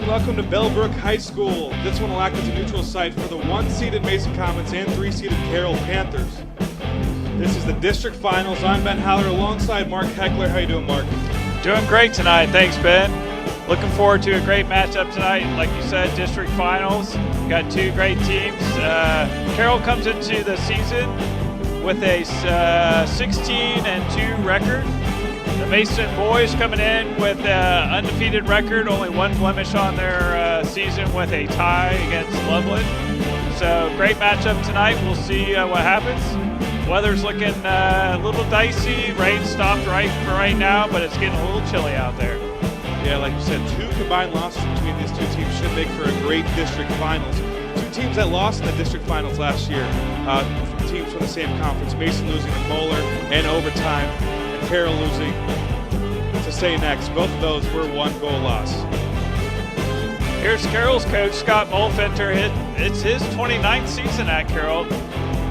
welcome to Bellbrook High School. This one will act as a neutral site for the 1-seeded Mason Comets and 3-seeded Carroll Panthers. This is the district finals. I'm Ben Haller alongside Mark Heckler. How you doing, Mark? Doing great tonight. Thanks, Ben. Looking forward to a great matchup tonight. Like you said, district finals. Got two great teams. Carroll comes into the season with a 16-2 record. The Mason boys coming in with an undefeated record, only one blemish on their season with a tie against Loveland. So great matchup tonight. We'll see what happens. Weather's looking a little dicey. Rain stopped for right now, but it's getting a little chilly out there. Yeah, like you said, two combined losses between these two teams should make for a great district finals. Two teams that lost in the district finals last year, teams from the same conference. Mason losing to Moeller in overtime, and Carroll losing to Say Next. Both of those were one-goal loss. Here's Carroll's coach, Scott Molfenter. It's his 29th season at Carroll.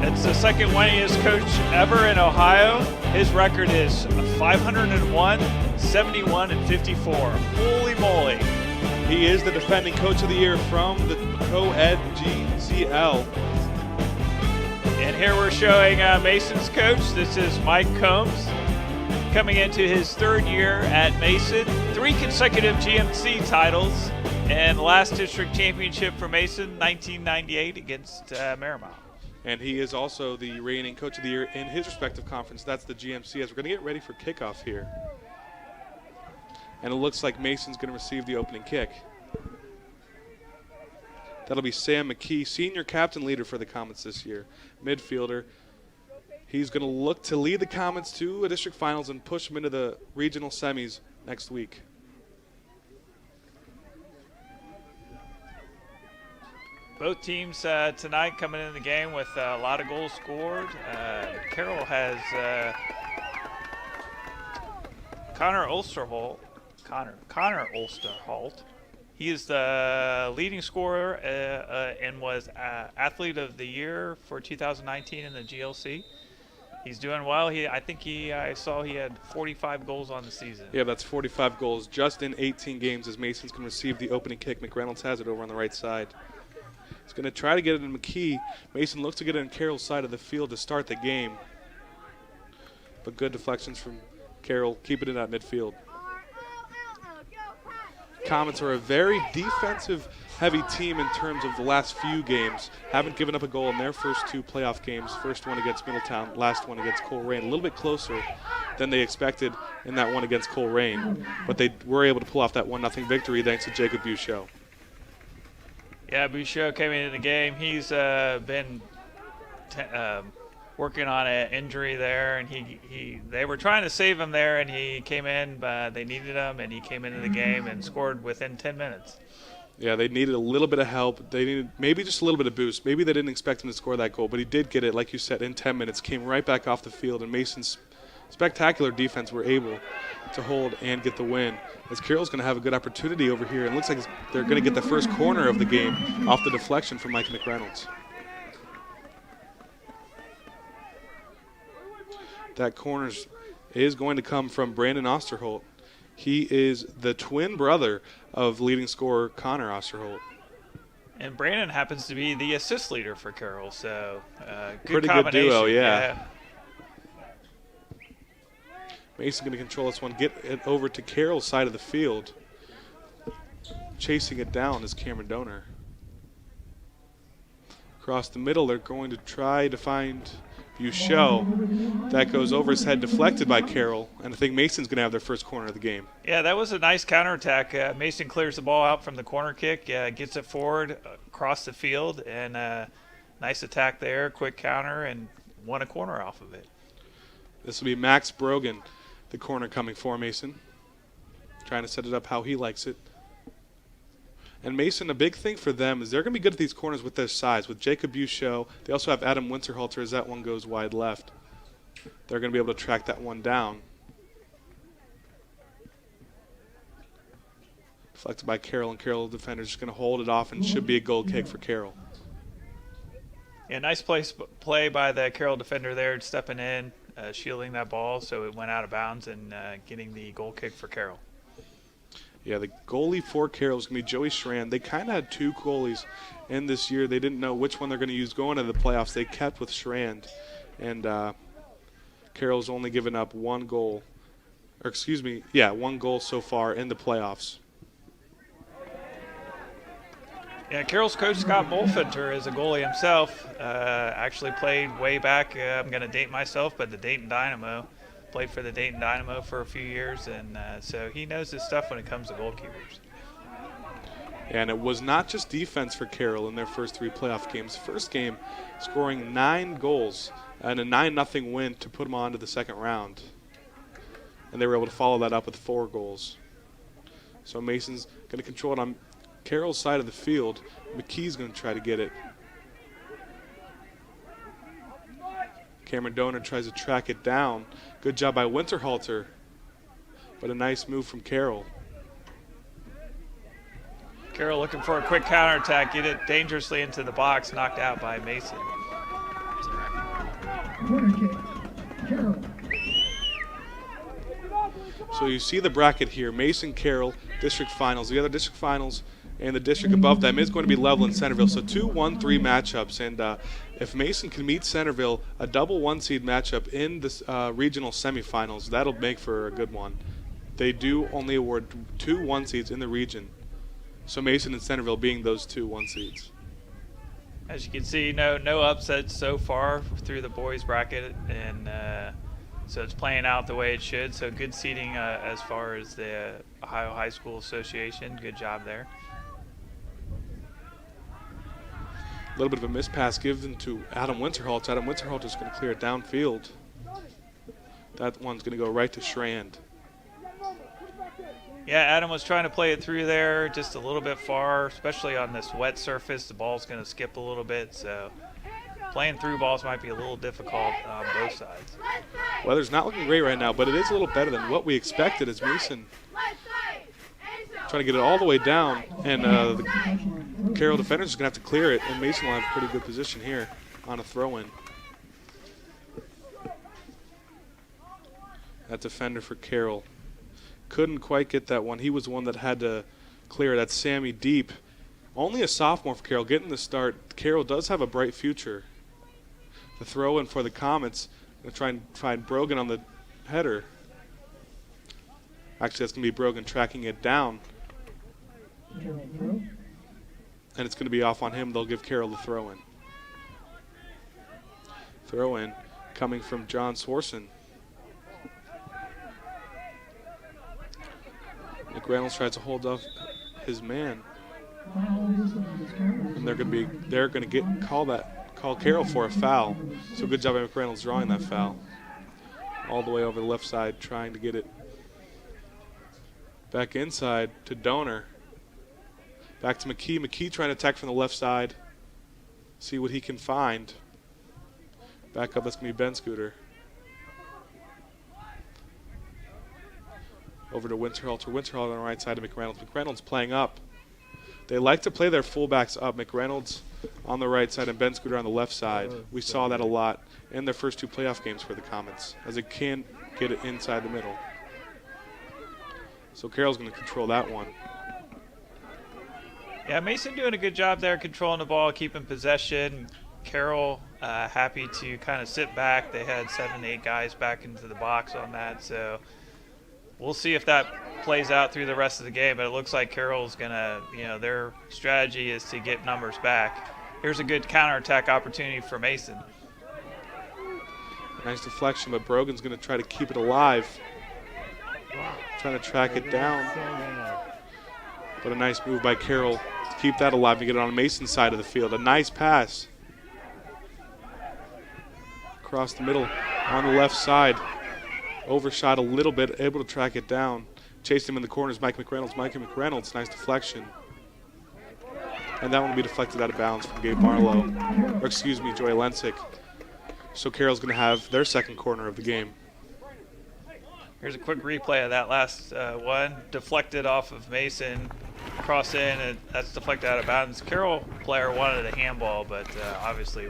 It's the second winningest coach ever in Ohio. His record is 501, 71, and 54. Holy moly. He is the defending coach of the year from the co-ed GCL. And here we're showing Mason's coach. This is Mike Combs, coming into his third year at Mason. 3 consecutive GMC titles, and last district championship for Mason, 1998 against Marymount. And he is also the reigning coach of the year in his respective conference. That's the GMC, as we're going to get ready for kickoff here. And it looks like Mason's going to receive the opening kick. That'll be Sam McKee, senior captain leader for the Comets this year, midfielder. He's going to look to lead the Comets to a district finals and push them into the regional semis next week. Both teams tonight coming in the game with a lot of goals scored. Carroll has Connor Ulsterholt. He is the leading scorer and was Athlete of the Year for 2019 in the GLC. He's doing well. I saw he had 45 goals on the season. Yeah, that's 45 goals just in 18 games as Mason's going to receive the opening kick. McReynolds has it over on the right side. He's going to try to get it in McKee. Mason looks to get it on Carroll's side of the field to start the game. But good deflections from Carroll, keeping it at midfield. Comets are a very defensive-heavy team in terms of the last few games. Haven't given up a goal in their first 2 playoff games. First one against Middletown, last one against Coleraine. A little bit closer than they expected in that one against Coleraine. But they were able to pull off that 1-0 victory thanks to Jacob Buchot. Yeah, Buchot came into the game. He's been working on an injury there, and they were trying to save him there, and he came in, but they needed him, and he came into the game and scored within 10 minutes. Yeah, they needed a little bit of help. They needed maybe just a little bit of boost. Maybe they didn't expect him to score that goal, but he did get it, like you said, in 10 minutes, came right back off the field, and Mason's spectacular defense were able to hold and get the win. As Carroll's going to have a good opportunity over here, and it looks like they're going to get the first corner of the game off the deflection from Mike McReynolds. That corner is going to come from Brandon Osterholt. He is the twin brother of leading scorer Connor Osterholt. And Brandon happens to be the assist leader for Carroll, so pretty good duo, yeah. Mason going to control this one, get it over to Carroll's side of the field. Chasing it down is Cameron Donor. Across the middle, they're going to try to find Buchot. That goes over his head, deflected by Carroll, and I think Mason's going to have their first corner of the game. Yeah, that was a nice counterattack. Mason clears the ball out from the corner kick, gets it forward across the field, and nice attack there, quick counter, and won a corner off of it. This will be Max Brogan, the corner coming for Mason. Trying to set it up how he likes it. And Mason, a big thing for them is they're going to be good at these corners with their size. With Jacob Buchot, they also have Adam Winterhalter as that one goes wide left. They're going to be able to track that one down. Deflected by Carroll, and Carroll defender's just going to hold it off and should be a goal kick for Carroll. Yeah, nice play by the Carroll defender there, stepping in, shielding that ball so it went out of bounds and getting the goal kick for Carroll. Yeah, the goalie for Carroll is going to be Joey Schran. They kind of had two goalies in this year. They didn't know which one they're going to use going into the playoffs. They kept with Schran. And Carroll's only given up one goal. Or excuse me, yeah, one goal so far in the playoffs. Yeah, Carroll's coach Scott Molfenter is a goalie himself. Actually played way back, I'm going to date myself, but the Dayton Dynamo. Played for the Dayton Dynamo for a few years, and so he knows his stuff when it comes to goalkeepers. And it was not just defense for Carroll in their first three playoff games. First game, scoring 9 goals and a 9-0 win to put them on to the second round. And they were able to follow that up with 4 goals. So Mason's going to control it on Carroll's side of the field. McKee's going to try to get it. Cameron Donor tries to track it down. Good job by Winterhalter, but a nice move from Carroll. Carroll looking for a quick counterattack, get it dangerously into the box, knocked out by Mason. Corner kick, Carroll. So you see the bracket here, Mason, Carroll, district finals. The other district finals and the district above them is going to be Loveland, Centerville. So 2 1-3 matchups. And if Mason can meet Centerville, a double 1-seed matchup in the regional semifinals, that'll make for a good one. They do only award 2 1-seeds in the region. So Mason and Centerville being those 2 1-seeds. As you can see, no upsets so far through the boys bracket, and so it's playing out the way it should. So good seeding as far as the Ohio High School Association. Good job there. A little bit of a miss pass given to Adam Winterholt. Adam Winterholt is going to clear it downfield. That one's going to go right to Schrand. Yeah, Adam was trying to play it through there just a little bit far, especially on this wet surface. The ball's going to skip a little bit, so playing through balls might be a little difficult on both sides. Weather's not looking great right now, but it is a little better than what we expected as Mason trying to get it all the way down, and the Carroll defenders are going to have to clear it, and Mason will have a pretty good position here on a throw-in. That defender for Carroll couldn't quite get that one. He was the one that had to clear. That's Sammy Deep. Only a sophomore for Carroll getting the start. Carroll does have a bright future. The throw-in for the Comets. Going to try and find Brogan on the header. Actually, that's going to be Brogan tracking it down. And it's going to be off on him. They'll give Carroll the throw-in. Throw-in coming from John Swarson. McReynolds tries to hold off his man. And they're going to call Carroll for a foul. So good job by McReynolds drawing that foul. All the way over the left side, trying to get it back inside to Donor. Back to McKee. McKee trying to attack from the left side. See what he can find. Back up, that's going to be Ben Scooter. Over to Winterhalter. Winterhalter on the right side of McReynolds. McReynolds playing up. They like to play their fullbacks up. McReynolds on the right side and Ben Scooter on the left side. We saw that a lot in their first 2 playoff games for the Comets, as they can get it inside the middle. So Carroll's going to control that one. Yeah, Mason doing a good job there controlling the ball, keeping possession. Carroll happy to kind of sit back. They had 7, 8 guys back into the box on that, so we'll see if that plays out through the rest of the game. But it looks like Carroll's going to, their strategy is to get numbers back. Here's a good counterattack opportunity for Mason. Nice deflection, but Brogan's going to try to keep it alive. Trying to track it down. But a nice move by Carroll to keep that alive and get it on Mason's side of the field. A nice pass. Across the middle on the left side. Overshot a little bit, able to track it down. Chased him in the corners, Mike McReynolds. Mikey McReynolds, nice deflection. And that one will be deflected out of bounds from Gabe Marlowe. Or excuse me, Joy Lensick. So Carroll's going to have their second corner of the game. Here's a quick replay of that last one. Deflected off of Mason. Cross in, and that's deflected out of bounds. Carroll player wanted a handball, but obviously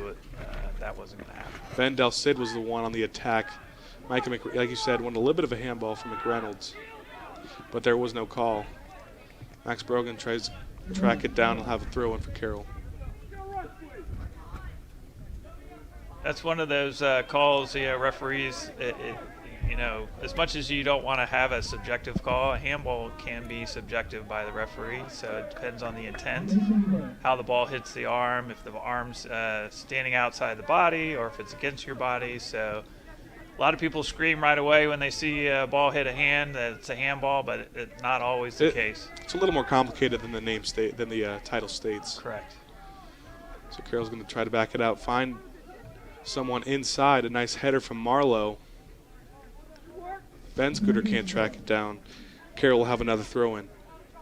that wasn't going to happen. Ben Del Cid was the one on the attack. Micah, like you said, wanted a little bit of a handball from McReynolds, but there was no call. Max Brogan tries to track it down and have a throw in for Carroll. That's one of those calls, referees, as much as you don't want to have a subjective call, a handball can be subjective by the referee, so it depends on the intent, how the ball hits the arm, if the arm's standing outside the body or if it's against your body. So a lot of people scream right away when they see a ball hit a hand that it's a handball, but it's not always the case. It's a little more complicated than the title states. Correct. So Carroll's going to try to back it out, find someone inside. A nice header from Marlowe. Ben Scooter can't track it down. Carroll will have another throw in.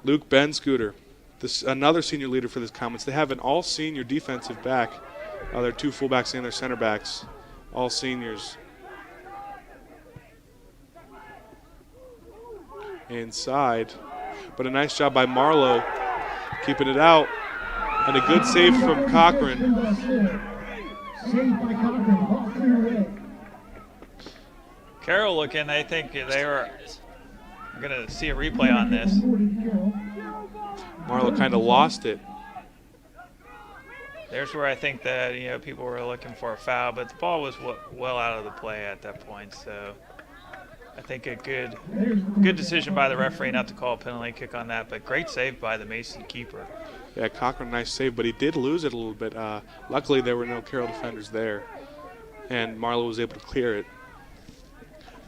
Luke Ben Scooter, another senior leader for this Comets. They have an all-senior defensive back. Their 2 fullbacks and their center backs, all seniors. Inside, but a nice job by Marlowe keeping it out, and a good save from Cochran. Saved by Cochran. Ball clear away. Carroll looking, I think they were going to see a replay on this. Marlowe kind of lost it. There's where I think that, people were looking for a foul, but the ball was well out of the play at that point. So I think a good decision by the referee not to call a penalty kick on that, but great save by the Mason keeper. Yeah, Cochran, nice save, but he did lose it a little bit. Luckily, there were no Carroll defenders there, and Marlowe was able to clear it.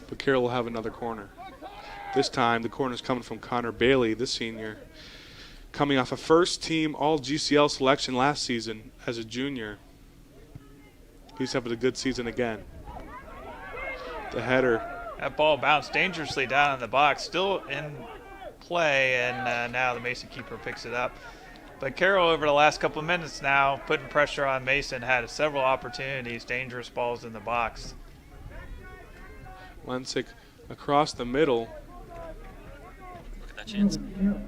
But Carroll will have another corner. This time, the corner's coming from Connor Bailey, the senior, coming off a first-team All-GCL selection last season as a junior. He's having a good season again. The header. That ball bounced dangerously down in the box, still in play, and now the Mason keeper picks it up. But Carroll, over the last couple of minutes now, putting pressure on Mason, had several opportunities, dangerous balls in the box. Lensick across the middle. Look at that chance. Going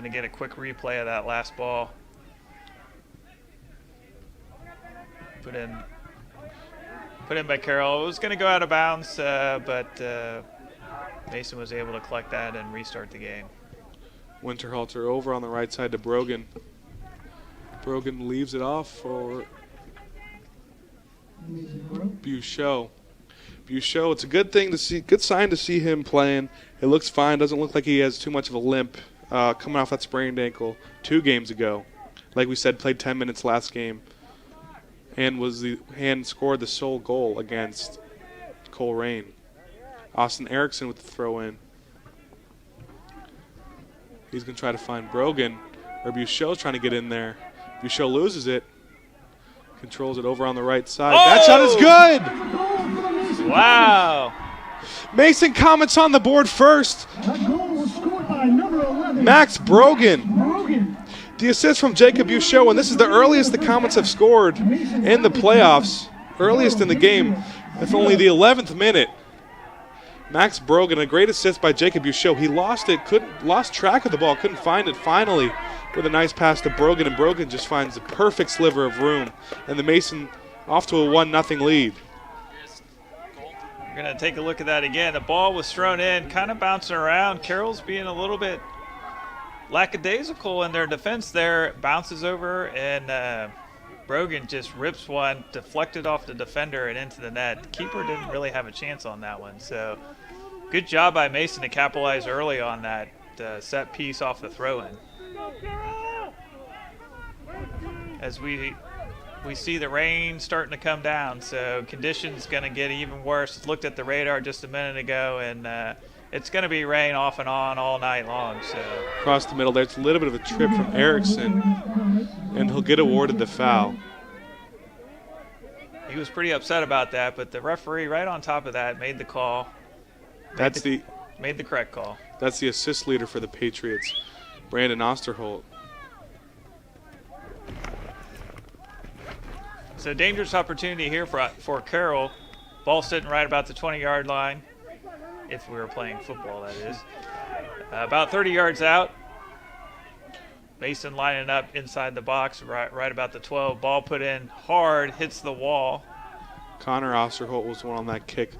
to get a quick replay of that last ball. Put in by Carroll. It was going to go out of bounds, but Mason was able to collect that and restart the game. Winterhalter over on the right side to Brogan. Brogan leaves it off for Buchot. Buchot, it's a good thing to see, good sign to see him playing. It looks fine. Doesn't look like he has too much of a limp coming off that sprained ankle 2 games ago. Like we said, played 10 minutes last game and scored the sole goal against Coleraine. Austin Erickson with the throw in. He's going to try to find Brogan, or Buchot's trying to get in there. Buchot loses it. Controls it over on the right side. Oh! That shot is good! Wow. Mason Comets on the board first. That goal was scored by number 11. Max Brogan. Brogan. The assist from Jacob Buchot, and this is the earliest the Comets have scored in the playoffs. Earliest in the game. It's only the 11th minute. Max Brogan, a great assist by Jacob Buchot. He lost track of the ball, couldn't find it finally with a nice pass to Brogan, and Brogan just finds the perfect sliver of room. And the Mason off to a 1-0 lead. We're going to take a look at that again. The ball was thrown in, kind of bouncing around. Carroll's being a little bit lackadaisical in their defense there. Bounces over, and Brogan just rips one, deflected off the defender and into the net. The keeper didn't really have a chance on that one. So good job by Mason to capitalize early on that set piece off the throw-in. As we see the rain starting to come down, so conditions going to get even worse. Looked at the radar just a minute ago, and it's going to be rain off and on all night long. So across the middle, there's a little bit of a trip from Erickson, and he'll get awarded the foul. He was pretty upset about that, but the referee right on top of that made the call. Made the correct call. That's the assist leader for the Patriots, Brandon Osterholt. So dangerous opportunity here for Carroll. Ball sitting right about the 20-yard line, if we were playing football, that is. About 30 yards out. Mason lining up inside the box, right about the 12. Ball put in hard, hits the wall. Connor Osterholt was one on that kick.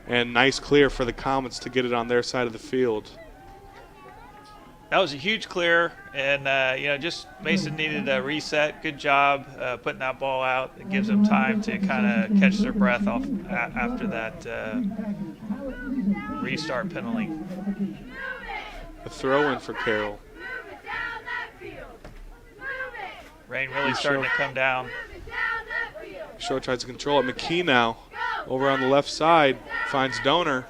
And nice clear for the Comets to get it on their side of the field. That was a huge clear, and just Mason needed a reset. Good job putting that ball out. It gives them time to kind of catch their breath off after that restart penalty. A throw in for Carroll. Rain really starting to come down. Shaw tries to control it. McKee now over on the left side finds Donor.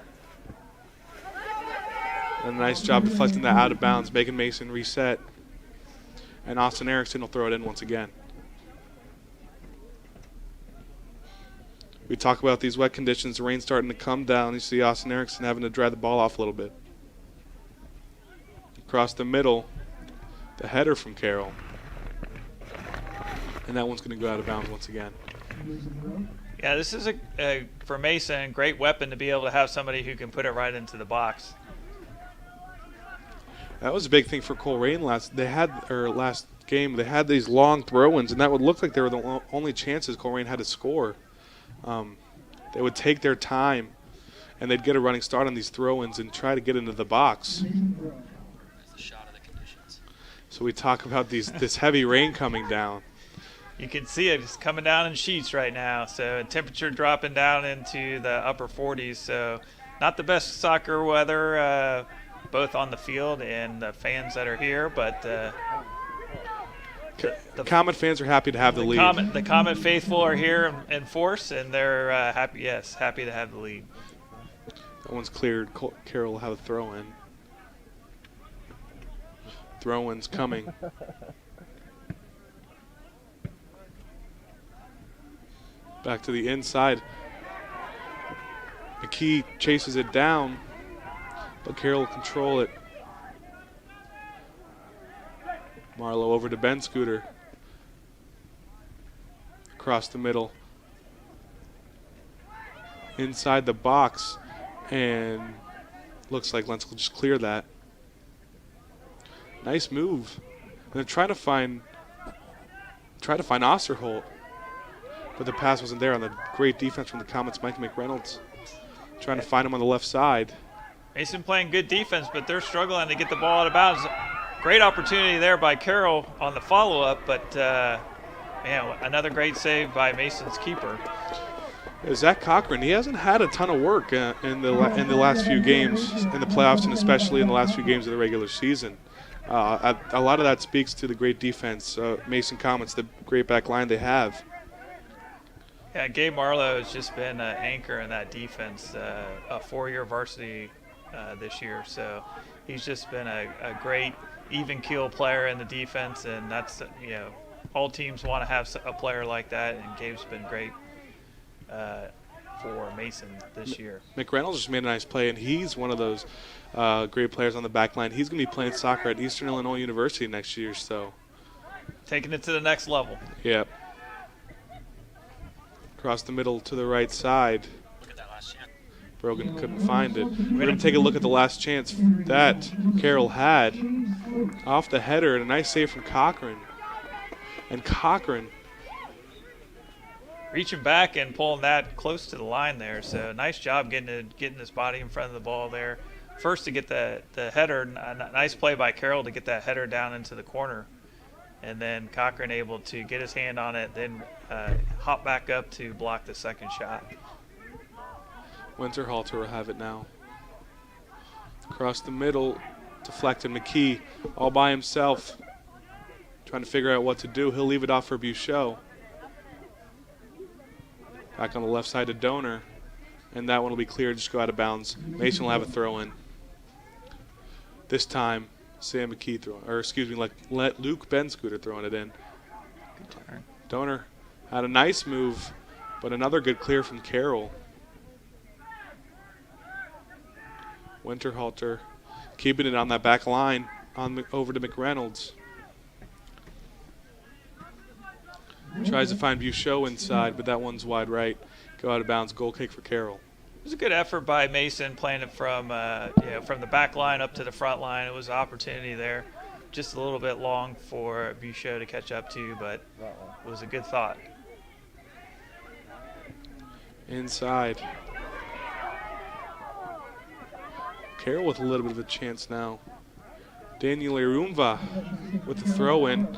And a nice job deflecting that out of bounds, making Mason reset. And Austin Erickson will throw it in once again. We talk about these wet conditions, the rain starting to come down. You see Austin Erickson having to drag the ball off a little bit. Across the middle, the header from Carroll. And that one's going to go out of bounds once again. Yeah, this is for Mason, great weapon to be able to have somebody who can put it right into the box. That was a big thing for Coleraine last game. They had these long throw-ins, and that would look like they were the only chances Coleraine had to score. They would take their time, and they'd get a running start on these throw-ins and try to get into the box. That's the shot of the conditions. So we talk about this heavy rain coming down. You can see it. It's coming down in sheets right now. So temperature dropping down into the upper 40s. So not the best soccer weather, both on the field and the fans that are here. But the Comet fans are happy to have the lead. The Comet faithful are here in force, and they're happy to have the lead. That one's cleared. Carroll will have a throw-in. Throw-in's coming. Back to the inside. McKee chases it down, but Carroll will control it. Marlowe over to Ben Scooter. Across the middle. Inside the box, and looks like Lentz will just clear that. Nice move. And they're trying to find Osterholt. But the pass wasn't there on the great defense from the Comets, Mike McReynolds. Trying to find him on the left side. Mason playing good defense, but they're struggling to get the ball out of bounds. Great opportunity there by Carroll on the follow-up, but another great save by Mason's keeper. Zach Cochran, he hasn't had a ton of work in the last few games in the playoffs, and especially in the last few games of the regular season. A lot of that speaks to the great defense. Mason Comets, the great back line they have. Yeah, Gabe Marlowe has just been an anchor in that defense, a four-year varsity this year. So he's just been a great even keel player in the defense, and that's all teams want to have a player like that, and Gabe's been great for Mason this year. McReynolds just made a nice play, and he's one of those great players on the back line. He's going to be playing soccer at Eastern Illinois University next year, so taking it to the next level. Yep. Across the middle to the right side. Look at that last chance. Brogan couldn't find it. We're going to take a look at the last chance that Carroll had. Off the header, and a nice save from Cochran. And Cochran reaching back and pulling that close to the line there. So nice job getting his body in front of the ball there. First to get the header, a nice play by Carroll to get that header down into the corner. And then Cochran able to get his hand on it, then hop back up to block the second shot. Winterhalter will have it now. Across the middle, deflected McKee all by himself. Trying to figure out what to do. He'll leave it off for Buchot. Back on the left side to Donor. And that one will be cleared, just go out of bounds. Mason will have a throw in. This time, Sam McKee let Luke Ben Scooter throwing it in. Good turn. Donor had a nice move, but another good clear from Carroll. Winterhalter keeping it on that back line over to McReynolds. Tries to find Buchot inside, but that one's wide right. Go out of bounds. Goal kick for Carroll. It was a good effort by Mason playing it from the back line up to the front line. It was an opportunity there. Just a little bit long for Buchot to catch up to, but it was a good thought. Inside. Carroll with a little bit of a chance now. Daniel Irumva with the throw in.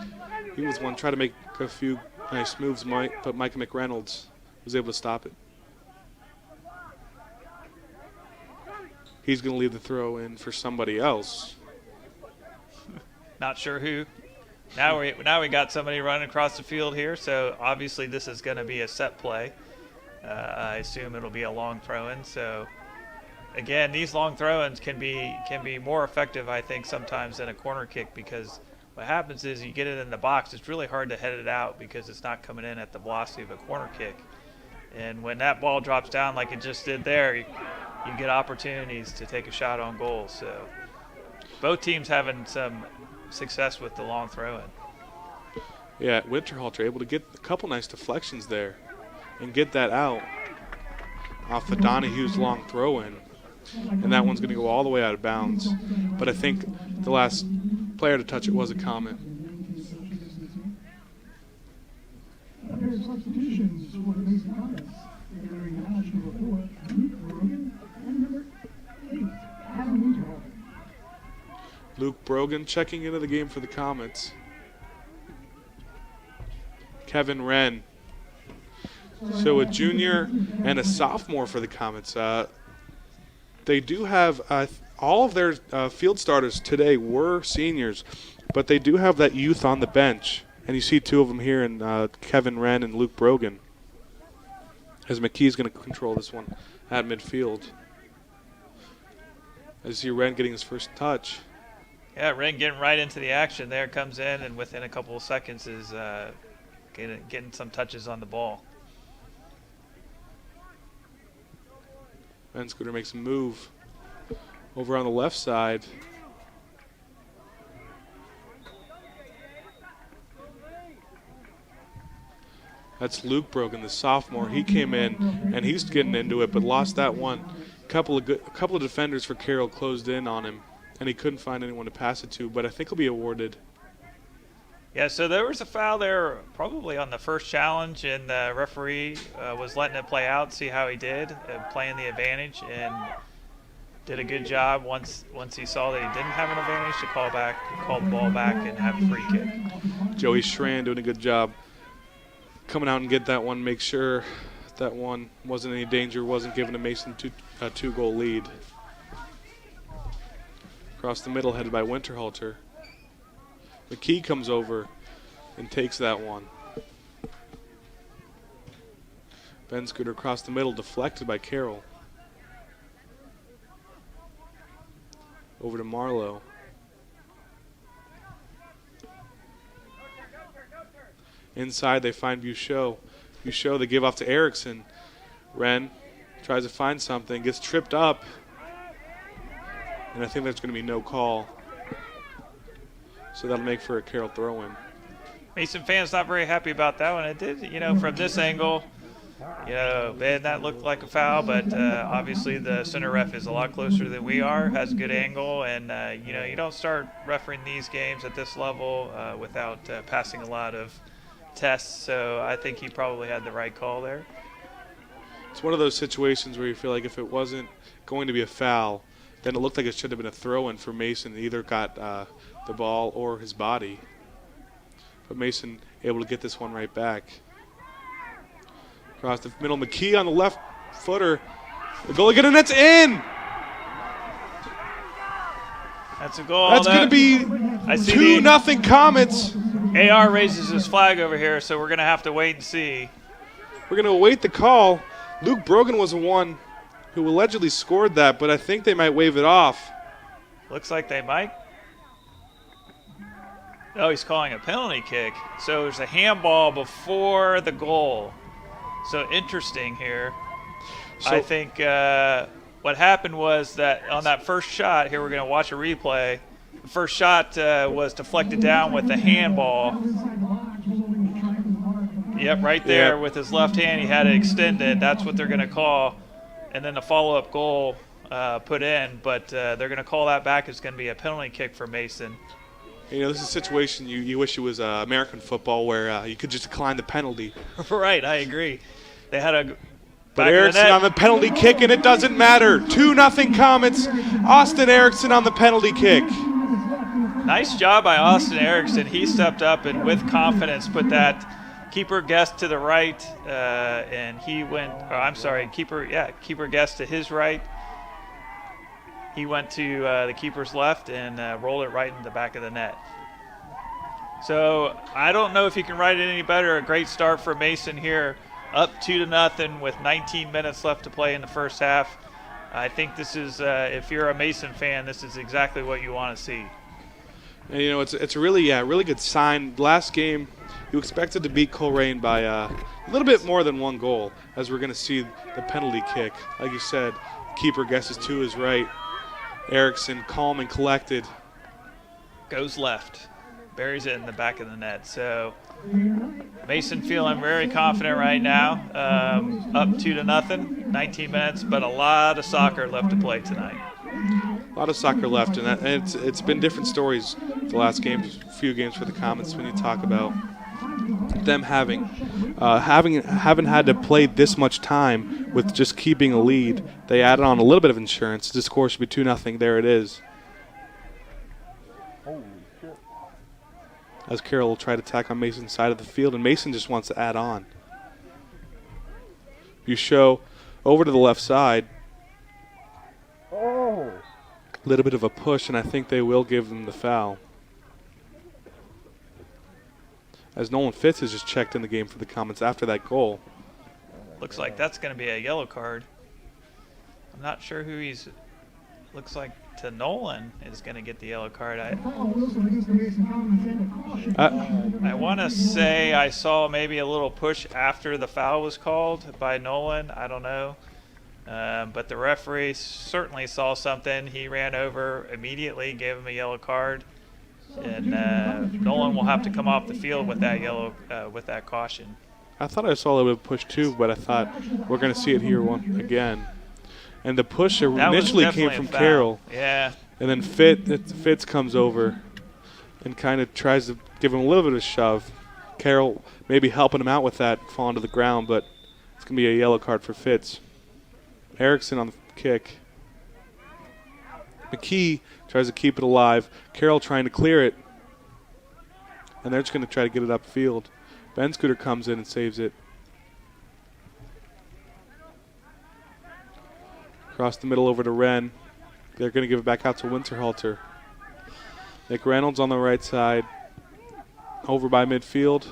He was one trying to make a few nice moves, but Micah McReynolds was able to stop it. He's going to leave the throw in for somebody else. Not sure who. Now we got somebody running across the field here, so obviously this is going to be a set play. I assume it'll be a long throw-in. So again, these long throw-ins can be more effective, I think, sometimes than a corner kick, because what happens is you get it in the box. It's really hard to head it out because it's not coming in at the velocity of a corner kick. And when that ball drops down like it just did there, you get opportunities to take a shot on goal. So both teams having some success with the long throw-in. Yeah, Winterhalter able to get a couple nice deflections there and get that out off of Donahue's long throw-in. And that one's going to go all the way out of bounds. But I think the last player to touch it was a Comet. Substitutions for the Mason Comets. Entering the match number 4, Luke Brogan, and number 8, Adam Winterhalter. Luke Brogan checking into the game for the Comets. Kevin Wren. So a junior and a sophomore for the Comets. They do have all of their field starters today were seniors, but they do have that youth on the bench. And you see two of them here in Kevin Wren and Luke Brogan. As McKee's going to control this one at midfield. As you see Wren getting his first touch. Yeah, Wren getting right into the action there, comes in and within a couple of seconds is getting some touches on the ball. Ben Scooter makes a move over on the left side. That's Luke Brogan, the sophomore. He came in and he's getting into it, but lost that one. A couple of defenders for Carroll closed in on him, and he couldn't find anyone to pass it to. But I think he'll be awarded. Yeah, so there was a foul there probably on the first challenge, and the referee was letting it play out, see how he did, playing the advantage, and did a good job once he saw that he didn't have an advantage to call the ball back and have a free kick. Joey Schran doing a good job coming out and get that one, make sure that one wasn't any danger, wasn't giving a Mason a two-goal lead. Across the middle, headed by Winterhalter. McKee comes over and takes that one. Ben Scooter across the middle, deflected by Carroll. Over to Marlowe. Inside, they find Buchot. Buchot, they give off to Erickson. Wren tries to find something, gets tripped up. And I think there's going to be no call. So that'll make for a Carroll throw-in. Mason fans not very happy about that one. It did, from this angle, man, that looked like a foul, but obviously the center ref is a lot closer than we are, has a good angle, and, you don't start refereeing these games at this level without passing a lot of tests, so I think he probably had the right call there. It's one of those situations where you feel like if it wasn't going to be a foul, then it looked like it should have been a throw-in for Mason. He either got the ball or his body. But Mason able to get this one right back. Across the middle, McKee on the left footer. The goal again, and it's in! That's a goal. That's going to be 2-0 Comets. AR raises his flag over here, so we're going to have to wait and see. We're going to await the call. Luke Brogan was the one who allegedly scored that, but I think they might wave it off. Looks like they might. Oh, he's calling a penalty kick. So there's a handball before the goal. So interesting here. So I think what happened was that on that first shot, here we're going to watch a replay. The first shot was deflected down with the handball. Yep, right there with his left hand, he had it extended. That's what they're going to call. And then the follow-up goal put in, but they're going to call that back. It's going to be a penalty kick for Mason. This is a situation you wish it was American football where you could just decline the penalty. Right, I agree. They had a But Erickson on the penalty kick, and it doesn't matter. 2-0 Comets. Austin Erickson on the penalty kick. Nice job by Austin Erickson. He stepped up and with confidence put that keeper guest to the right, and he went. Oh, I'm sorry, keeper guest to his right. He went to the keeper's left and rolled it right in the back of the net. So I don't know if you can write it any better. A great start for Mason here, up 2-0 with 19 minutes left to play in the first half. I think this is, if you're a Mason fan, this is exactly what you want to see. And, you know, it's a really good sign. Last game, you expected to beat Coleraine by a little bit more than one goal, as we're going to see the penalty kick. Like you said, keeper guesses to his right. Erickson, calm and collected. Goes left. Buries it in the back of the net. So Mason feeling very confident right now. Up 2-0, 19 minutes, but a lot of soccer left to play tonight. A lot of soccer left, and it's been different stories the last few games for the Comets when you talk about them haven't had to play this much time with just keeping a lead. They added on a little bit of insurance. This score should be 2-0. There it is. As Carroll will try to attack on Mason's side of the field, and Mason just wants to add on. You show over to the left side. A little bit of a push, and I think they will give them the foul. As Nolan Fitz has just checked in the game for the Comets after that goal. Looks like that's going to be a yellow card. I'm not sure who he's. Looks like to Nolan is going to get the yellow card. I want to say I saw maybe a little push after the foul was called by Nolan. I don't know. But the referee certainly saw something. He ran over immediately, gave him a yellow card. And Nolan will have to come off the field with that with that caution. I thought I saw a little bit of push too, but I thought we're going to see it here again. And the push initially came from Carroll. Yeah. And then Fitz comes over and kind of tries to give him a little bit of a shove. Carroll maybe helping him out with that, falling to the ground, but it's going to be a yellow card for Fitz. Erickson on the kick. McKee tries to keep it alive. Carroll trying to clear it. And they're just going to try to get it upfield. Ben Scooter comes in and saves it. Across the middle over to Wren. They're going to give it back out to Winterhalter. Nick Reynolds on the right side. Over by midfield.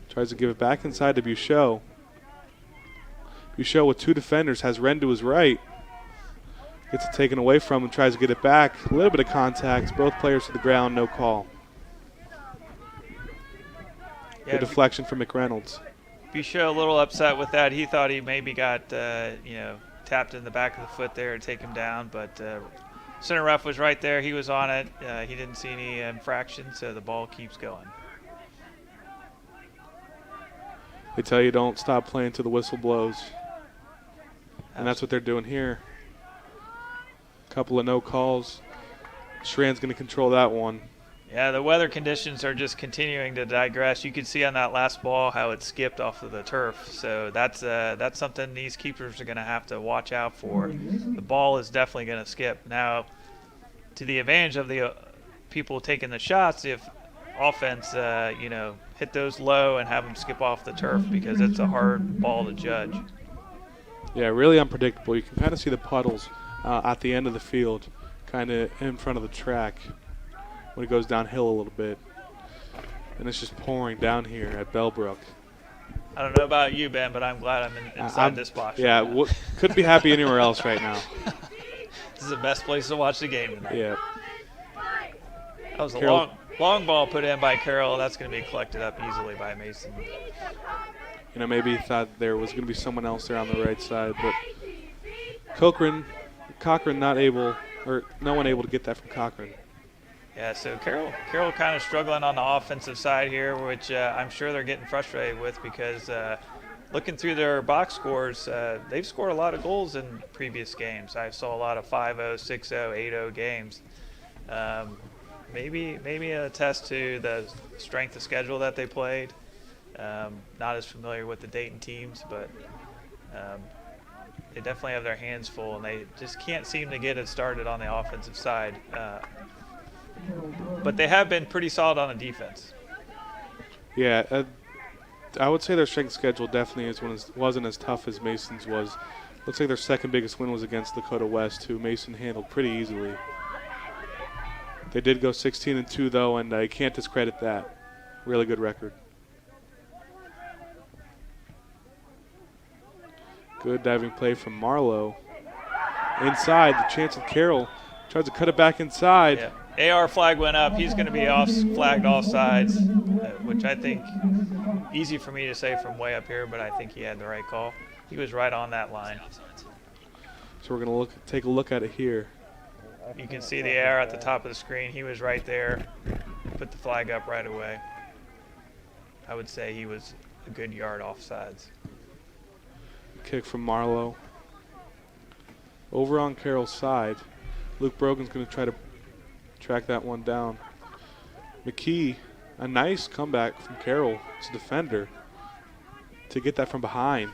Tries to give it back inside to Buchot. Buchot with two defenders has Wren to his right. Gets it taken away from him, tries to get it back. A little bit of contact. Both players to the ground, no call. Yeah, the deflection from McReynolds. Buchot a little upset with that. He thought he maybe got tapped in the back of the foot there to take him down, but center ref was right there. He was on it. He didn't see any infraction, so the ball keeps going. They tell you don't stop playing till the whistle blows. And that's what they're doing here. Couple of no calls. Schran's going to control that one. Yeah, the weather conditions are just continuing to digress. You can see on that last ball how it skipped off of the turf. So that's something these keepers are going to have to watch out for. The ball is definitely going to skip. Now, to the advantage of the people taking the shots, if offense, hit those low and have them skip off the turf, because it's a hard ball to judge. Yeah, really unpredictable. You can kind of see the puddles at the end of the field, kind of in front of the track when it goes downhill a little bit. And it's just pouring down here at Bellbrook. I don't know about you, Ben, but I'm glad I'm inside this box. Yeah, right couldn't be happy anywhere else right now. This is the best place to watch the game tonight. Yeah. That was a long ball put in by Carroll. That's going to be collected up easily by Mason. Maybe he thought there was going to be someone else there on the right side, but Cochran no one able to get that from Cochran. Yeah, so Carroll kind of struggling on the offensive side here, which I'm sure they're getting frustrated with, because looking through their box scores, they've scored a lot of goals in previous games. I saw a lot of 5-0, 6-0, 8-0 games. Maybe a test to the strength of schedule that they played. Not as familiar with the Dayton teams, but they definitely have their hands full, and they just can't seem to get it started on the offensive side. but they have been pretty solid on the defense. Yeah, I would say their strength schedule definitely wasn't as tough as Mason's was. Looks like their second biggest win was against Dakota West, who Mason handled pretty easily. They did go 16-2 though, and I can't discredit that. Really good record. Good diving play from Marlowe. Inside, the chance of Carroll. Tries to cut it back inside. Yeah. AR flag went up. He's going to be flagged offsides, which I think easy for me to say from way up here, but I think he had the right call. He was right on that line. So we're going to take a look at it here. You can see the AR at the top of the screen. He was right there. Put the flag up right away. I would say he was a good yard offsides. Kick from Marlowe. Over on Carroll's side. Luke Brogan's going to try to track that one down. McKee, a nice comeback from Carroll as a defender to get that from behind.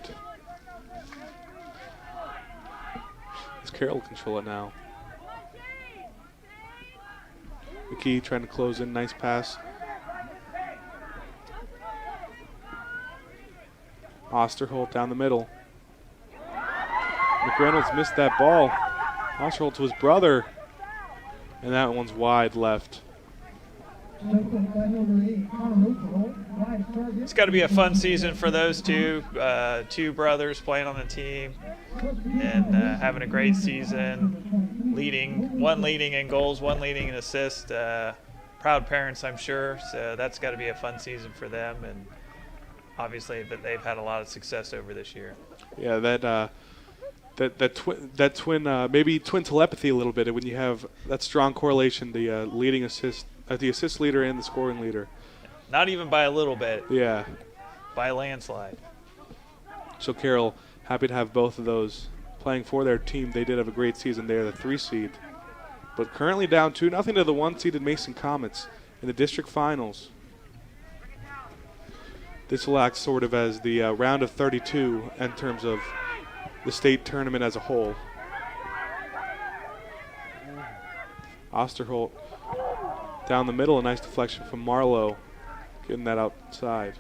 As Carroll control it now. McKee trying to close in, nice pass. Osterholt down the middle. McReynolds missed that ball. Osterholt to his brother. And that one's wide left. It's got to be a fun season for those two brothers playing on the team and having a great season, one leading in goals, one leading in assists. Proud parents, I'm sure, so that's got to be a fun season for them, and obviously they've had a lot of success over this year. Yeah, that twin maybe twin telepathy a little bit when you have that strong correlation, the leading assist, the assist leader and the scoring leader. Not even by a little bit. Yeah. By a landslide. So Carroll, happy to have both of those playing for their team. They did have a great season there, the 3 seed. But currently down 2-0 to the 1-seeded Mason Comets in the district finals. This will act sort of as the round of 32 in terms of the state tournament as a whole. Osterholt down the middle, a nice deflection from Marlowe, getting that outside.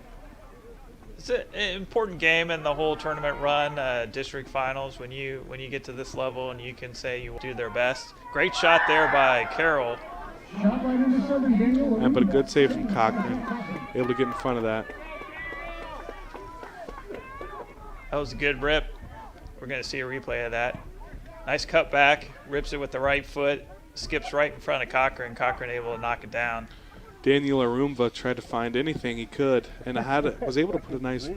It's an important game in the whole tournament run, district finals, when you get to this level and you can say you do their best. Great shot there by Carroll. But a good save from Cochran, able to get in front of that. That was a good rip. We're going to see a replay of that. Nice cut back, rips it with the right foot, skips right in front of Cochran. Cochran able to knock it down. Daniel Arumva tried to find anything he could and was able to put a nice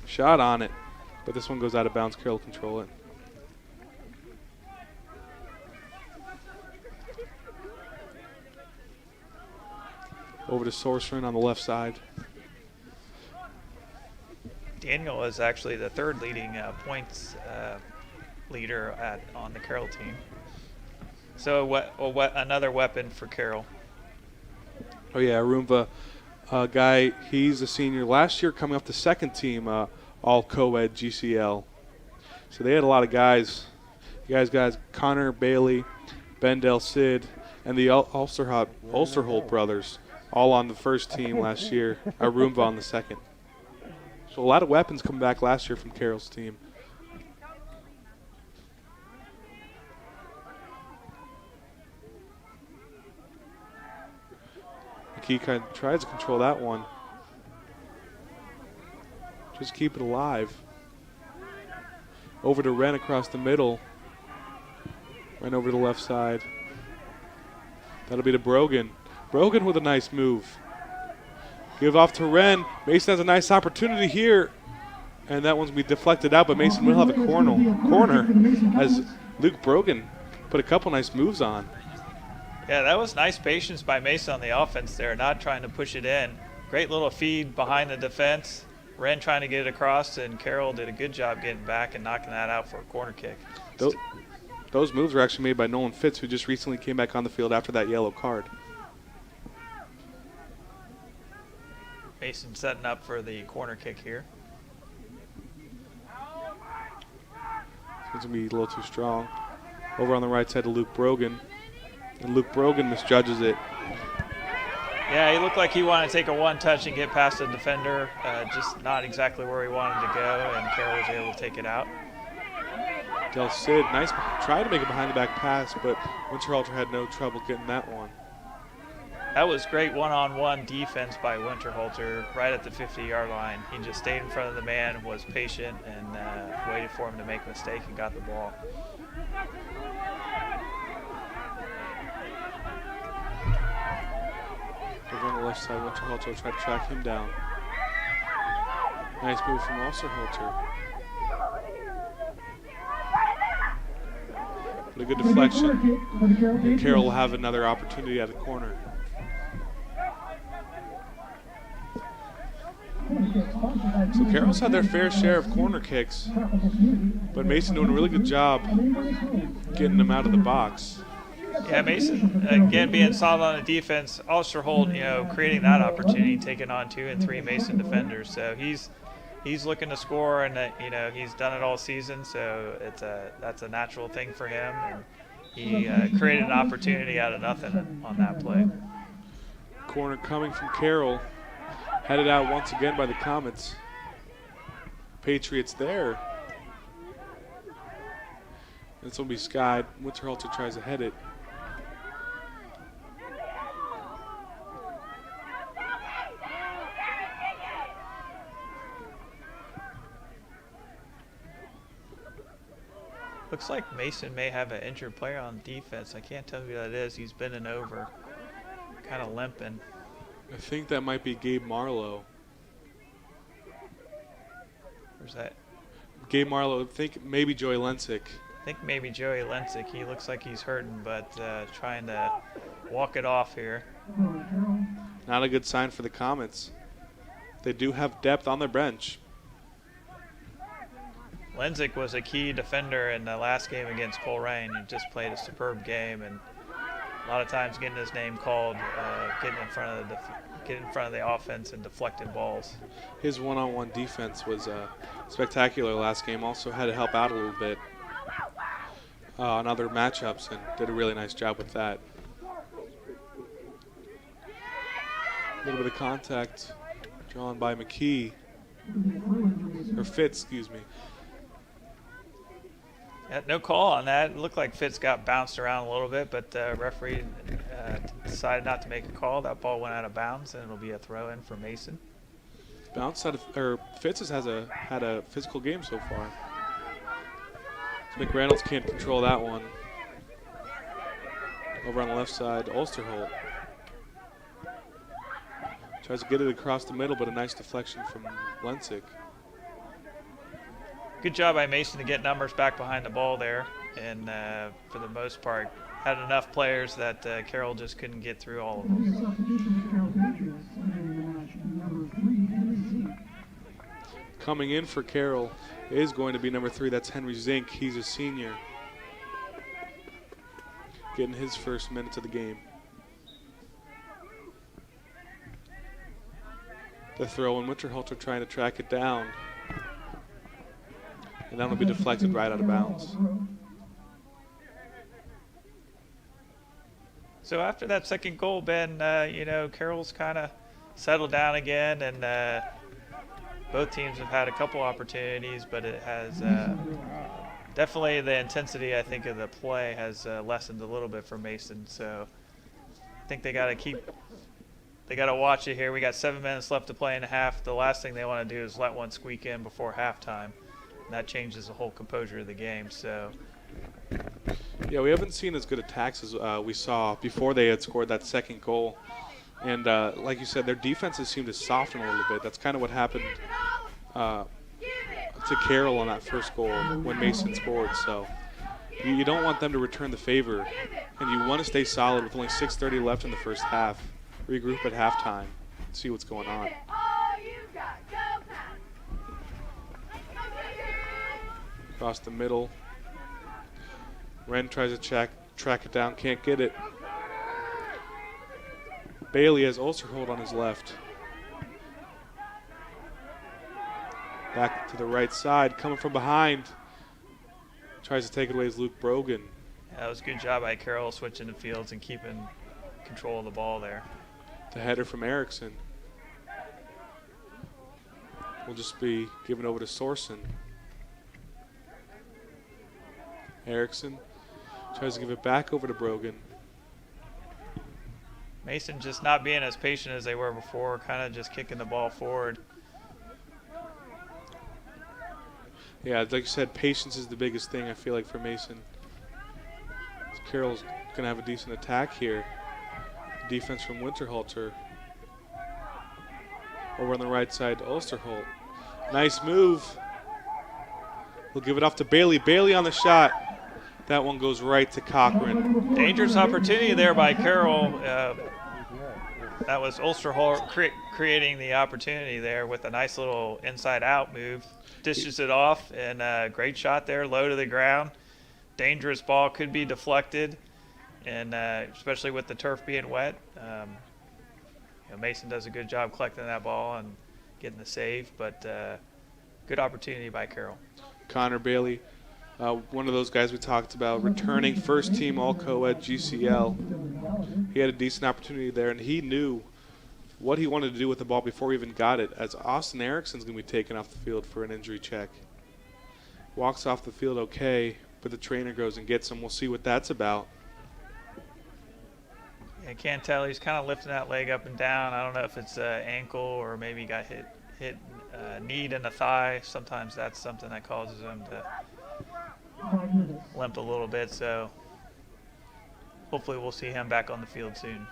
shot on it. But this one goes out of bounds. Carroll control it. Over to Sorcerin on the left side. Daniel is actually the third leading points leader on the Carroll team. So what another weapon for Carroll. Oh yeah, Arumva, guy, he's a senior. Last year coming off the second team, all co-ed GCL. So they had a lot of guys. You guys, Connor Bailey, Bendel Sid, and the Ulsterholt brothers, all on the first team last year. Arumva on the second. So a lot of weapons come back last year from Carroll's team. McKee kind of tries to control that one. Just keep it alive. Over to Wren across the middle. Wren over to the left side. That'll be to Brogan. Brogan with a nice move. Give off to Wren. Mason has a nice opportunity here. And that one's going to be deflected out, but Mason will have a corner as Luke Brogan put a couple nice moves on. Yeah, that was nice patience by Mason on the offense there, not trying to push it in. Great little feed behind the defense. Wren trying to get it across, and Carroll did a good job getting back and knocking that out for a corner kick. Those moves were actually made by Nolan Fitz, who just recently came back on the field after that yellow card. Mason setting up for the corner kick here. It's going to be a little too strong. Over on the right side to Luke Brogan. And Luke Brogan misjudges it. Yeah, he looked like he wanted to take a one-touch and get past the defender, just not exactly where he wanted to go, and Carroll was able to take it out. Del Cid, nice, tried to make a behind-the-back pass, but Winterhalter had no trouble getting that one. That was great one-on-one defense by Winterhalter right at the 50-yard line. He just stayed in front of the man, was patient, and waited for him to make a mistake and got the ball. Over on the left side, Winterhalter tried to track him down. Nice move from Osterhalter. But a good deflection. And Carroll will have another opportunity at the corner. So Carroll's had their fair share of corner kicks, but Mason doing a really good job getting them out of the box. Yeah, Mason, again, being solid on the defense. Osterholt, creating that opportunity, taking on 2 and 3 Mason defenders. So he's looking to score, and he's done it all season. So that's a natural thing for him, and he created an opportunity out of nothing on that play. Corner coming from Carroll, headed out once again by the Comets. Patriots there. This will be skied. Winterhalter tries to head it. Looks like Mason may have an injured player on defense. I can't tell who that is. He's bending over, kind of limping. I think that might be Gabe Marlowe. Where's that? Gabe Marlowe, I think maybe Joey Lensick. I think maybe Joey Lensick. He looks like he's hurting, but trying to walk it off here. Not a good sign for the Comets. They do have depth on their bench. Lensick was a key defender in the last game against Coleraine. He just played a superb game, and a lot of times getting his name called, getting in front of the offense and deflecting balls. His one-on-one defense was spectacular last game. Also had to help out a little bit on other matchups, and did a really nice job with that. A little bit of contact drawn by McKee, or Fitz, excuse me. Yeah, no call on that. It looked like Fitz got bounced around a little bit, but the referee decided not to make a call. That ball went out of bounds, and it'll be a throw-in for Mason. Bounce out of, or Fitz had a physical game so far. So McReynolds can't control that one. Over on the left side, Osterholt tries to get it across the middle, but a nice deflection from Lensick. Good job by Mason to get numbers back behind the ball there, and for the most part, had enough players that Carroll just couldn't get through all of them. Coming in for Carroll is going to be number 3. That's Henry Zink. He's a senior. Getting his first minutes of the game. The throw, and Winterhalter trying to track it down. And that will be deflected right out of bounds. So after that second goal, Ben, Carroll's kind of settled down again, and both teams have had a couple opportunities, but it has definitely the intensity, I think, of the play has lessened a little bit for Mason. So I think they got to watch it here. We got 7 minutes left to play in the half. The last thing they want to do is let one squeak in before halftime. And that changes the whole composure of the game. So, yeah, we haven't seen as good attacks as we saw before they had scored that second goal. And like you said, their defenses seem to soften a little bit. That's kind of what happened to Carroll on that first goal when Mason scored. So you don't want them to return the favor, and you want to stay solid with only 6:30 left in the first half. Regroup at halftime, see what's going on. Across the middle. Wren tries to track it down, can't get it. Bailey has Osterholt on his left. Back to the right side, coming from behind. Tries to take it away is Luke Brogan. That was a good job by Carroll switching the fields and keeping control of the ball there. The header from Erickson will just be given over to Sorsen. Erickson tries to give it back over to Brogan. Mason just not being as patient as they were before, kind of just kicking the ball forward. Yeah, like you said, patience is the biggest thing, I feel like, for Mason. Carroll's going to have a decent attack here. Defense from Winterhalter. Over on the right side, Ulsterholt. Nice move. He'll give it off to Bailey. Bailey on the shot. That one goes right to Cochran. Dangerous opportunity there by Carroll. That was Ulsterholt creating the opportunity there with a nice little inside-out move. Dishes it off, and great shot there, low to the ground. Dangerous ball, could be deflected, and especially with the turf being wet. Mason does a good job collecting that ball and getting the save, but good opportunity by Carroll. Connor Bailey, one of those guys we talked about, returning first team All-Co-Ed GCL. He had a decent opportunity there, and he knew what he wanted to do with the ball before he even got it, as Austin Erickson's going to be taken off the field for an injury check. Walks off the field okay, but the trainer goes and gets him. We'll see what that's about. I can't tell. He's kind of lifting that leg up and down. I don't know if it's ankle or maybe he got hit knee in the thigh. Sometimes that's something that causes him to limp a little bit. So hopefully we'll see him back on the field soon.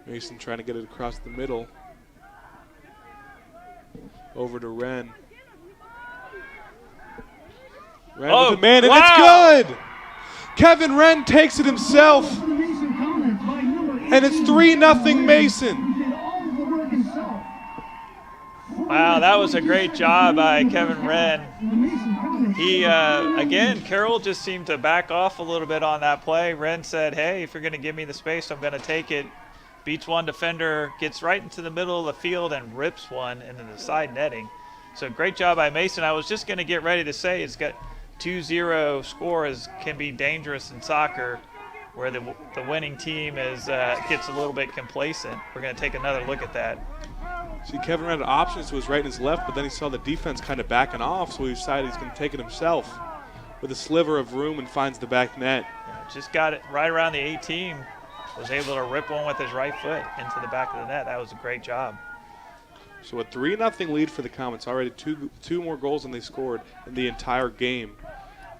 Mason trying to get it across the middle. Over to Wren. Wren with a man, and it's good! Kevin Wren takes it himself. And it's 3-0 Mason. Wow, that was a great job by Kevin Wren. He, again, Carroll just seemed to back off a little bit on that play. Wren said, hey, if you're going to give me the space, I'm going to take it. Beats one defender, gets right into the middle of the field and rips one into the side netting. So great job by Mason. I was just going to get ready to say it's got 2-0 score can be dangerous in soccer, where the winning team gets a little bit complacent. We're going to take another look at that. See, Kevin had options to his right and his left, but then he saw the defense kind of backing off, so he decided he's going to take it himself with a sliver of room and finds the back net. Yeah, just got it right around the 18. Was able to rip one with his right foot into the back of the net. That was a great job. So a 3-0 lead for the Comets. Already two more goals than they scored in the entire game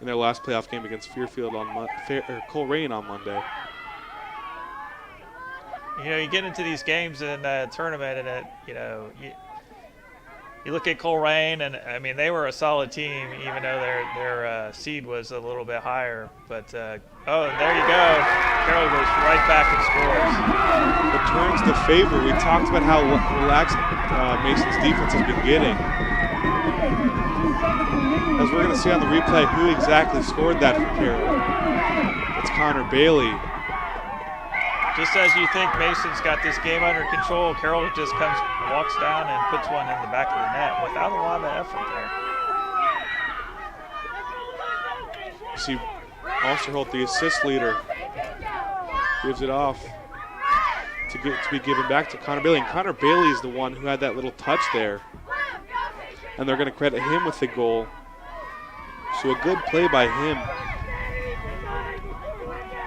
in their last playoff game against Fairfield on Coleraine on Monday. You know, you get into these games in a tournament, and you look at Coleraine, and I mean they were a solid team, even though their seed was a little bit higher. But oh, and there you go, Carroll goes right back and scores. It turns the favor. We talked about how relaxed Mason's defense has been getting. As we're going to see on the replay, who exactly scored that for Carroll? It's Connor Bailey. Just as you think Mason's got this game under control, Carroll just walks down and puts one in the back of the net without a lot of effort there. You see Ulsterholt, the assist leader, gives it off to be given back to Connor Bailey. And Connor Bailey is the one who had that little touch there. And they're going to credit him with the goal. So a good play by him.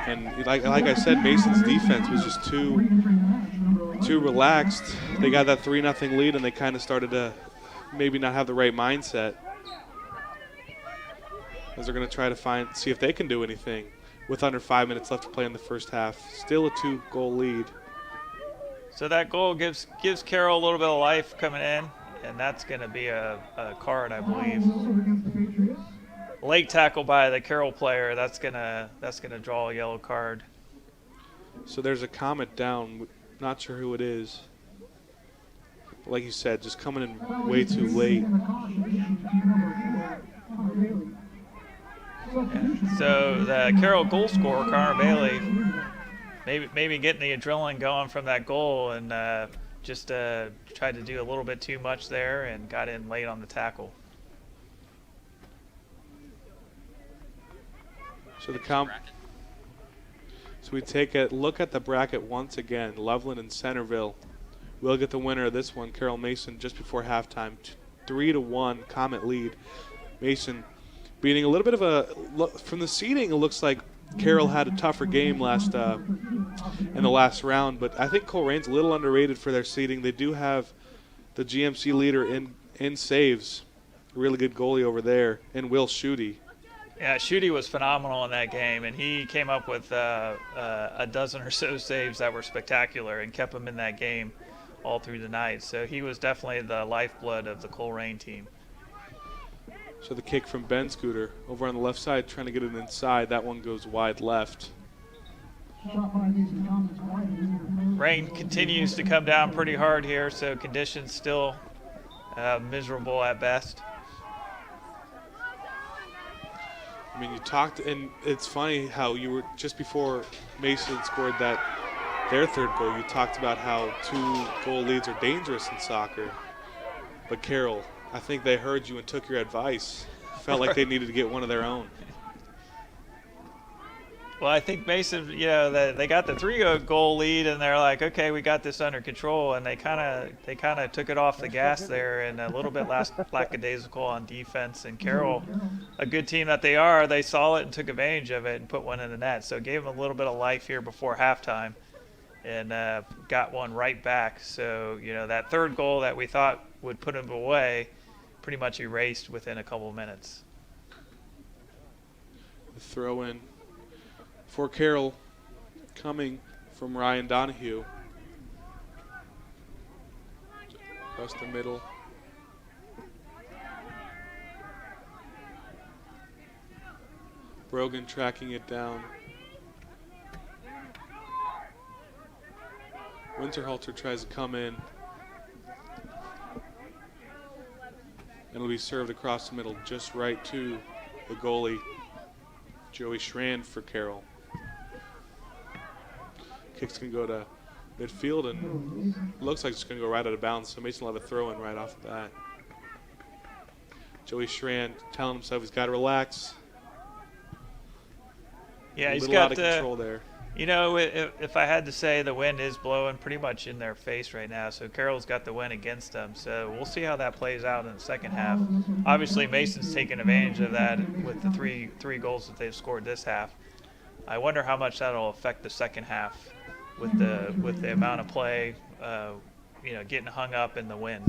And like I said, Mason's defense was just too relaxed. They got that 3-0 lead, and they kind of started to maybe not have the right mindset, as they're going to try to see if they can do anything with under 5 minutes left to play in the first half. Still a 2-goal lead. So that goal gives Carroll a little bit of life coming in, and that's going to be a card, I believe. Late tackle by the Carroll player. That's gonna draw a yellow card. So there's a Comet down. Not sure who it is. But like you said, just coming in way too late. Yeah. So the Carroll goal scorer, Connor Bailey, maybe getting the adrenaline going from that goal, and just tried to do a little bit too much there and got in late on the tackle. So the bracket. So we take a look at the bracket once again. Loveland and Centerville will get the winner of this one. Carroll Mason just before halftime, 3-1 Comet lead. Mason beating a little bit of a from the seeding. It looks like Carroll had a tougher game in the last round, but I think Colerain's a little underrated for their seeding. They do have the GMC leader in saves, a really good goalie over there, and Will Schutte. Yeah, Schutte was phenomenal in that game, and he came up with a dozen or so saves that were spectacular and kept him in that game all through the night. So he was definitely the lifeblood of the Colerain team. So the kick from Ben Scooter over on the left side, trying to get it inside. That one goes wide left. Rain continues to come down pretty hard here, so conditions still miserable at best. I mean, you talked, and it's funny how you were just before Mason scored their third goal. You talked about how 2-goal leads are dangerous in soccer, but Carroll, I think they heard you and took your advice. Felt like they needed to get one of their own. Well, I think Mason, they got the 3-goal lead, and they're like, okay, we got this under control, and they kind of took it off the gas there, and a little bit lackadaisical on defense. And Carroll, a good team that they are, they saw it and took advantage of it and put one in the net. So it gave them a little bit of life here before halftime, and got one right back. So that third goal that we thought would put them away, pretty much erased within a couple of minutes. The throw in for Carroll coming from Ryan Donahue. Across the middle. Brogan tracking it down. Winterhalter tries to come in. And it'll be served across the middle just right to the goalie, Joey Schrand for Carroll. Kick's going to go to midfield, and looks like it's going to go right out of bounds, so Mason will have a throw-in right off the bat. Joey Schrand telling himself he's got to relax. Yeah, he's got got out of control there. If I had to say, the wind is blowing pretty much in their face right now, so Carroll's got the wind against them. So we'll see how that plays out in the second half. Obviously, Mason's taken advantage of that with the three goals that they've scored this half. I wonder how much that'll affect the second half with the amount of play, getting hung up in the wind.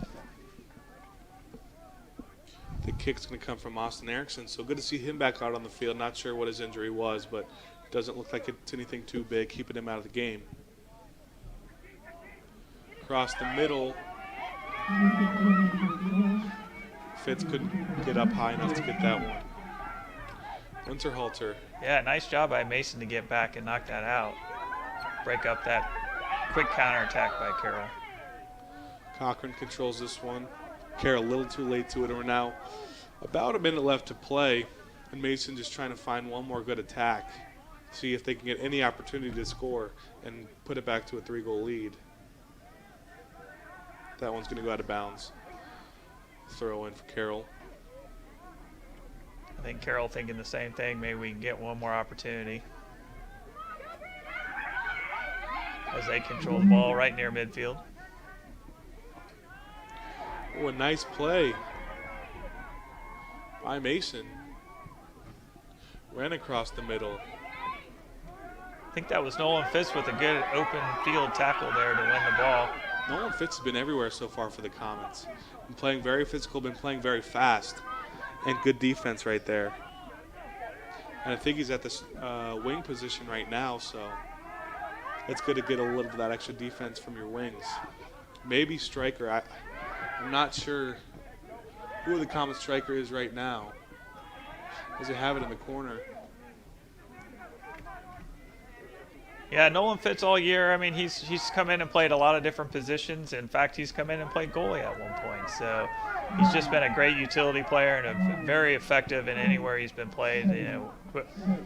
The kick's going to come from Austin Erickson, so good to see him back out on the field. Not sure what his injury was, but doesn't look like it's anything too big, keeping him out of the game. Across the middle. Fitz couldn't get up high enough to get that one. Winterhalter. Yeah, nice job by Mason to get back and knock that out. Break up that quick counterattack by Carroll. Cochran controls this one. Carroll a little too late to it. We're now about a minute left to play, and Mason just trying to find one more good attack. See if they can get any opportunity to score and put it back to a 3-goal lead. That one's going to go out of bounds. Throw in for Carroll. I think Carroll thinking the same thing. Maybe we can get one more opportunity. As they control the ball right near midfield. Oh, a nice play by Mason. Ran across the middle. I think that was Nolan Fitz with a good open field tackle there to win the ball. Nolan Fitz has been everywhere so far for the Comets. Been playing very physical, been playing very fast, and good defense right there. And I think he's at this wing position right now, so it's good to get a little bit of that extra defense from your wings. Maybe striker. I'm not sure who the Comet striker is right now. Does he have it in the corner? Yeah, Nolan Fitz all year. I mean, he's come in and played a lot of different positions. In fact, he's come in and played goalie at one point. So he's just been a great utility player and very effective in anywhere he's been played.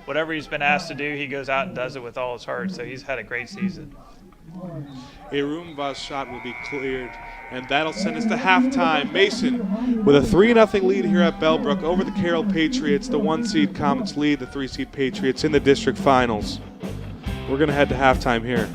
Whatever he's been asked to do, he goes out and does it with all his heart. So he's had a great season. A Roomba's shot will be cleared, and that'll send us to halftime. Mason with a 3-0 lead here at Bellbrook over the Carroll Patriots. The 1-seed Comets lead the 3-seed Patriots in the district finals. We're going to head to halftime here.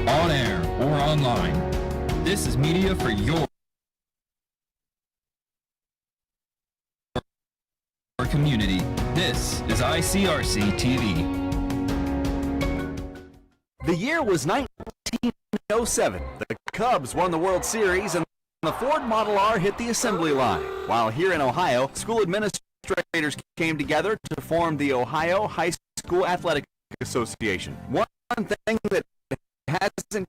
On air or online, this is media for your community. This is ICRC TV. The year was 1907. The Cubs won the World Series and the Ford Model R hit the assembly line. While here in Ohio, school administrators came together to form the Ohio High School Athletic Association. One thing that hasn't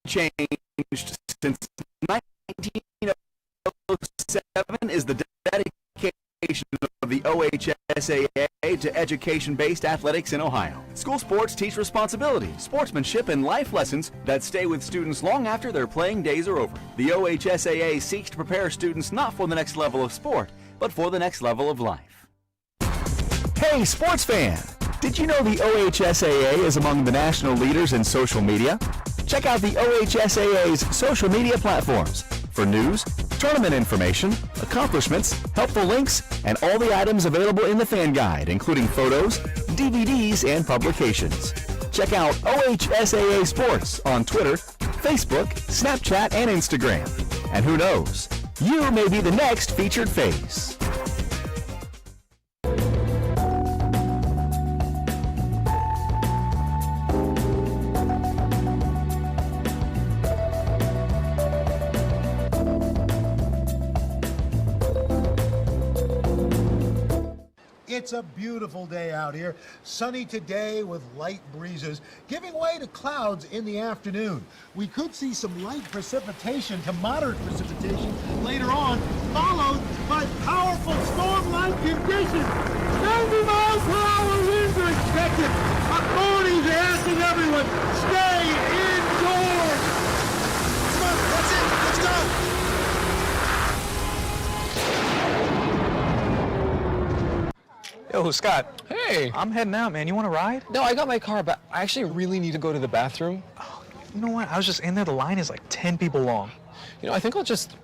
changed since 1907 is the dedication of the OHSAA to education-based athletics in Ohio. School sports teach responsibility, sportsmanship, and life lessons that stay with students long after their playing days are over. The OHSAA seeks to prepare students not for the next level of sport, but for the next level of life. Hey, sports fan! Did you know the OHSAA is among the national leaders in social media? Check out the OHSAA's social media platforms for news, tournament information, accomplishments, helpful links, and all the items available in the fan guide, including photos, DVDs, and publications. Check out OHSAA Sports on Twitter, Facebook, Snapchat, and Instagram. And who knows, you may be the next featured face. It's a beautiful day out here. Sunny today with light breezes, giving way to clouds in the afternoon. We could see some light precipitation to moderate precipitation later on, followed by powerful storm-like conditions. 90 miles per hour winds are expected. Authorities are asking everyone, stay indoors. Come on, that's it. Let's go. Yo, Scott. Hey. I'm heading out, man. You want to ride? No, I got my car, but I actually really need to go to the bathroom. Oh, you know what? I was just in there. The line is like 10 people long. You know, I think I'll just...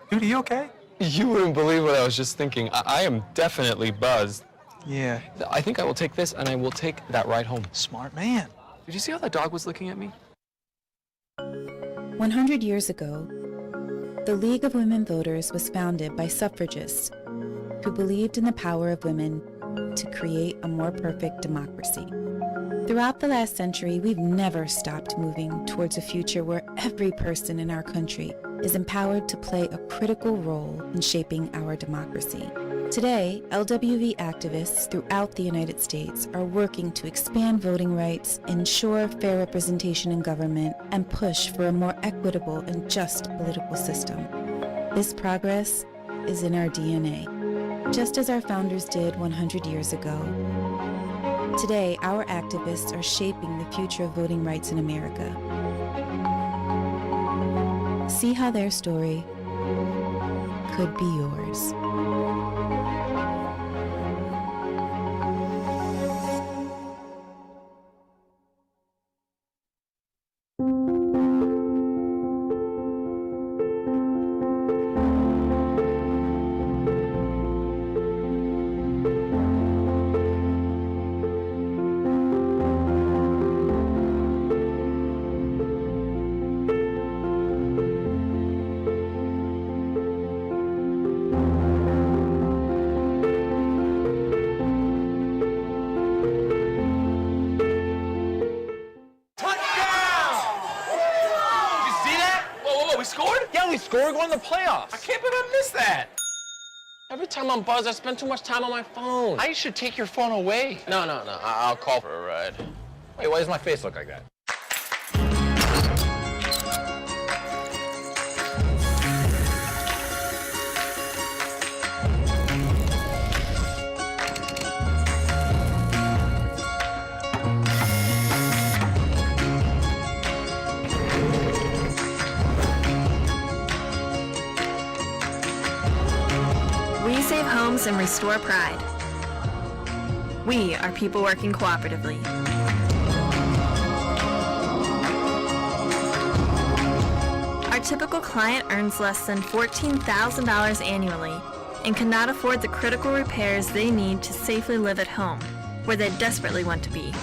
Dude, are you okay? You wouldn't believe what I was just thinking. I am definitely buzzed. Yeah. I think I will take this, and I will take that ride home. Smart man. Did you see how that dog was looking at me? 100 years ago, the League of Women Voters was founded by suffragists who believed in the power of women to create a more perfect democracy. Throughout the last century, we've never stopped moving towards a future where every person in our country is empowered to play a critical role in shaping our democracy. Today, LWV activists throughout the United States are working to expand voting rights, ensure fair representation in government, and push for a more equitable and just political system. This progress is in our DNA, just as our founders did 100 years ago. Today, our activists are shaping the future of voting rights in America. See how their story could be yours. finally scored. We're going to the playoffs. I can't believe I missed that. Every time I'm buzzed, I spend too much time on my phone. I should take your phone away. No. I'll call for a ride. Wait, why does my face look like that? We save homes and restore pride. We are people working cooperatively. Our typical client earns less than $14,000 annually and cannot afford the critical repairs they need to safely live at home, where they desperately want to be.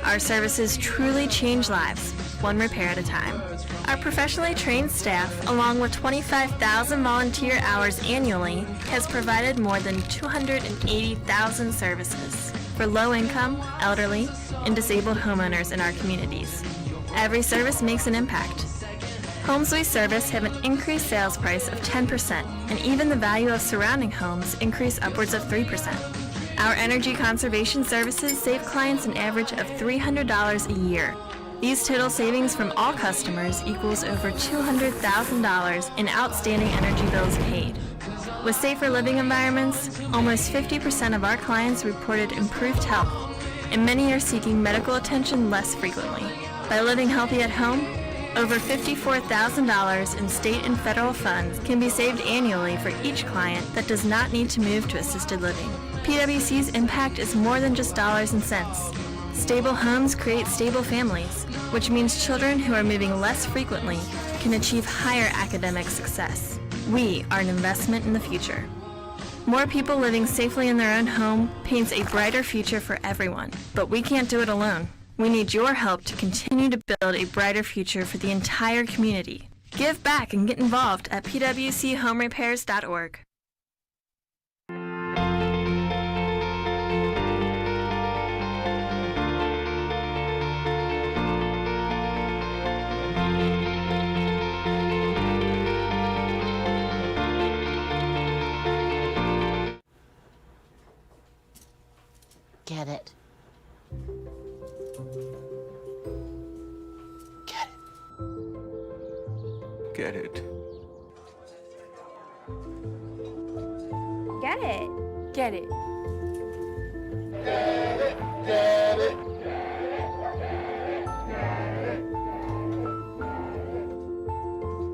Our services truly change lives, one repair at a time. Our professionally trained staff, along with 25,000 volunteer hours annually, has provided more than 280,000 services for low-income, elderly, and disabled homeowners in our communities. Every service makes an impact. Homes we service have an increased sales price of 10%, and even the value of surrounding homes increase upwards of 3%. Our energy conservation services save clients an average of $300 a year. These total savings from all customers equals over $200,000 in outstanding energy bills paid. With safer living environments, almost 50% of our clients reported improved health, and many are seeking medical attention less frequently. By living healthy at home, over $54,000 in state and federal funds can be saved annually for each client that does not need to move to assisted living. PwC's impact is more than just dollars and cents. Stable homes create stable families, which means children who are moving less frequently can achieve higher academic success. We are an investment in the future. More people living safely in their own home paints a brighter future for everyone, but we can't do it alone. We need your help to continue to build a brighter future for the entire community. Give back and get involved at pwchomrepairs.org. Get it. Get it. Get it. Get it. Get it.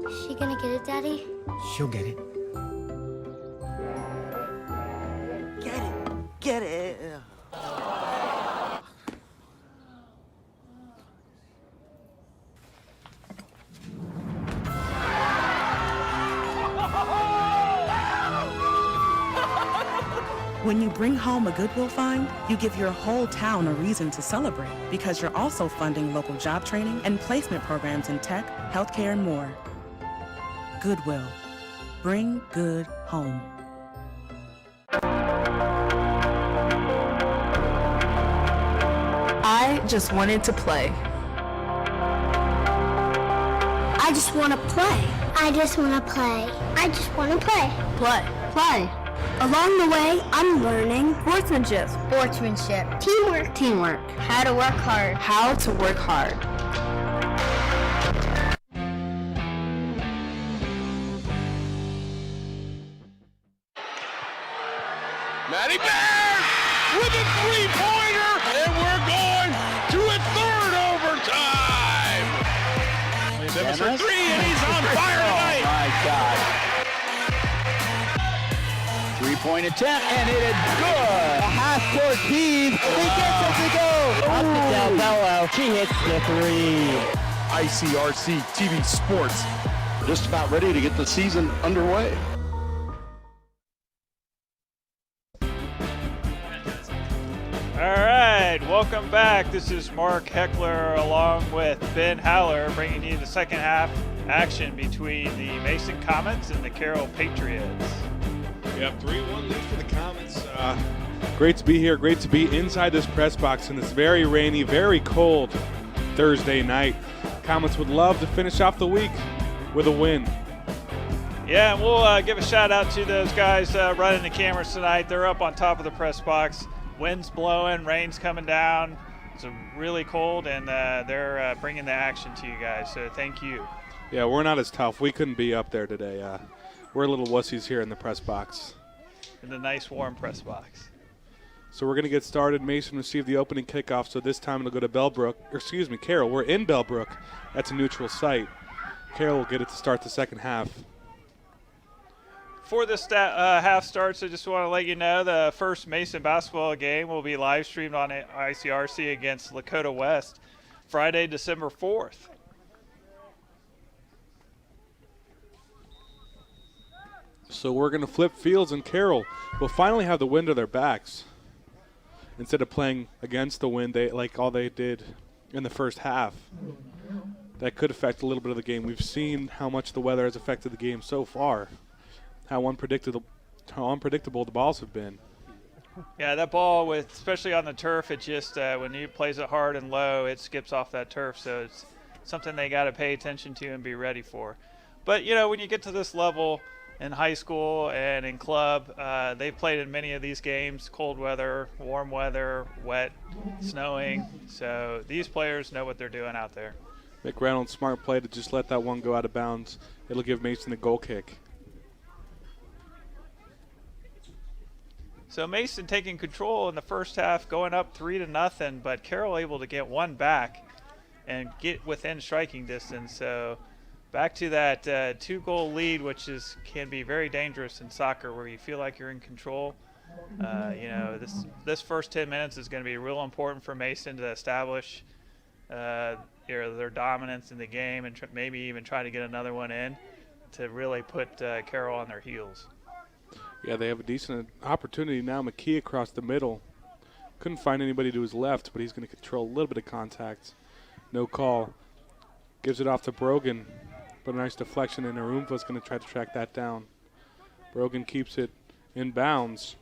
Is she gonna get it, Daddy? She'll get it. Get it. Get it. When you bring home a Goodwill find, you give your whole town a reason to celebrate because you're also funding local job training and placement programs in tech, healthcare, and more. Goodwill. Bring good home. I just wanted to play. I just want to play. I just want to play. I just want to play. Play. Play. Along the way, I'm learning Sportsmanship. Teamwork. How to work hard. Maddie Bear with a three-pointer, and we're going to a third overtime. Simmons for three, and he's on fire tonight. Oh, my God. Three-point attempt, and it is good. A half-court heave. He gets it to go. Up to Del Bello. She hits the three. ICRC TV Sports, just about ready to get the season underway. All right, welcome back. This is Mark Heckler along with Ben Haller bringing you the second half action between the Mason Comets and the Carroll Patriots. Yep, 3-1 lead for the Comets. Great to be here. Great to be inside this press box in this very rainy, very cold Thursday night. Comets would love to finish off the week with a win. Yeah, and we'll give a shout out to those guys running the cameras tonight. They're up on top of the press box. Wind's blowing, rain's coming down. It's really cold, and they're bringing the action to you guys, so thank you. Yeah, we're not as tough. We couldn't be up there today. We're little wussies here in the press box. In the nice warm press box. So we're going to get started. Mason received the opening kickoff, so this time it'll go to Carroll. We're in Bellbrook. That's a neutral site. Carroll will get it to start the second half. Before this half starts, I just want to let you know the first Mason basketball game will be live streamed on ICRC against Lakota West Friday, December 4th. So we're going to flip fields, and Carroll will finally have the wind to their backs. Instead of playing against the wind, like all they did in the first half. That could affect a little bit of the game. We've seen how much the weather has affected the game so far, how unpredictable the balls have been. Yeah, that ball, especially on the turf, it just when he plays it hard and low, it skips off that turf. So it's something they got to pay attention to and be ready for. But, when you get to this level in high school and in club, they've played in many of these games, cold weather, warm weather, wet, snowing. So these players know what they're doing out there. Mick Reynolds, smart play to just let that one go out of bounds. It'll give Mason the goal kick. So Mason taking control in the first half, going up 3-0, but Carroll able to get one back and get within striking distance. So back to that 2-goal lead, which can be very dangerous in soccer, where you feel like you're in control. This first 10 minutes is going to be real important for Mason to establish their dominance in the game and maybe even try to get another one in to really put Carroll on their heels. Yeah, they have a decent opportunity now. McKee across the middle. Couldn't find anybody to his left, but he's going to control a little bit of contact. No call. Gives it off to Brogan, but a nice deflection, and Arumva's going to try to track that down. Brogan keeps it in bounds.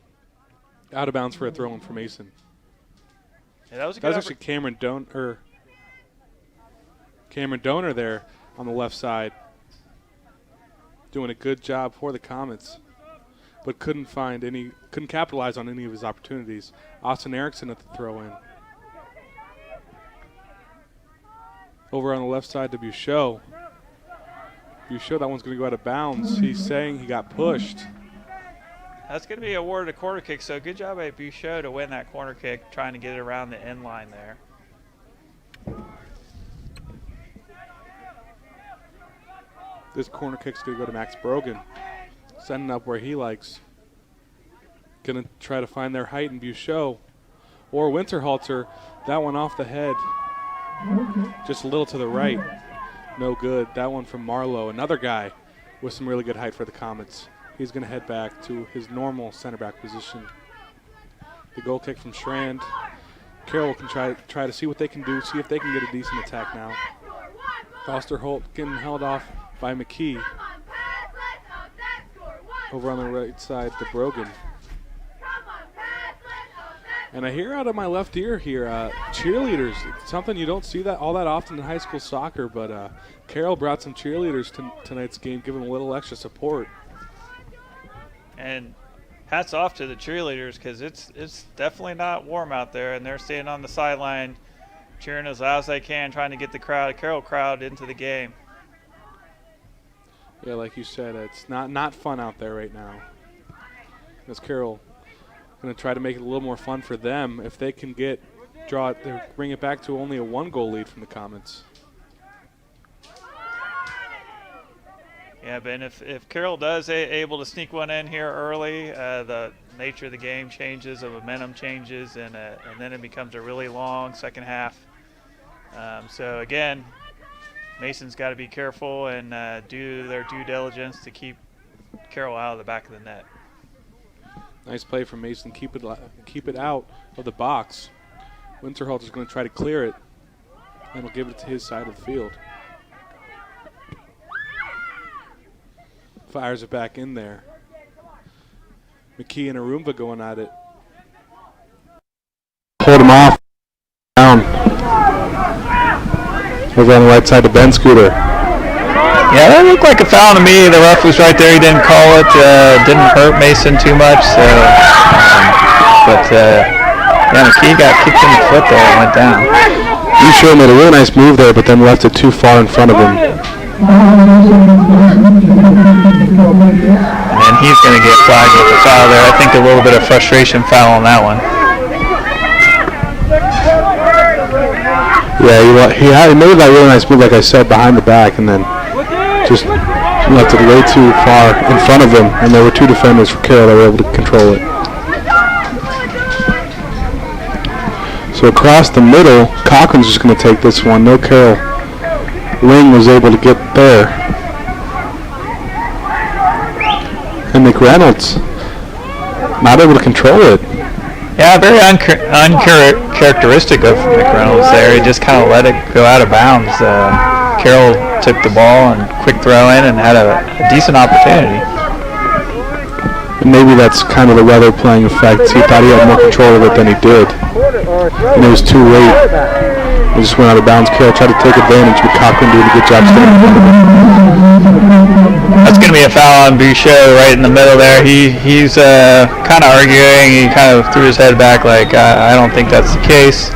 Out of bounds for a throw-in for Mason. Yeah, that was actually Cameron Donor there on the left side. Doing a good job for the Comets, but couldn't capitalize on any of his opportunities. Austin Erickson at the throw-in. Over on the left side to Buchot. Buchot, that one's going to go out of bounds. He's saying he got pushed. That's going to be awarded a corner kick, so good job by Buchot to win that corner kick, trying to get it around the end line there. This corner kick's going to go to Max Brogan. Sending up where he likes. Going to try to find their height in Buchot. Or Winterhalter. That one off the head. Just a little to the right. No good. That one from Marlowe. Another guy with some really good height for the Comets. He's going to head back to his normal center back position. The goal kick from Strand. Carroll can try to see what they can do, see if they can get a decent attack now. Foster Holt getting held off by McKee. Over on the right side to Brogan. And I hear out of my left ear here, cheerleaders. It's something you don't see all that often in high school soccer, but Carroll brought some cheerleaders to tonight's game, giving a little extra support. And hats off to the cheerleaders, because it's definitely not warm out there, and they're staying on the sideline, cheering as loud as they can, trying to get the Carroll crowd into the game. Yeah, like you said, it's not fun out there right now. As Carroll going to try to make it a little more fun for them if they can bring it back to only a 1-goal lead from the Comets. Yeah, Ben, if Carroll does able to sneak one in here early, the nature of the game changes, the momentum changes, and then it becomes a really long second half. So, again, Mason's got to be careful and do their due diligence to keep Carroll out of the back of the net. Nice play from Mason. Keep it out of the box. Winterhalter is going to try to clear it, and he'll give it to his side of the field. Fires it back in there. McKee and Arumva going at it. Hold him off. Down. Over on the right side to Ben Scooter. Yeah, that looked like a foul to me. The ref was right there. He didn't call it. Didn't hurt Mason too much. So, McKee got kicked in the foot there and went down. You sure made a really nice move there, but then left it too far in front of him. And then he's going to get flagged with a foul there. I think a little bit of frustration foul on that one. Yeah, he made that really nice move, like I said, behind the back, and then just left it way too far in front of him, and there were two defenders for Carroll that were able to control it. So across the middle, Cochran's just going to take this one. No Carroll. Ling was able to get there. And McReynolds not able to control it. Yeah, very uncharacteristic of McReynolds there. He just kind of let it go out of bounds. Carroll took the ball and quick throw in and had a decent opportunity. And maybe that's kind of the weather playing effect. He thought he had more control of it than he did. And it was too late. It just went out of bounds. Carroll tried to take advantage, but Cochran did a good job staying in front of him. That's going to be a foul on Boucher right in the middle there. He's kind of arguing. He kind of threw his head back like, I don't think that's the case.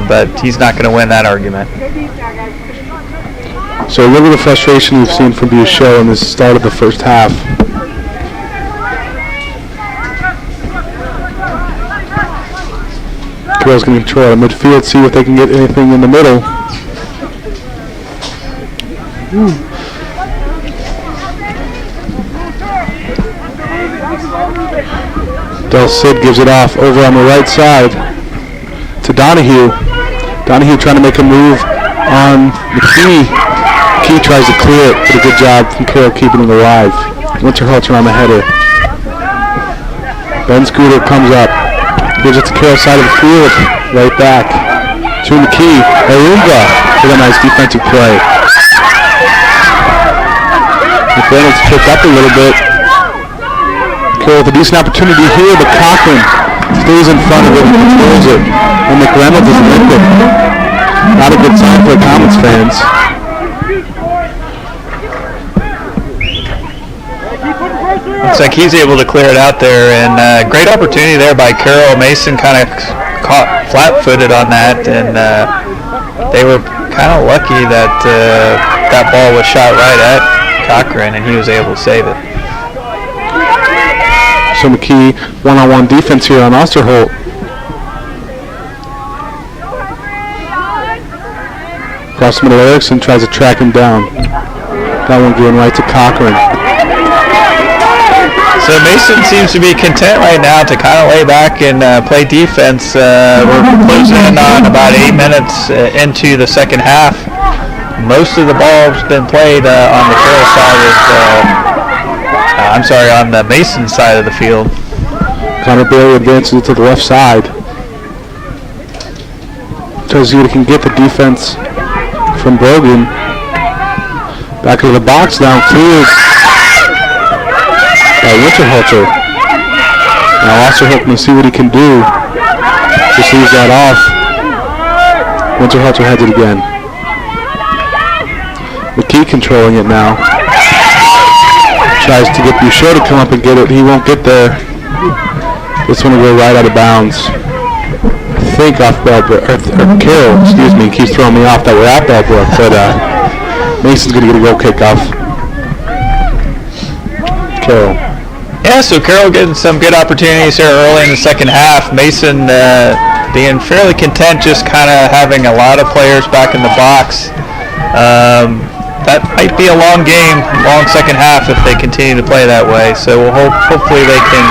But he's not going to win that argument. So a little bit of frustration we've seen from Boucher in this start of the first half. Carroll's going to control out of midfield, see if they can get anything in the middle. Del Cid gives it off over on the right side to Donahue. Donahue trying to make a move on McKee. McKee tries to clear it, but a good job from Carroll keeping it alive. Winterhalter on the header. Ben Scooter comes up. Gives it to Carroll side of the field. Right back to McKee. Arunga with a nice defensive play. McReynolds tripped up a little bit. Carroll with a decent opportunity here, but Cochran stays in front of it and controls it. And McReynolds is limping. Not a good sign for the Comets fans. Looks like he's able to clear it out there, and great opportunity there by Carroll. Mason kind of caught flat-footed on that, and they were kind of lucky that that ball was shot right at Cochran, and he was able to save it. So McKee, one-on-one defense here on Osterholt. Across the middle, Erickson tries to track him down. That one going right to Cochran. So Mason seems to be content right now to kind of lay back and play defense. We're closing in on about 8 minutes into the second half. Most of the ball's been played on the Carroll side on the Mason side of the field. Connor Bailey advances it to the left side. Tries to see if he can get the defense from Brogan. Back into the box now, cleared by Winterhalter. Now Osterholt can see what he can do. Just leaves that off. Winterhalter has it again. McKee controlling it now. Tries to get Boucher to come up and get it. He won't get there. This one will go right out of bounds. I think off Bellbrook, or Carroll, excuse me, keeps throwing me off that we're at Bellbrook, but Mason's going to get a goal kickoff. Carroll. Yeah, so Carroll getting some good opportunities here early in the second half. Mason being fairly content, just kind of having a lot of players back in the box. That might be a long game, long second half if they continue to play that way. So we'll hopefully they can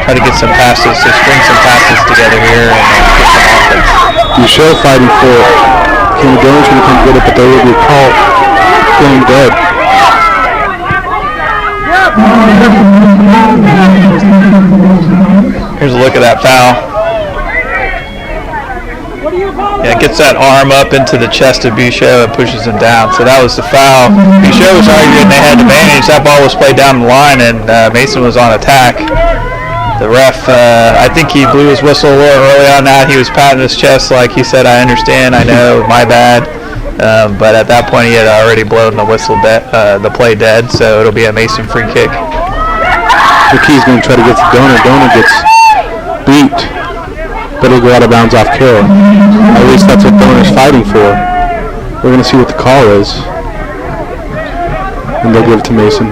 try to get some passes, to string some passes together here and get some offense. Boucher fighting for it. Kenny Jones going to come get it, but they will be caught going dead. Here's a look at that foul. Yeah, gets that arm up into the chest of Boucher and pushes him down. So that was the foul. Boucher was arguing they had advantage. That ball was played down the line, and Mason was on attack. The ref, I think he blew his whistle a little early on that. He was patting his chest like he said, I understand, I know, my bad. but at that point he had already blown the whistle, the play dead, so it'll be a Mason free kick. McKee's going to try to get to Donor. Donor gets beat, but it'll go out of bounds off Carroll. At least that's what Donor's fighting for. We're going to see what the call is. And they'll give it to Mason.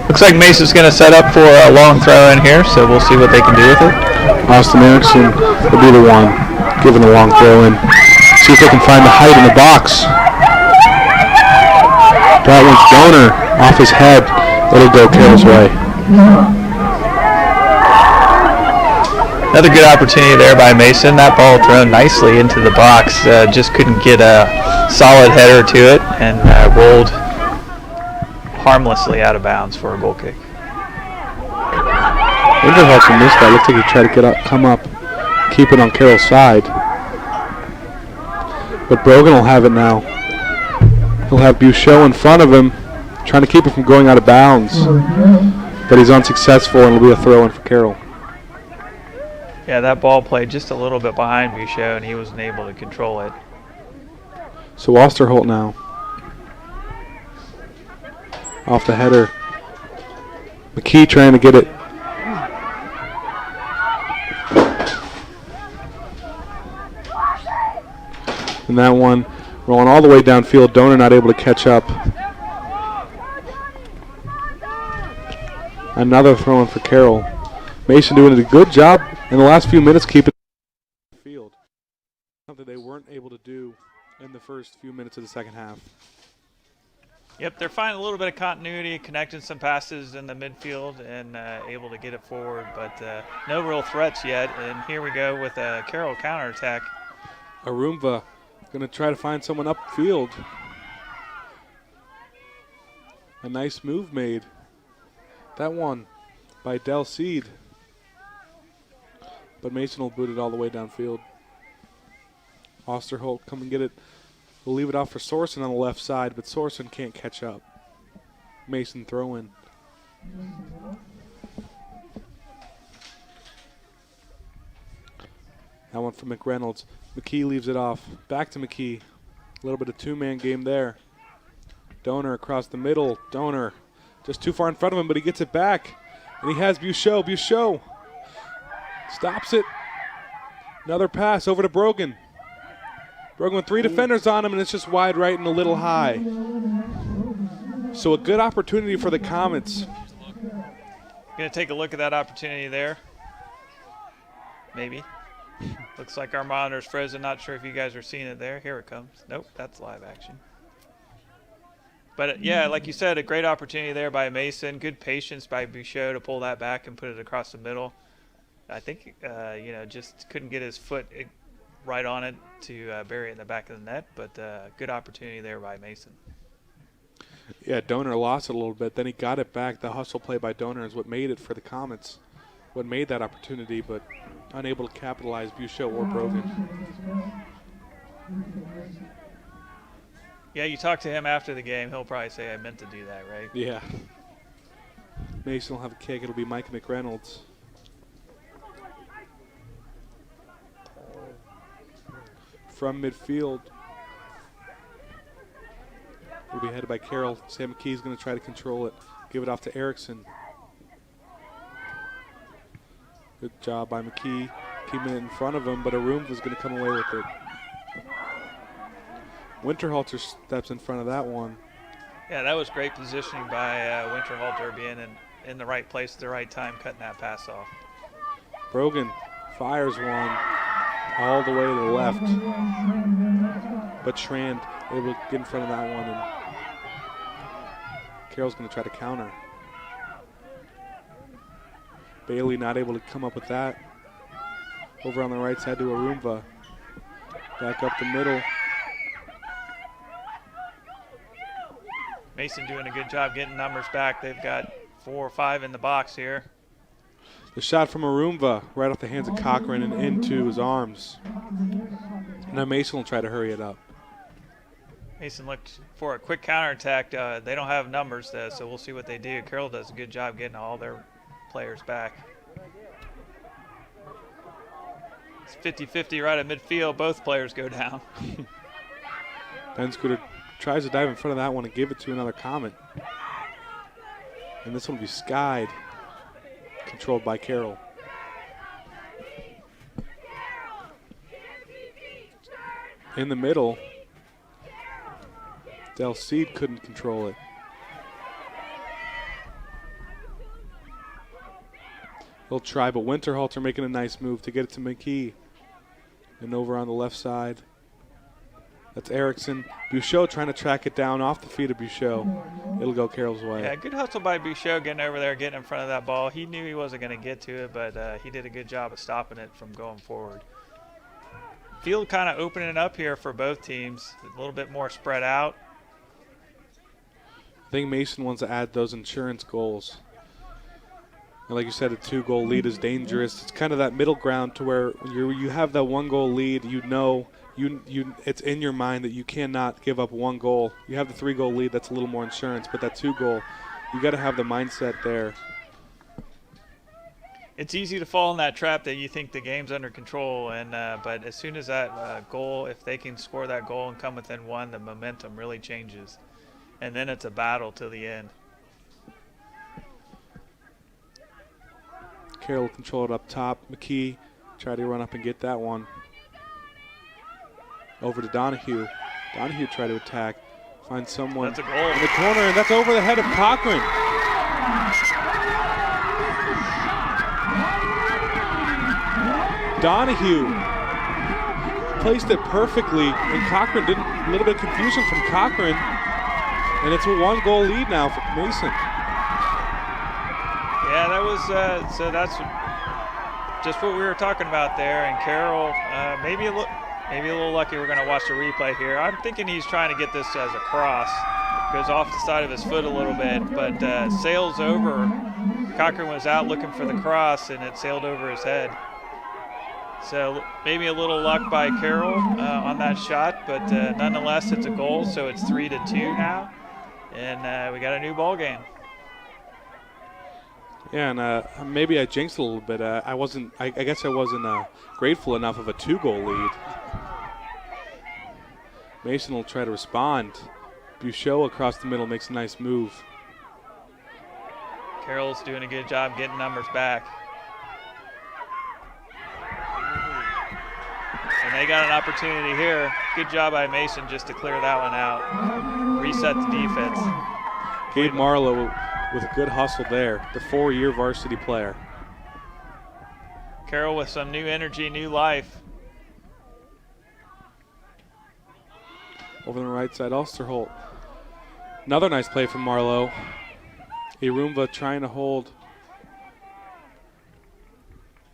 Looks like Mason's going to set up for a long throw in here, so we'll see what they can do with it. Austin Erickson will be the one giving the long throw in. See if they can find the height in the box. That one's Donor off his head. It'll go Carroll's way. Another good opportunity there by Mason. That ball thrown nicely into the box. Just couldn't get a solid header to it and rolled harmlessly out of bounds for a goal kick. Winterhalter missed that. Looks like he tried to get up, come up, keep it on Carroll's side. But Brogan will have it now. He'll have Buchot in front of him, trying to keep it from going out of bounds. But he's unsuccessful, and it'll be a throw-in for Carroll. Yeah, that ball played just a little bit behind Buchot, and he wasn't able to control it. So Osterholt now. Off the header. McKee trying to get it. And that one rolling all the way downfield. Donor not able to catch up. Another throw in for Carroll. Mason doing a good job in the last few minutes keeping the field. Something they weren't able to do in the first few minutes of the second half. Yep, they're finding a little bit of continuity, connecting some passes in the midfield and able to get it forward, but no real threats yet. And here we go with a Carroll counterattack. Arumva going to try to find someone upfield. A nice move made. That one by Del Seed. But Mason will boot it all the way downfield. Osterholt come and get it. We'll leave it off for Sorsen on the left side, but Sorsen can't catch up. Mason throw in. That one from McReynolds. McKee leaves it off. Back to McKee. A little bit of two-man game there. Donor across the middle. Donor just too far in front of him, but he gets it back. And he has Buchot. Buchot stops it. Another pass over to Brogan. Brogan with three defenders on him, and it's just wide right and a little high. So a good opportunity for the Comets. Going to take a look at that opportunity there. Maybe. Looks like our monitor's frozen. Not sure if you guys are seeing it there. Here it comes. Nope, that's live action. But yeah, like you said, a great opportunity there by Mason. Good patience by Buchot to pull that back and put it across the middle. I think, just couldn't get his foot right on it to bury it in the back of the net, but good opportunity there by Mason. Yeah, Donor lost it a little bit. Then he got it back. The hustle play by Donor is what made it for the Comets. What made that opportunity, but unable to capitalize Buchot or Brogan. Yeah, you talk to him after the game, he'll probably say, I meant to do that, right? Yeah. Mason will have a kick. It'll be Mike McReynolds. From midfield. Will be headed by Carroll. Sam McKee's going to try to control it. Give it off to Erickson. Good job by McKee. Keeping it in front of him, but Arumva's going to come away with it. Winterhalter steps in front of that one. Yeah, that was great positioning by Winterhalter, being in the right place at the right time, cutting that pass off. Brogan fires one all the way to the left. But Strand able to get in front of that one, and Carroll's going to try to counter. Bailey not able to come up with that. Over on the right side to Arumva. Back up the middle. Mason doing a good job getting numbers back. They've got 4 or 5 in the box here. The shot from Arumva right off the hands of Cochran and into his arms. Now Mason will try to hurry it up. Mason looked for a quick counterattack. They don't have numbers, so we'll see what they do. Carroll does a good job getting all their players back. It's 50-50 right at midfield. Both players go down. Ben Scooter tries to dive in front of that one and give it to another Comet. And this one will be skied, controlled by Carroll. In the middle, Del Cid couldn't control it. He'll try, but Winterhalter making a nice move to get it to McKee. And over on the left side, that's Erickson. Bouchot trying to track it down off the feet of Bouchot. It'll go Carroll's way. Yeah, good hustle by Bouchot getting over there, getting in front of that ball. He knew he wasn't going to get to it, but he did a good job of stopping it from going forward. Field kind of opening up here for both teams. A little bit more spread out. I think Mason wants to add those insurance goals. And like you said, a 2-goal lead is dangerous. It's kind of that middle ground to where you have that 1-goal lead. You know, it's in your mind that you cannot give up 1 goal. You have the 3-goal lead. That's a little more insurance. But that 2-goal, you got to have the mindset there. It's easy to fall in that trap that you think the game's under control, and but as soon as that goal, if they can score that goal and come within 1, the momentum really changes, and then it's a battle to the end. Carroll will control it up top. McKee try to run up and get that one. Over to Donahue. Donahue try to attack. Find someone that's a goal in the corner, and that's over the head of Cochran. Donahue placed it perfectly, and Cochran didn't. A little bit of confusion from Cochran, and it's a 1-goal lead now for Mason. Yeah, that was so. That's just what we were talking about there. And Carroll, maybe a little lucky. We're going to watch the replay here. I'm thinking he's trying to get this as a cross. Goes off the side of his foot a little bit, but sails over. Cochran was out looking for the cross, and it sailed over his head. So maybe a little luck by Carroll on that shot, but nonetheless, it's a goal. So it's 3-2 now, and we got a new ball game. Yeah, and maybe I jinxed a little bit. I guess I wasn't grateful enough of a 2-goal lead. Mason will try to respond. Bouchot across the middle makes a nice move. Carroll's doing a good job getting numbers back. And they got an opportunity here. Good job by Mason just to clear that one out. Reset the defense. Gabe Marlowe with a good hustle there, the 4-year varsity player. Carroll with some new energy, new life. Over on the right side, Ulsterholt. Another nice play from Marlowe. Irumva trying to hold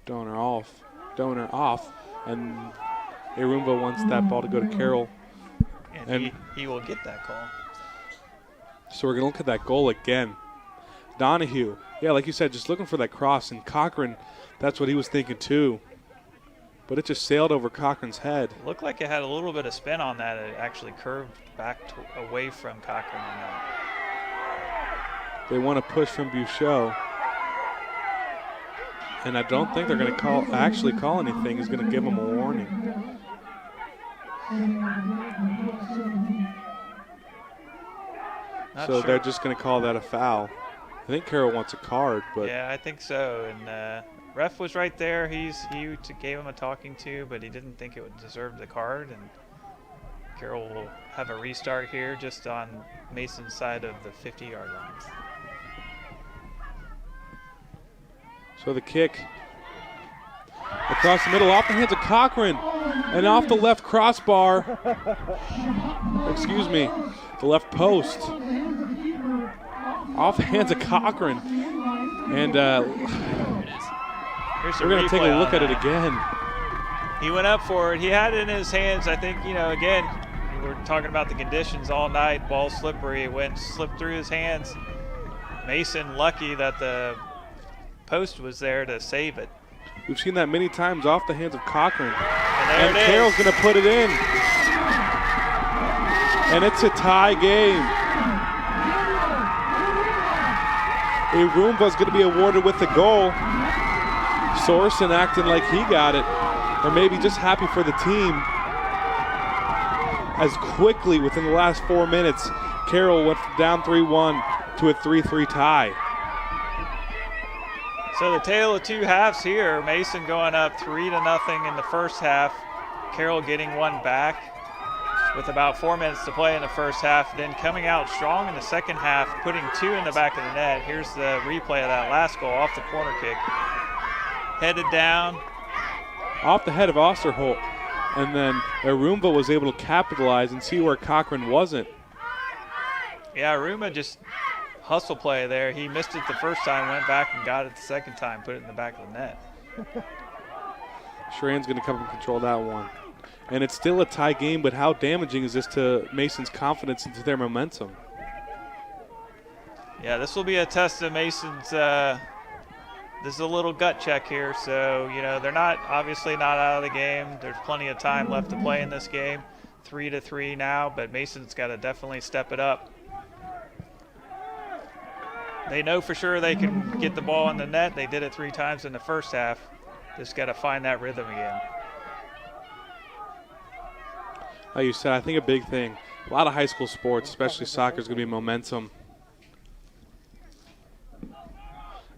Donor off, and Irumva wants that ball to go to Carroll. And he will get that call. So we're going to look at that goal again. Donahue, yeah, like you said, just looking for that cross, and Cochran, that's what he was thinking too. But it just sailed over Cochran's head. Looked like it had a little bit of spin on that. It actually curved back away from Cochran on that. They want to push from Bouchot. And I don't think they're going to actually call anything. He's going to give him a warning. So they're just going to call that a foul. I think Carroll wants a card, but yeah, I think so. And ref was right there. He gave him a talking to, but he didn't think it would deserve the card. And Carroll will have a restart here, just on Mason's side of the 50-yard line. So the kick across the middle, off the hands of Cochran, and off the left crossbar. Excuse me, the left post. Off the hands of Cochran. And we're going to take a look at it again. He went up for it. He had it in his hands. I think, again, we were talking about the conditions all night. Ball slippery. It slipped through his hands. Mason lucky that the post was there to save it. We've seen that many times off the hands of Cochran. And Carroll's going to put it in. And it's a tie game. Irumva's going to be awarded with the goal. Sorensen acting like he got it, or maybe just happy for the team. as quickly within the last 4 minutes. Carroll went from down 3-1 to a 3-3 tie. So the tale of two halves here. Mason going up 3-0 in the first half. Carroll getting one back with about 4 minutes to play in the first half, then coming out strong in the second half, putting two in the back of the net. Here's the replay of that last goal off the corner kick. Headed down. Off the head of Osterholt. And then Arumba was able to capitalize and see where Cochran wasn't. Yeah, Arumba just hustle play there. He missed it the first time, went back and got it the second time, put it in the back of the net. Sharan's going to come and control that one. And it's still a tie game, but how damaging is this to Mason's confidence and to their momentum? Yeah, this will be a test of Mason's. This is a little gut check here. So, you know, they're obviously not out of the game. There's plenty of time left to play in this game. 3-3 now, but Mason's got to definitely step it up. They know for sure they can get the ball in the net. They did it 3 times in the first half. Just got to find that rhythm again. Like you said, I think a big thing, a lot of high school sports, especially soccer, is going to be momentum.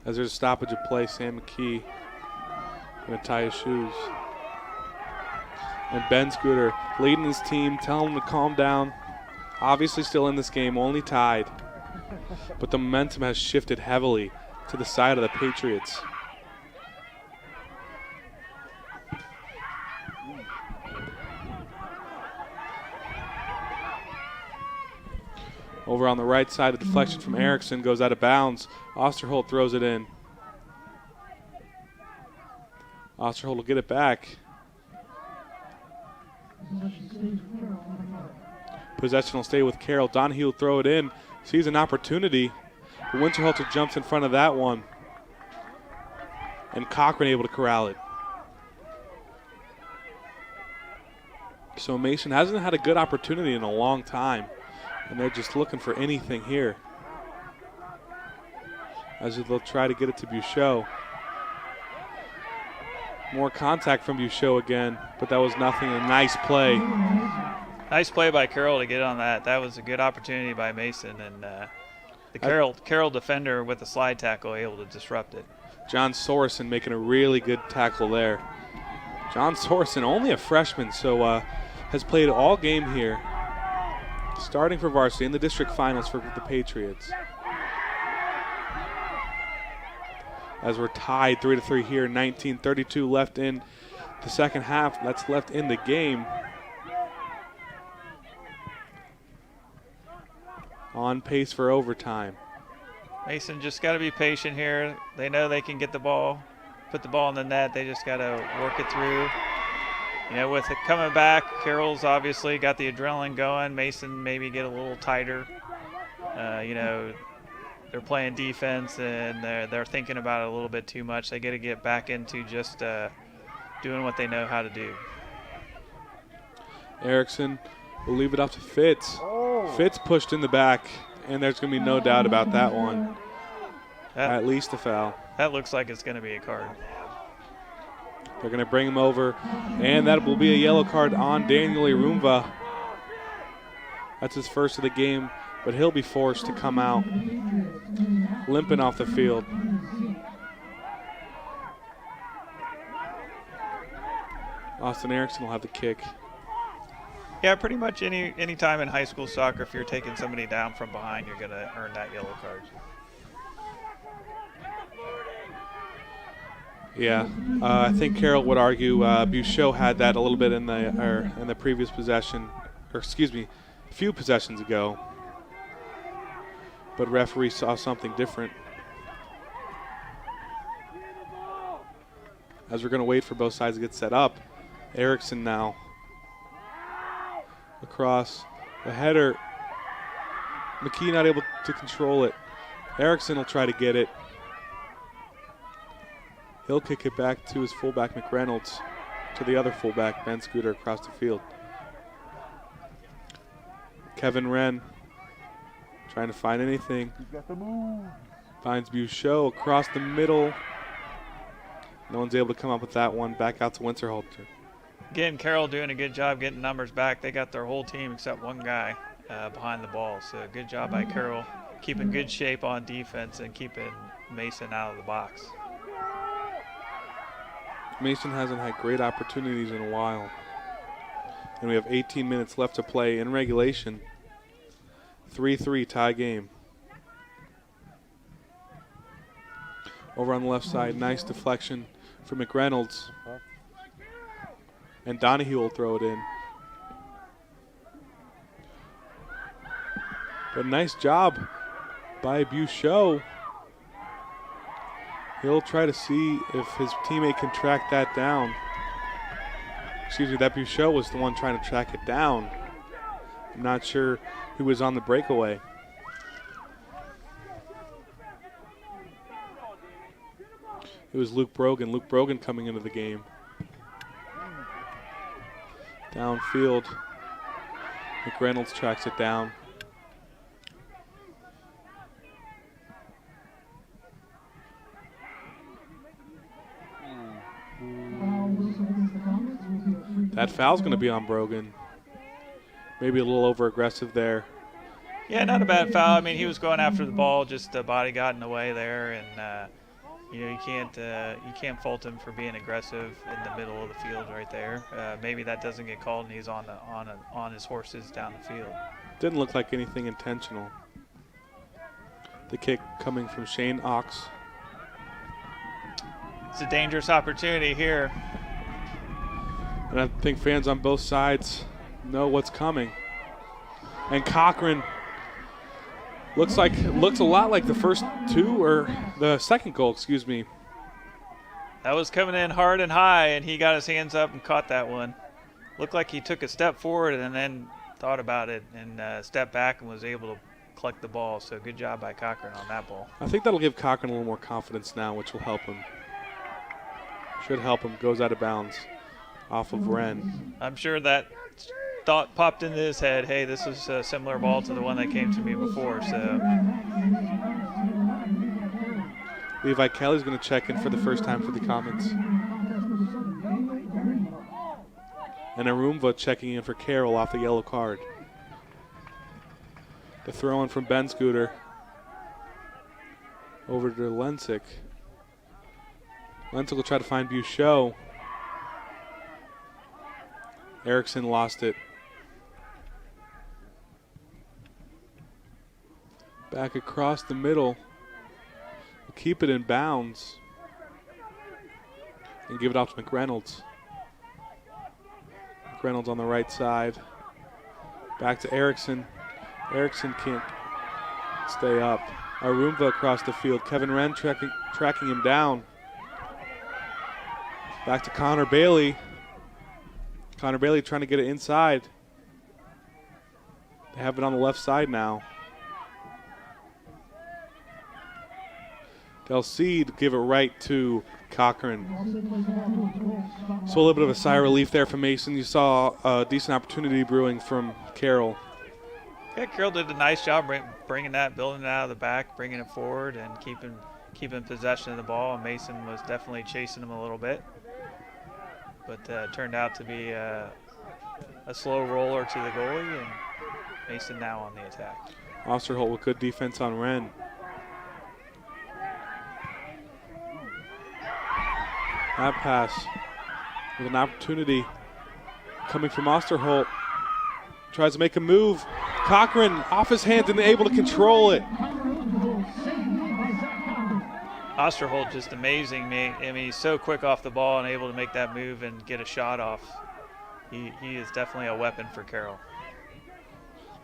As there's a stoppage of play, Sam McKee going to tie his shoes. And Ben Scooter leading his team, telling them to calm down. Obviously still in this game, only tied. But the momentum has shifted heavily to the side of the Patriots. Over on the right side, a deflection from Erickson goes out of bounds. Osterholt throws it in. Osterholt will get it back. Possession will stay with Carroll. Donahue will throw it in. Sees an opportunity. But Winterhalter jumps in front of that one. And Cochran able to corral it. So Mason hasn't had a good opportunity in a long time. And they're just looking for anything here. As they'll try to get it to Buchot. More contact from Buchot again, but that was nothing. A nice play. Nice play by Carroll to get on that. That was a good opportunity by Mason, and the Carroll defender with the slide tackle able to disrupt it. John Sorensen making a really good tackle there. John Sorensen, only a freshman, so has played all game here. Starting for varsity in the district finals for the Patriots. As we're tied 3-3 here, 19:32 left in the second half. That's left in the game. On pace for overtime. Mason just got to be patient here. They know they can get the ball, put the ball in the net. They just got to work it through. You know, with it coming back, Carroll's obviously got the adrenaline going. Mason maybe get a little tighter. You know, they're playing defense and they're thinking about it a little bit too much. They got to get back into just doing what they know how to do. Erickson will leave it up to Fitz. Fitz pushed in the back, and there's going to be no doubt about that one. At least a foul. That looks like it's going to be a card. They're going to bring him over, and that will be a yellow card on Daniel Arumba. That's his first of the game, but he'll be forced to come out limping off the field. Austin Erickson will have the kick. Yeah, pretty much any time in high school soccer, if you're taking somebody down from behind, you're going to earn that yellow card. Yeah, I think Carroll would argue Buchot had that a little bit in the previous possession, or excuse me, a few possessions ago. But referee saw something different. As we're going to wait for both sides to get set up, Erickson now across the header. McKee not able to control it. Erickson will try to get it. He'll kick it back to his fullback, McReynolds, to the other fullback, Ben Scooter, across the field. Kevin Wren trying to find anything. Finds Buchot across the middle. No one's able to come up with that one. Back out to Winterhalter. Again, Carroll doing a good job getting numbers back. They got their whole team except one guy behind the ball. So good job by Carroll, keeping good shape on defense and keeping Mason out of the box. Mason hasn't had great opportunities in a while. And we have 18 minutes left to play in regulation. 3-3 tie game. Over on the left side, nice deflection for McReynolds. And Donahue will throw it in. But nice job by Buchot. He'll try to see if his teammate can track that down. Excuse me, that Buchot was the one trying to track it down. I'm not sure who was on the breakaway. It was Luke Brogan. Luke Brogan coming into the game. Downfield. McReynolds tracks it down. That foul's going to be on Brogan. Maybe a little over-aggressive there. Yeah, not a bad foul. I mean, he was going after the ball, just the body got in the way there, and you know, you can't fault him for being aggressive in the middle of the field right there. Maybe that doesn't get called, and he's on his horses down the field. Didn't look like anything intentional. The kick coming from Shane Ox. It's a dangerous opportunity here. And I think fans on both sides know what's coming. And Cochran looks a lot like the first two, or the second goal, excuse me. That was coming in hard and high, and he got his hands up and caught that one. Looked like he took a step forward and then thought about it and stepped back and was able to collect the ball. So good job by Cochran on that ball. I think that'll give Cochran a little more confidence now, which will help him. Should help him. Goes out of bounds off of Wren. I'm sure that thought popped into his head, hey, this is a similar ball to the one that came to me before. So Levi Kelly's going to check in for the first time for the Comets. And Arumva checking in for Carroll off the yellow card. The throw in from Ben Scooter over to Lensick. Lensick will try to find Buchot. Erickson lost it. Back across the middle. We'll keep it in bounds. And give it off to McReynolds. McReynolds on the right side. Back to Erickson. Erickson can't stay up. Arumva across the field. Kevin Wren tracking him down. Back to Connor Bailey. Connor Bailey trying to get it inside. They have it on the left side now. They'll see to give it right to Cochran. So a little bit of a sigh of relief there from Mason. You saw a decent opportunity brewing from Carroll. Yeah, Carroll did a nice job bringing that, building it out of the back, bringing it forward, and keeping possession of the ball. And Mason was definitely chasing him a little bit. But it turned out to be a slow roller to the goalie, and Mason now on the attack. Osterholt with good defense on Wren. That pass with an opportunity coming from Osterholt. Tries to make a move. Cochran off his hands and able to control it. Osterholt just amazing. I mean, he's so quick off the ball and able to make that move and get a shot off. He is definitely a weapon for Carroll.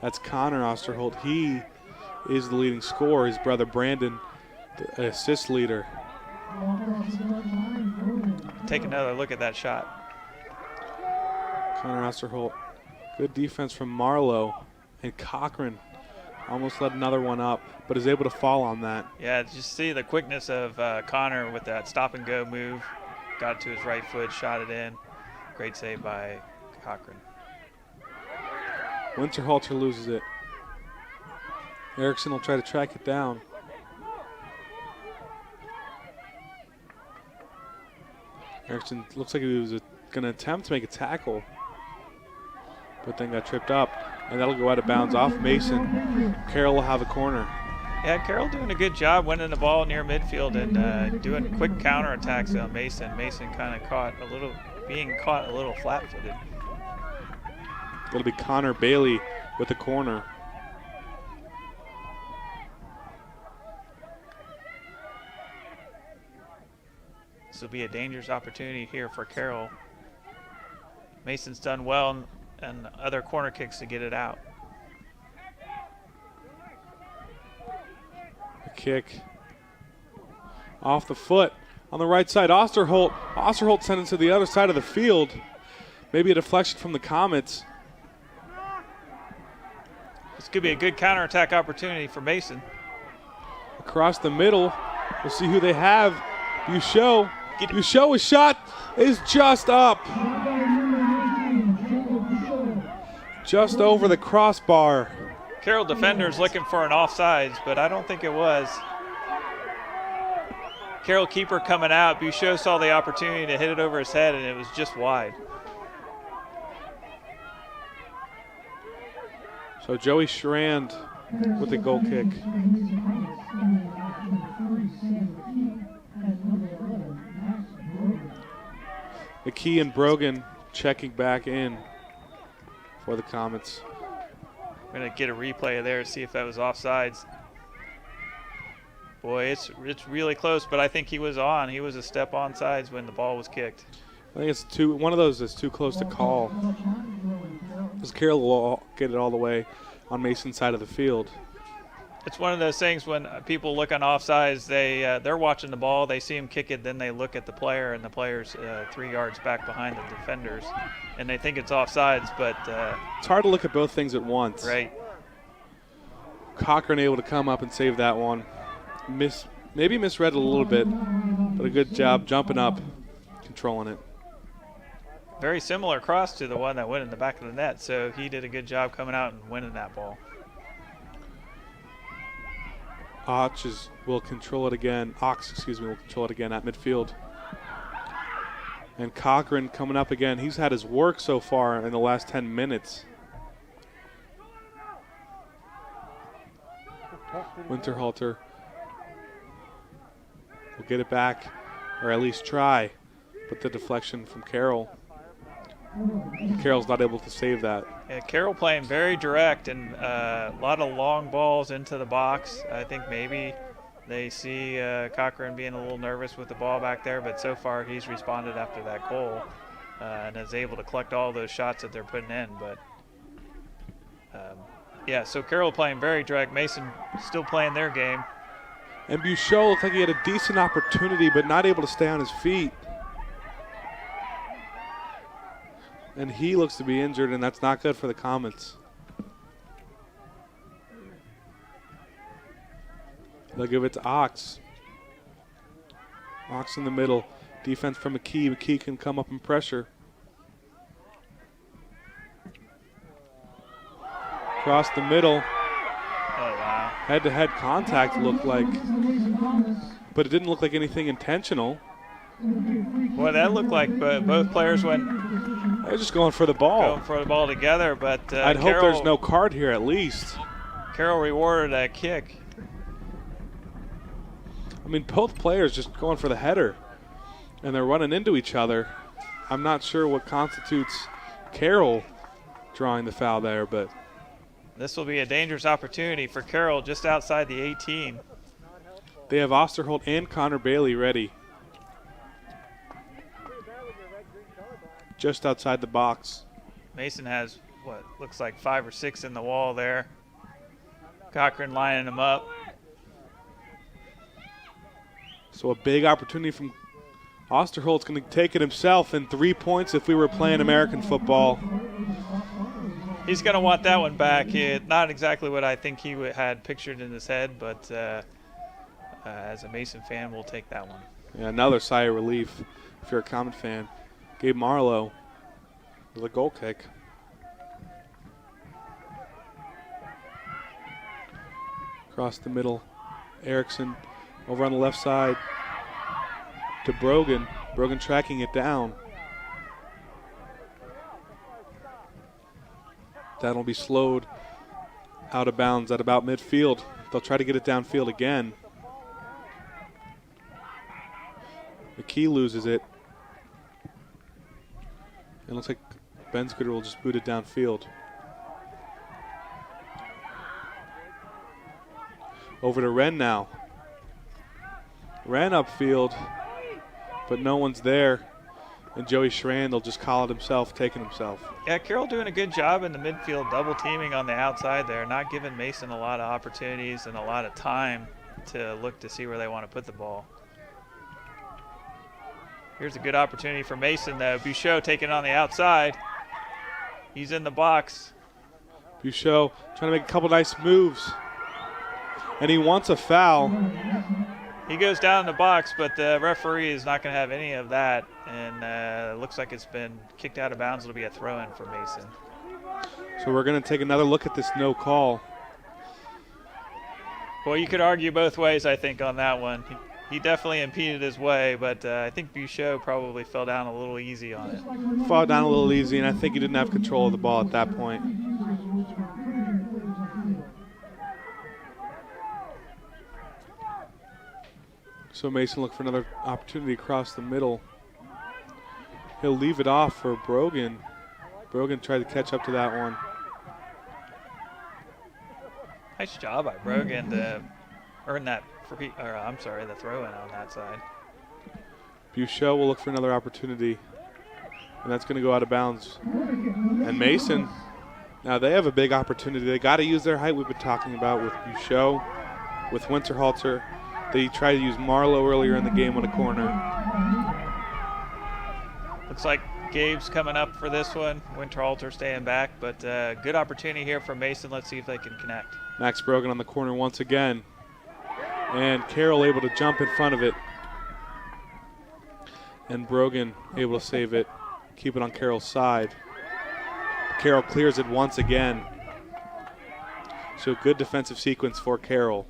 That's Connor Osterholt. He is the leading scorer. His brother Brandon, the assist leader. Take another look at that shot. Connor Osterholt. Good defense from Marlowe. And Cochran almost let another one up, but is able to fall on that. Yeah, just see the quickness of Connor with that stop-and-go move. Got it to his right foot, shot it in. Great save by Cochran. Winterhalter loses it. Erickson will try to track it down. Erickson looks like he was going to attempt to make a tackle, but then got tripped up, and that'll go out of bounds off Mason. Carroll will have a corner. Yeah, Carroll doing a good job winning the ball near midfield and doing quick counterattacks on Mason. Mason kind of being caught a little flat-footed. It'll be Connor Bailey with the corner. This will be a dangerous opportunity here for Carroll. Mason's done well and other corner kicks to get it out. A kick off the foot on the right side. Osterholt. Osterholt sent it to the other side of the field. Maybe a deflection from the Comets. This could be a good counterattack opportunity for Mason. Across the middle, we'll see who they have. Buchot. Buchot's shot is just up. Just over the crossbar. Carroll defenders looking for an offsides, but I don't think it was. Carroll keeper coming out. Buchot saw the opportunity to hit it over his head, and it was just wide. So Joey Schrand with the goal kick. McKee and Brogan checking back in for the Comets. We're going to get a replay of there to see if that was offsides. Boy, it's really close, but I think he was on. He was a step onside when the ball was kicked. I think it's one of those that's too close to call. Because Carroll will get it all the way on Mason's side of the field. It's one of those things when people look on offsides, they're watching the ball, they see him kick it, then they look at the player, and the player's 3 yards back behind the defenders, and they think it's offsides, but it's hard to look at both things at once. Right. Cochran able to come up and save that one. Maybe misread it a little bit, but a good job jumping up, controlling it. Very similar cross to the one that went in the back of the net, so he did a good job coming out and winning that ball. Ox will control it again at midfield. And Cochran coming up again. He's had his work so far in the last 10 minutes. Winterhalter will get it back, or at least try, but the deflection from Carroll. Carroll's not able to save that. Yeah, Carroll playing very direct and a lot of long balls into the box. I think maybe they see Cochran being a little nervous with the ball back there, but so far he's responded after that goal and is able to collect all those shots that they're putting in. But yeah, so Carroll playing very direct. Mason still playing their game. And Buchot looked like he had a decent opportunity, but not able to stay on his feet. And he looks to be injured, and that's not good for the Comets. They'll give it to Ox. Ox in the middle. Defense from McKee. McKee can come up and pressure. Across the middle. Oh, wow. Head-to-head contact looked like, but it didn't look like anything intentional. Boy, that looked like both players went. They're just going for the ball. Going for the ball together, but I'd hope there's no card here at least. Carroll rewarded that kick. I mean, both players just going for the header, and they're running into each other. I'm not sure what constitutes Carroll drawing the foul there, but this will be a dangerous opportunity for Carroll just outside the 18. They have Osterholt and Connor Bailey ready. Just outside the box. Mason has what looks like 5 or 6 in the wall there. Cochran lining them up. So a big opportunity from Osterholt's going to take it himself, and 3 points if we were playing American football. He's going to want that one back. Not exactly what I think he had pictured in his head, but as a Mason fan, we'll take that one. Yeah, another sigh of relief if you're a Comet fan. Gabe Marlowe with a goal kick. Across the middle, Erickson over on the left side to Brogan. Brogan tracking it down. That'll be slowed out of bounds at about midfield. They'll try to get it downfield again. McKee loses it. It looks like Ben Scooter will just boot it downfield. Over to Wren now. Wren upfield, but no one's there. And Joey Schrand will just call it himself, taking himself. Yeah, Carroll doing a good job in the midfield, double teaming on the outside there, not giving Mason a lot of opportunities and a lot of time to look to see where they want to put the ball. Here's a good opportunity for Mason, though. Bouchot taking it on the outside. He's in the box. Bouchot trying to make a couple nice moves. And he wants a foul. He goes down in the box, but the referee is not going to have any of that. And it looks like it's been kicked out of bounds. It'll be a throw-in for Mason. So we're going to take another look at this no call. Well, you could argue both ways, I think, on that one. He definitely impeded his way, but I think Bouchot probably fell down a little easy on it. Fell down a little easy, and I think he didn't have control of the ball at that point. So Mason look for another opportunity across the middle. He'll leave it off for Brogan. Brogan tried to catch up to that one. Nice job by Brogan to earn that free, or I'm sorry, the throw-in on that side. Bouchot will look for another opportunity, and that's going to go out of bounds. And Mason, now they have a big opportunity. They got to use their height we've been talking about with Bouchot, with Winterhalter. They tried to use Marlowe earlier in the game on a corner. Looks like Gabe's coming up for this one. Winterhalter staying back, but good opportunity here for Mason. Let's see if they can connect. Max Brogan on the corner once again. And Carroll able to jump in front of it. And Brogan able to save it, keep it on Carroll's side. Carroll clears it once again. So good defensive sequence for Carroll.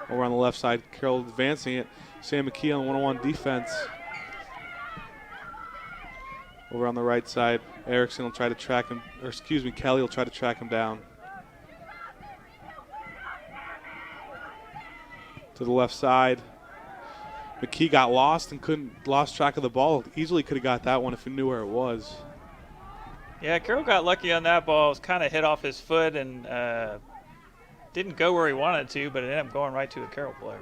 Over on the left side, Carroll advancing it. Sam McKee on one-on-one defense. Over on the right side, Erickson will try to track him, or excuse me, Kelly will try to track him down. To the left side. McKee got lost and lost track of the ball. Easily could have got that one if he knew where it was. Yeah, Carroll got lucky on that ball. It was kind of hit off his foot and didn't go where he wanted to, but it ended up going right to a Carroll player.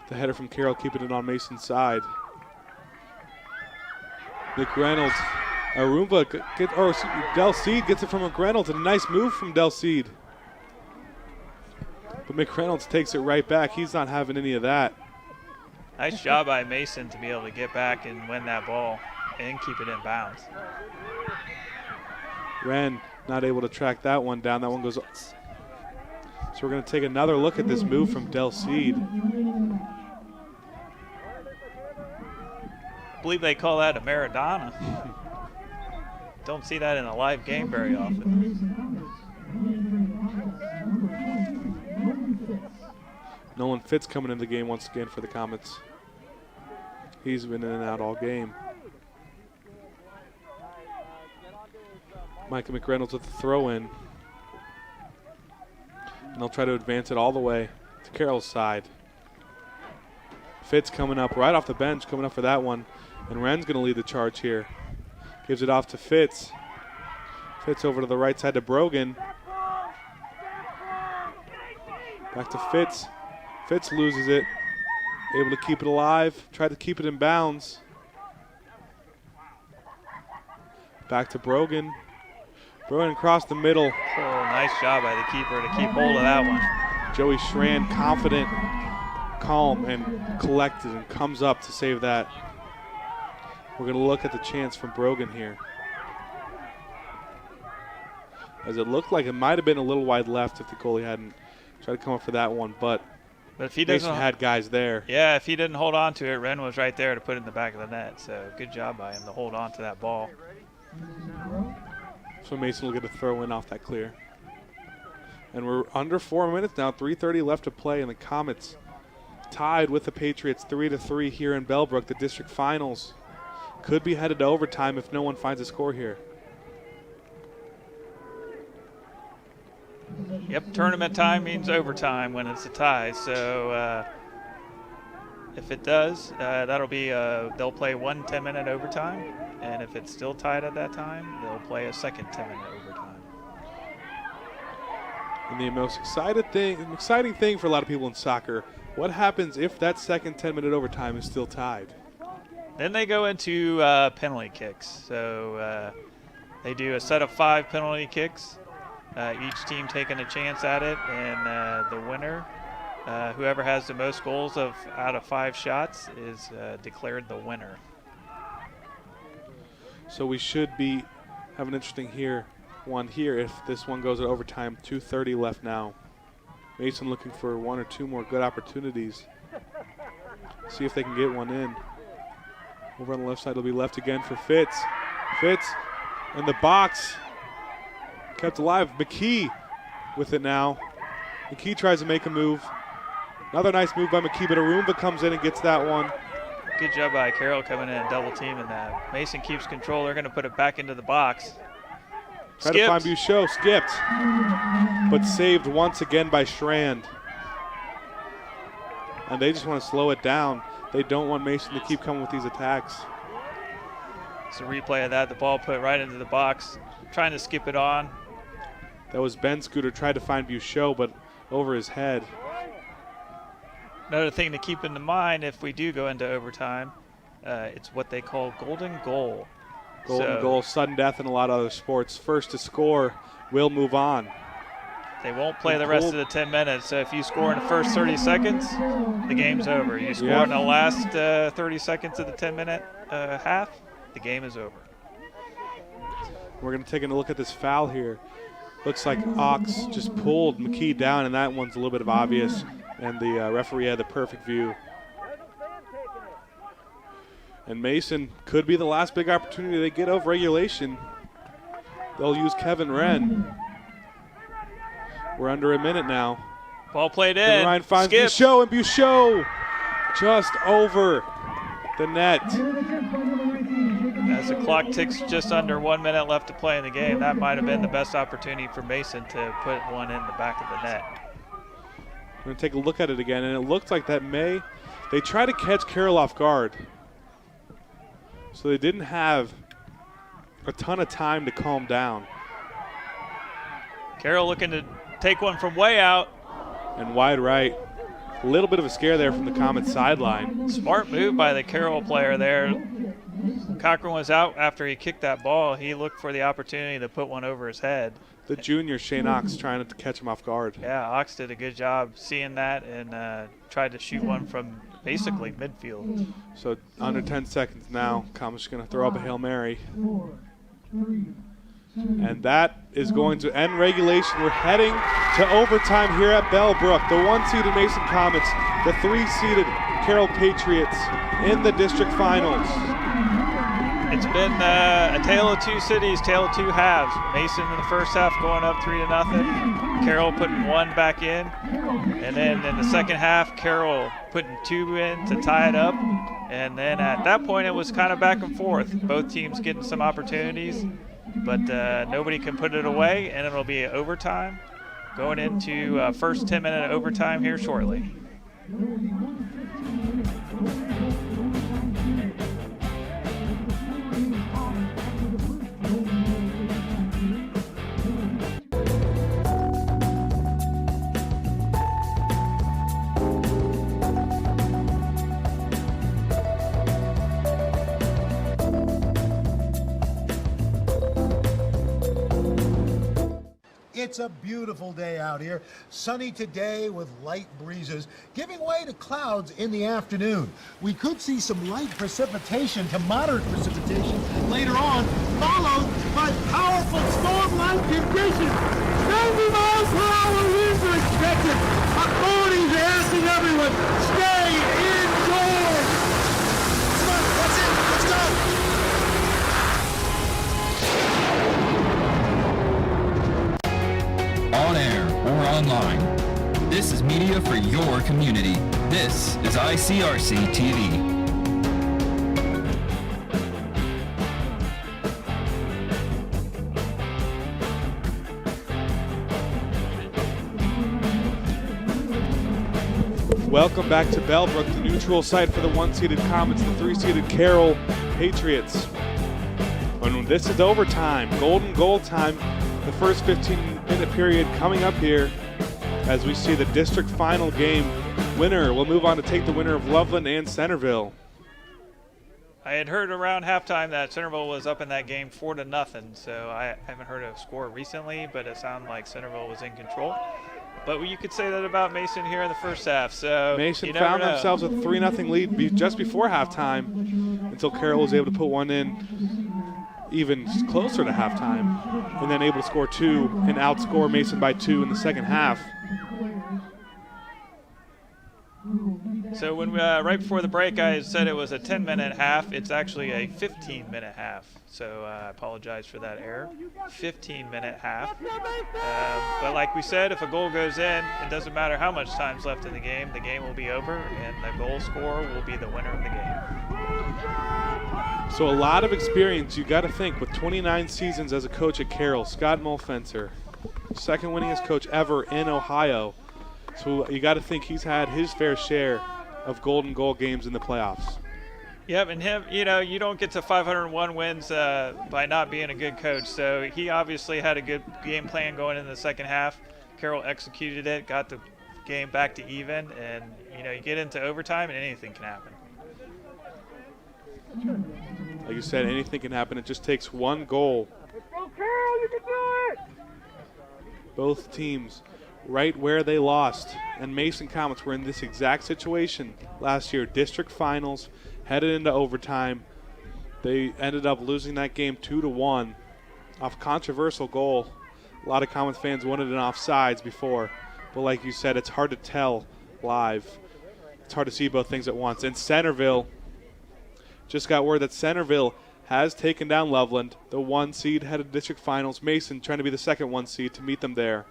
The header from Carroll keeping it on Mason's side. Nick Reynolds, Del Cid gets it from McReynolds, and a nice move from Del Cid. But McReynolds takes it right back. He's not having any of that. Nice job by Mason to be able to get back and win that ball and keep it in bounds. Wren not able to track that one down. That one goes. So we're going to take another look at this move from Del Cid. I believe they call that a Maradona. Don't see that in a live game very often. Nolan Fitz coming into the game once again for the Comets. He's been in and out all game. Micah McReynolds with the throw-in. And they'll try to advance it all the way to Carroll's side. Fitz coming up right off the bench, coming up for that one. And Wren's going to lead the charge here. Gives it off to Fitz. Fitz over to the right side to Brogan. Back to Fitz. Fitz loses it. Able to keep it alive. Tried to keep it in bounds. Back to Brogan. Brogan across the middle. Oh, nice job by the keeper to keep hold of that one. Joey Schrand confident, calm, and collected, and comes up to save that. We're going to look at the chance from Brogan here. As it looked like it might have been a little wide left if the goalie hadn't tried to come up for that one, but if he Mason had guys there. Yeah, if he didn't hold on to it, Wren was right there to put it in the back of the net. So good job by him to hold on to that ball. So Mason will get a throw in off that clear. And we're under 4 minutes now, 3:30 left to play, and the Comets tied with the Patriots 3-3 here in Bellbrook. The district finals could be headed to overtime if no one finds a score here. Yep, tournament time means overtime when it's a tie. So if it does, that'll be they'll play one 10-minute overtime, and if it's still tied at that time, they'll play a second 10-minute overtime. And the most exciting thing for a lot of people in soccer, what happens if that second 10-minute overtime is still tied? Then they go into penalty kicks. So they do a set of 5 penalty kicks, each team taking a chance at it, and the winner, whoever has the most goals out of 5 shots, is declared the winner. So we should be having an interesting one here if this one goes to overtime. 2:30 left now. Mason looking for 1 or 2 more good opportunities. See if they can get one in. Over on the left side, it'll be left again for Fitz. Fitz in the box. Kept alive. McKee with it now. McKee tries to make a move. Another nice move by McKee, but Arumba comes in and gets that one. Good job by Carroll coming in and double teaming that. Mason keeps control. They're going to put it back into the box. Try to find Buchot, skipped, but saved once again by Strand. And they just want to slow it down. They don't want Mason to keep coming with these attacks. It's a replay of that. The ball put right into the box, trying to skip it on. That was Ben Scooter, tried to find Buchot, but over his head. Another thing to keep in mind if we do go into overtime, it's what they call golden goal. Golden goal, sudden death in a lot of other sports. First to score will move on. They won't play the rest of the 10 minutes. So if you score in the first 30 seconds, the game's over. You score in the last 30 seconds of the 10-minute half, the game is over. We're going to take a look at this foul here. Looks like Ox just pulled McKee down, and that one's a little bit of obvious. And the referee had the perfect view. And Mason could be the last big opportunity they get of regulation. They'll use Kevin Wren. We're under a minute now. Ball played in. Ryan finds Buchot, and Buchot just over the net. As the clock ticks just under 1 minute left to play in the game, that might have been the best opportunity for Mason to put one in the back of the net. We're going to take a look at it again, and it looks like that they try to catch Carroll off guard. So they didn't have a ton of time to calm down. Carroll looking to take one from way out. And wide right. A little bit of a scare there from the Comet sideline. Smart move by the Carroll player there. Cochran was out after he kicked that ball. He looked for the opportunity to put one over his head. The junior, Shane Ox, trying to catch him off guard. Yeah, Ox did a good job seeing that and tried to shoot one from basically midfield. So under 10 seconds now, Comet's going to throw up a Hail Mary. And that is going to end regulation. We're heading to overtime here at Bellbrook. The 1-seeded Mason Comets, the 3-seeded Carroll Patriots in the district finals. It's been a tale of 2 cities, tale of 2 halves. Mason in the first half going up 3-0. Carroll putting 1 back in. And then in the second half, Carroll putting 2 in to tie it up. And then at that point, it was kind of back and forth. Both teams getting some opportunities, but nobody can put it away, and it'll be overtime. Going into first 10-minute overtime here shortly. It's a beautiful day out here. Sunny today with light breezes, giving way to clouds in the afternoon. We could see some light precipitation to moderate precipitation later on, followed by powerful storm-like conditions. 90 miles per hour winds are expected. Authorities are asking everyone, stay indoors. Come on, that's it. Let's go. On air or online, This is media for your community. This is ICRC TV. Welcome back to Bellbrook, the neutral site for the 1-seeded Comets, the 3-seeded Carroll Patriots. And this is overtime, golden goal time, the first 15-minute period coming up here as we see the district final game winner. We'll move on to take the winner of Loveland and Centerville. I had heard around halftime that Centerville was up in that game 4-0, so I haven't heard a score recently, but it sounded like Centerville was in control. But you could say that about Mason here in the first half. So Mason found themselves with a 3-0 lead just before halftime until Carroll was able to put one in even closer to halftime and then able to score 2 and outscore Mason by 2 in the second half. So when right before the break I said it was a 10-minute half, it's actually a 15-minute half. So I apologize for that error. 15-minute half. But like we said, if a goal goes in, it doesn't matter how much time's left in the game will be over, and the goal scorer will be the winner of the game. So a lot of experience, you got to think, with 29 seasons as a coach at Carroll. Scott Mulfencer, second winningest coach ever in Ohio. So you got to think he's had his fair share of golden goal games in the playoffs. Yep, and him, you don't get to 501 wins by not being a good coach. So he obviously had a good game plan going into the second half. Carroll executed it, got the game back to even, and you get into overtime and anything can happen. Like you said, anything can happen. It just takes one goal. Let's go, Carroll, you can do it! Both teams right where they lost. And Mason Comets were in this exact situation last year. District finals, headed into overtime. They ended up losing that game 2-1 off a controversial goal. A lot of Comets fans wanted an offsides before. But like you said, it's hard to tell live. It's hard to see both things at once. And Centerville, just got word that Centerville has taken down Loveland, the 1 seed, headed to district finals. Mason trying to be the second 1 seed to meet them there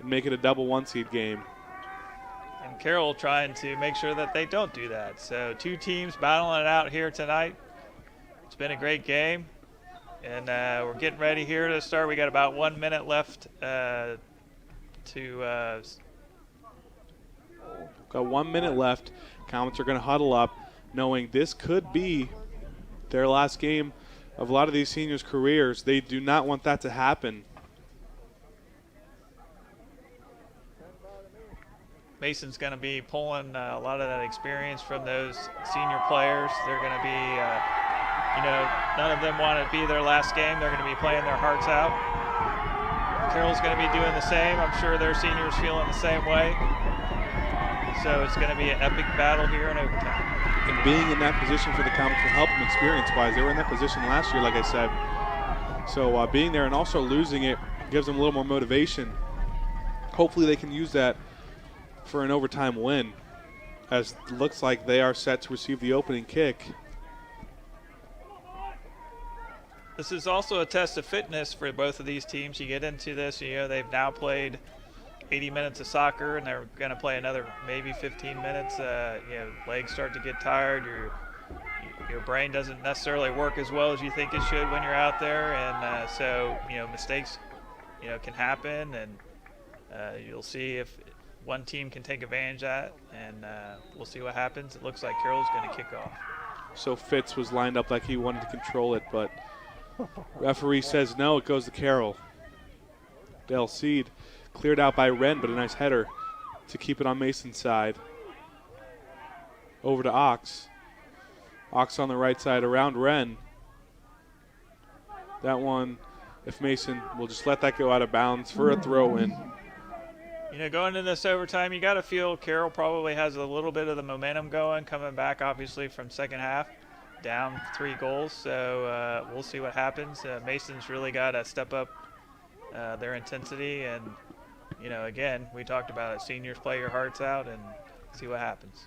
and make it a double 1 seed game. And Carroll trying to make sure that they don't do that. So 2 teams battling it out here tonight. It's been a great game. And we're getting ready here to start. We got about 1 minute left Got 1 minute left. Comets are going to huddle up, knowing this could be their last game of a lot of these seniors' careers. They do not want that to happen. Mason's going to be pulling a lot of that experience from those senior players. They're going to be, none of them want to be their last game. They're going to be playing their hearts out. Carroll's going to be doing the same. I'm sure their seniors feeling the same way. So it's going to be an epic battle here in overtime. And being in that position for the Comets will help them experience-wise. They were in that position last year, like I said. So being there and also losing it gives them a little more motivation. Hopefully they can use that for an overtime win, as it looks like they are set to receive the opening kick. This is also a test of fitness for both of these teams. You get into this, they've now played 80 minutes of soccer, and they're going to play another maybe 15 minutes. Legs start to get tired. Your brain doesn't necessarily work as well as you think it should when you're out there, and so mistakes can happen, and you'll see if one team can take advantage of that, and we'll see what happens. It looks like Carroll's going to kick off. So Fitz was lined up like he wanted to control it, but referee says no, it goes to Carroll. Del Cid cleared out by Wren, but a nice header to keep it on Mason's side. Over to Ox. Ox on the right side around Wren. That one, if Mason will just let that go out of bounds for a throw-in. Going into this overtime, you got to feel Carroll probably has a little bit of the momentum going, coming back obviously from second half, down 3 goals. So we'll see what happens. Mason's really got to step up their intensity, and again, we talked about it. Seniors, play your hearts out and see what happens.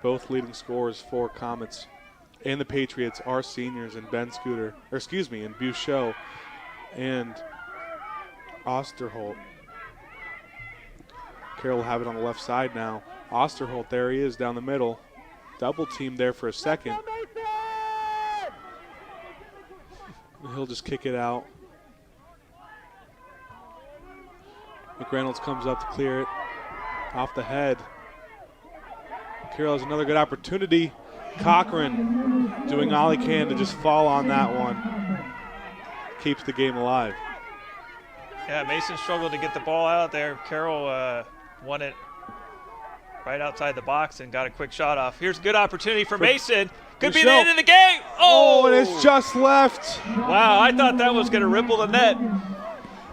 Both leading scorers for Comets and the Patriots are seniors in in Buchot and Osterholt. Carroll will have it on the left side now. Osterholt, there he is down the middle. Double team there for a second. He'll just kick it out. McReynolds comes up to clear it off the head. Carroll has another good opportunity. Cochran doing all he can to just fall on that one. Keeps the game alive. Yeah, Mason struggled to get the ball out there. Carroll won it right outside the box and got a quick shot off. Here's a good opportunity for Mason. Could be the end of the game. Oh, and it's just left. Wow, I thought that was going to ripple the net.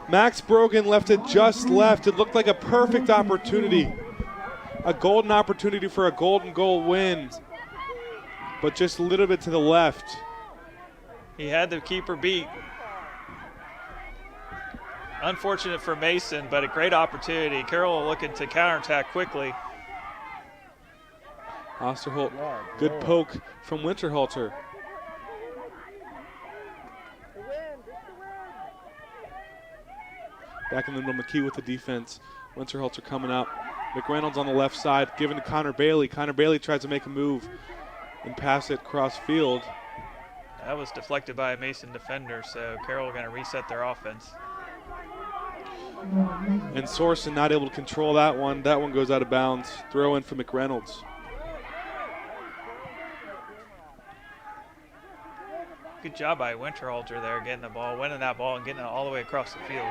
Max Brogan left it just left. It looked like a perfect opportunity. A golden opportunity for a golden goal win. But just a little bit to the left. He had the keeper beat. Unfortunate for Mason, but a great opportunity. Carroll looking to counterattack quickly. Osterholt, good poke from Winterhalter. Back in the middle, McKee with the defense. Winterhalter coming up. McReynolds on the left side, giving to Connor Bailey. Connor Bailey tries to make a move and pass it cross field. That was deflected by a Mason defender, so Carroll going to reset their offense. And Sorson not able to control that one. That one goes out of bounds. Throw in for McReynolds. Good job by Winterhalter there, getting the ball, winning that ball, and getting it all the way across the field.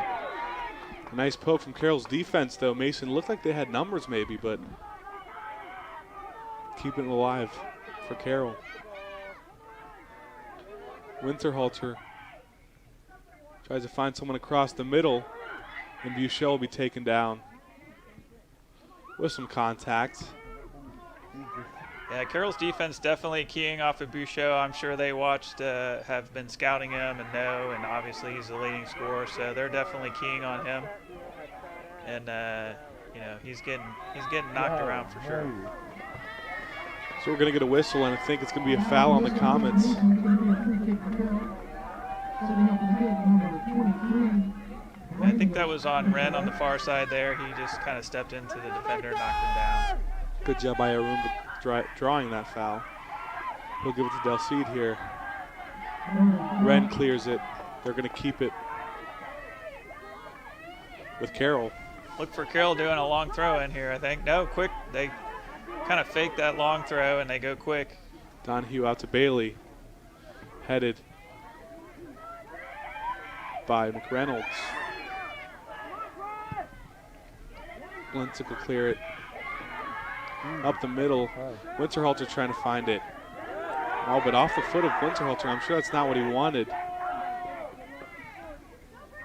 A nice poke from Carroll's defense, though. Mason looked like they had numbers maybe, but keeping it alive for Carroll. Winterhalter tries to find someone across the middle, and Buchel will be taken down with some contact. Yeah, Carroll's defense definitely keying off of Buchel. I'm sure they watched, have been scouting him and know, and obviously he's the leading scorer, so they're definitely keying on him. And you know, he's getting knocked around for sure. So we're going to get a whistle, and I think it's going to be a foul on the Comets. I think that was on Wren on the far side there. He just kind of stepped into the defender and knocked him down. Good job by Arun drawing that foul. He'll give it to Delcide here. Wren clears it. They're going to keep it with Carroll. Look for Carroll doing a long throw in here, I think. No, quick. They kind of fake that long throw, and they go quick. Donahue out to Bailey. Headed by McReynolds. Glensick will clear it. Up the middle. Winterhalter trying to find it. Oh, but off the foot of Winterhalter. I'm sure that's not what he wanted.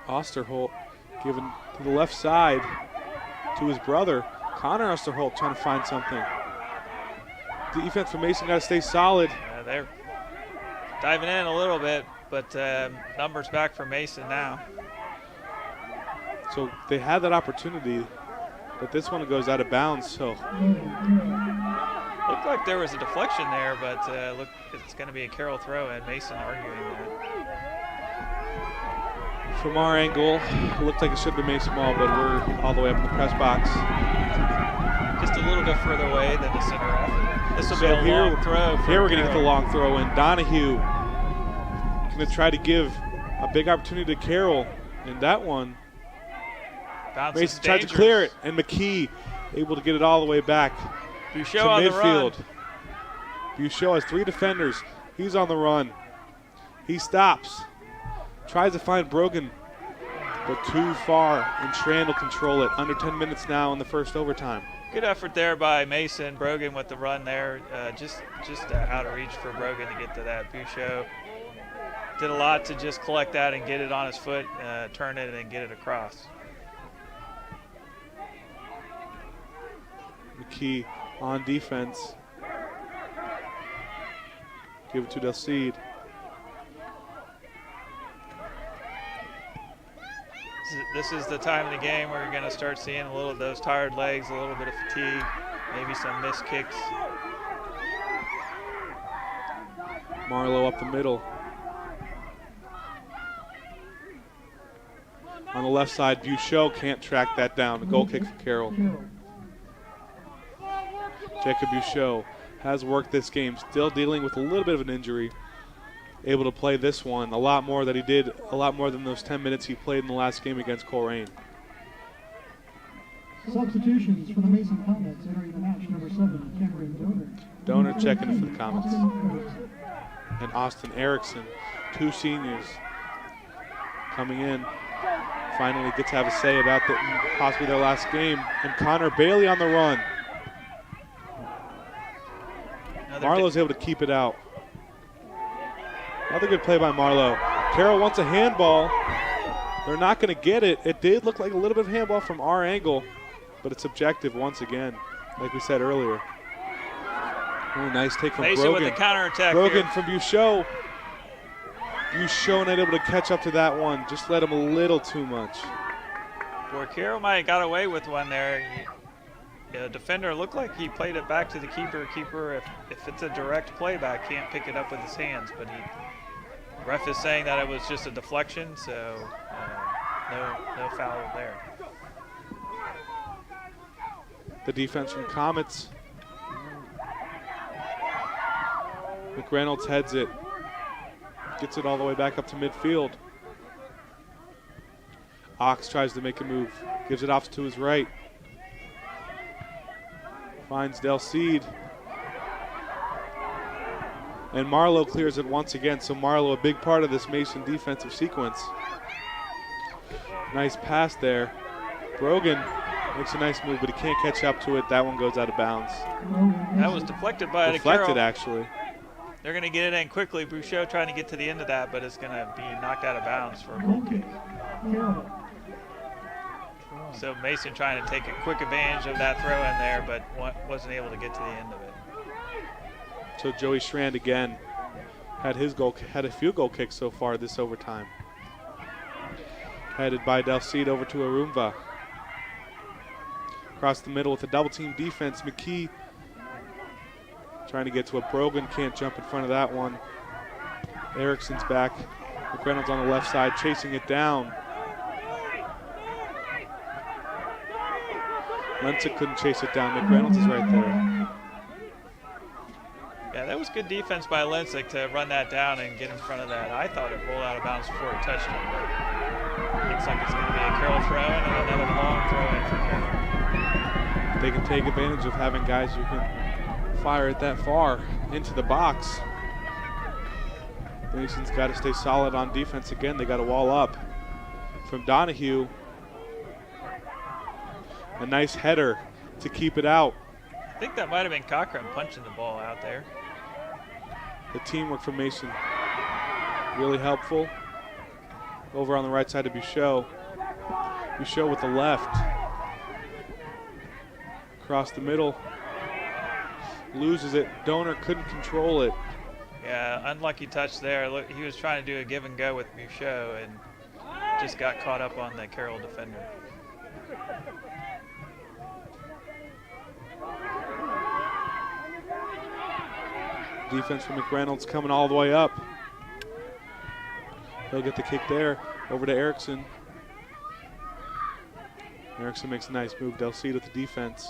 Osterholt given to the left side to his brother. Connor Osterholt trying to find something. Defense for Mason got to stay solid. They're diving in a little bit, but numbers back for Mason now. So they had that opportunity, but this one goes out of bounds. So looked like there was a deflection there, but look, it's going to be a Carroll throw, and Mason arguing that. From our angle, it looked like it should have been Mason ball, but we're all the way up in the press box. Just a little bit further away than the center ref. This will be a long throw. Here we're going to get the long throw in. Donahue going to try to give a big opportunity to Carroll, and that one, Mason tried to clear it, and McKee able to get it all the way back Buchel to on midfield. The run. Buchel has 3 defenders. He's on the run. He stops. Tries to find Brogan, but too far, and Strand will control it. Under 10 minutes now in the first overtime. Good effort there by Mason. Brogan with the run there. Just out of reach for Brogan to get to that. Buchel did a lot to just collect that and get it on his foot, turn it, and get it across. McKee on defense. Give it to Delcide. This is the time of the game where you're going to start seeing a little of those tired legs, a little bit of fatigue, maybe some missed kicks. Marlowe up the middle. On the left side, Buchel can't track that down. A goal kick for Carroll. Jacob Bouchot has worked this game, still dealing with a little bit of an injury. Able to play this one a lot more than he did, a lot more than those 10 minutes he played in the last game against Coleraine. Substitutions for the Mason Comets entering the match, number 7, Cameron Donor. Donor checking in for the Comets. And Austin Erickson, 2 seniors coming in. Finally gets to have a say about possibly their last game. And Connor Bailey on the run. Marlowe's able to keep it out. Another good play by Marlowe. Carroll wants a handball. They're not going to get it. It did look like a little bit of handball from our angle, but it's objective once again, like we said earlier. Oh, nice take from Mason Brogan. with the counterattack. Brogan from Bouchot. Bouchot not able to catch up to that one. Just let him a little too much. Boy, Carroll might have got away with one there. The defender looked like he played it back to the keeper. Keeper, if it's a direct playback, can't pick it up with his hands. But ref is saying that it was just a deflection, so no foul there. The defense from Comets. McReynolds heads it. Gets it all the way back up to midfield. Ox tries to make a move. Gives it off to his right. Finds Del Cid. And Marlowe clears it once again. So Marlowe, a big part of this Mason defensive sequence. Nice pass there. Brogan makes a nice move, but he can't catch up to it. That one goes out of bounds. That was deflected by Deflected, Carroll. actually. They're going to get it in quickly. Bouchot trying to get to the end of that, but it's going to be knocked out of bounds for a goal kick. So Mason trying to take a quick advantage of that throw in there, but wasn't able to get to the end of it. So Joey Schrand again had a field goal kick so far this overtime. Headed by Del Cid over to Arumva. Across the middle with a double team defense. McKee trying to get to it. Brogan can't jump in front of that one. Erickson's back. McReynolds on the left side chasing it down. Lensick couldn't chase it down. McReynolds is right there. Yeah, that was good defense by Lensick to run that down and get in front of that. I thought it rolled out of bounds before it touched him, but looks like it's going to be a Carroll throw in and another long throw in for Carroll. They can take advantage of having guys who can fire it that far into the box. Mason's got to stay solid on defense again. They got to wall up. From Donahue, a nice header to keep it out. I think that might have been Cochran punching the ball out there. The teamwork from Mason really helpful. Over on the right side of Bouchot. Bouchot with the left. Across the middle. Loses it. Donor couldn't control it. Yeah, unlucky touch there. Look, he was trying to do a give and go with Bouchot and just got caught up on the Carroll defender. Defense from McReynolds coming all the way up. He'll get the kick there. Over to Erickson. Erickson makes a nice move. Del Cid with the defense.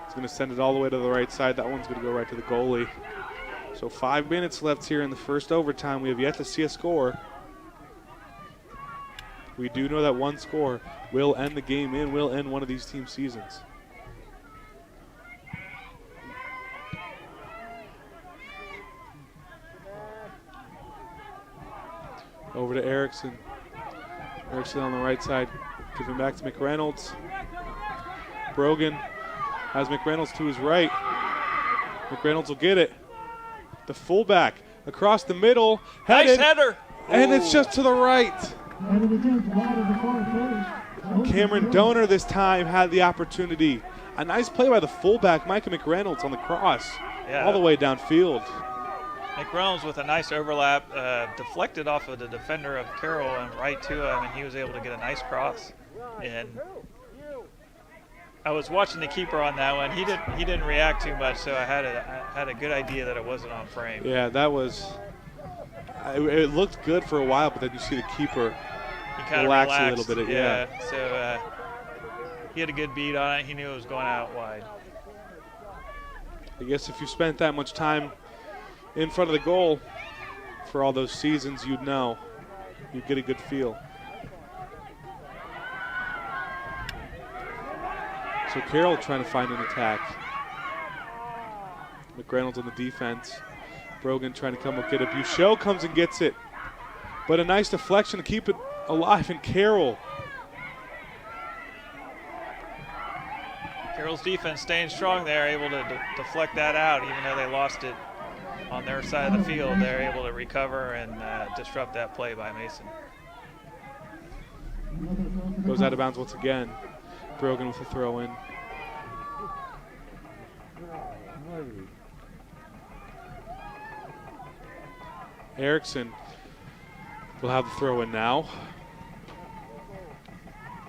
He's going to send it all the way to the right side. That one's going to go right to the goalie. So 5 minutes left here in the first overtime. We have yet to see a score. We do know that one score will end the game and will end one of these team seasons. Over to Erickson. Erickson on the right side. Giving back to McReynolds. Brogan has McReynolds to his right. McReynolds will get it. The fullback across the middle. Nice header. And it's just to the right. Cameron Donor this time had the opportunity. A nice play by the fullback, Micah McReynolds, on the cross. Yeah. All the way downfield. McReynolds with a nice overlap, deflected off of the defender of Carroll and right to him, and he was able to get a nice cross. And I was watching the keeper on that one. He didn't react too much, so I had a good idea that it wasn't on frame. Yeah, that was. It looked good for a while, but then you see the keeper He kind of relax relaxed a little bit. Yeah. So he had a good beat on it. He knew it was going out wide. I guess if you spent that much time in front of the goal for all those seasons, you'd know. You'd get a good feel. So Carroll trying to find an attack. McReynolds on the defense. Brogan trying to come up, get it. Buchel comes and gets it. But a nice deflection to keep it alive, and Carroll. Carroll's defense staying strong there, able to deflect that out, even though they lost it on their side of the field. They're able to recover and disrupt that play by Mason. Goes out of bounds once again. Brogan with a throw in. Erickson will have the throw in now.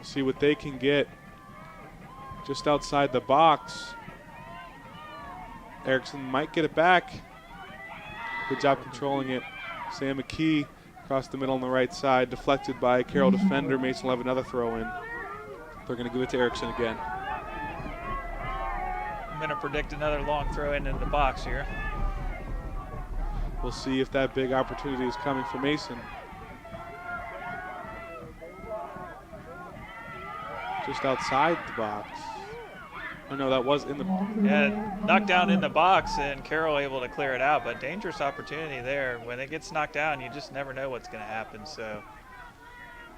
See what they can get just outside the box. Erickson might get it back. Good job controlling it. Sam McKee across the middle on the right side, deflected by Carroll defender. Mason will have another throw in. They're going to give it to Erickson again. I'm going to predict another long throw in into the box here. We'll see if that big opportunity is coming for Mason. Just outside the box. Oh no, that was in the box. Yeah, knocked down in the box, and Carroll able to clear it out, but dangerous opportunity there. When it gets knocked down, you just never know what's going to happen. So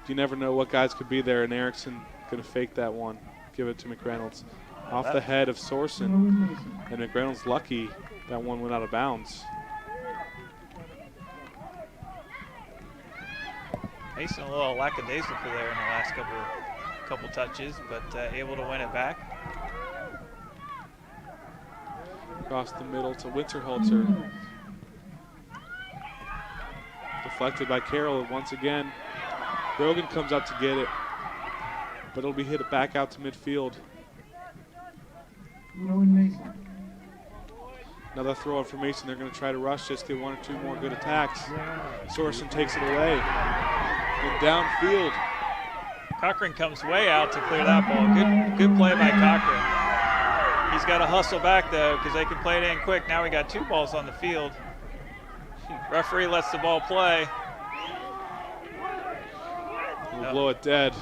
you never know what guys could be there, and Erickson going to fake that one, give it to McReynolds. Off the head of Sorensen, and McReynolds lucky that one went out of bounds. Mason a little lackadaisical there in the last couple touches, but able to win it back. Across the middle to Winterhalter. Deflected by Carroll once again. Brogan comes out to get it, but it'll be hit back out to midfield. Another throw in for Mason. They're going to try to rush this, get one or two more good attacks. Sorensen takes it away. And downfield. Cochran comes way out to clear that ball. Good play by Cochran. He's got to hustle back though, because they can play it in quick. Now we got two balls on the field. Referee lets the ball play. We'll blow it dead.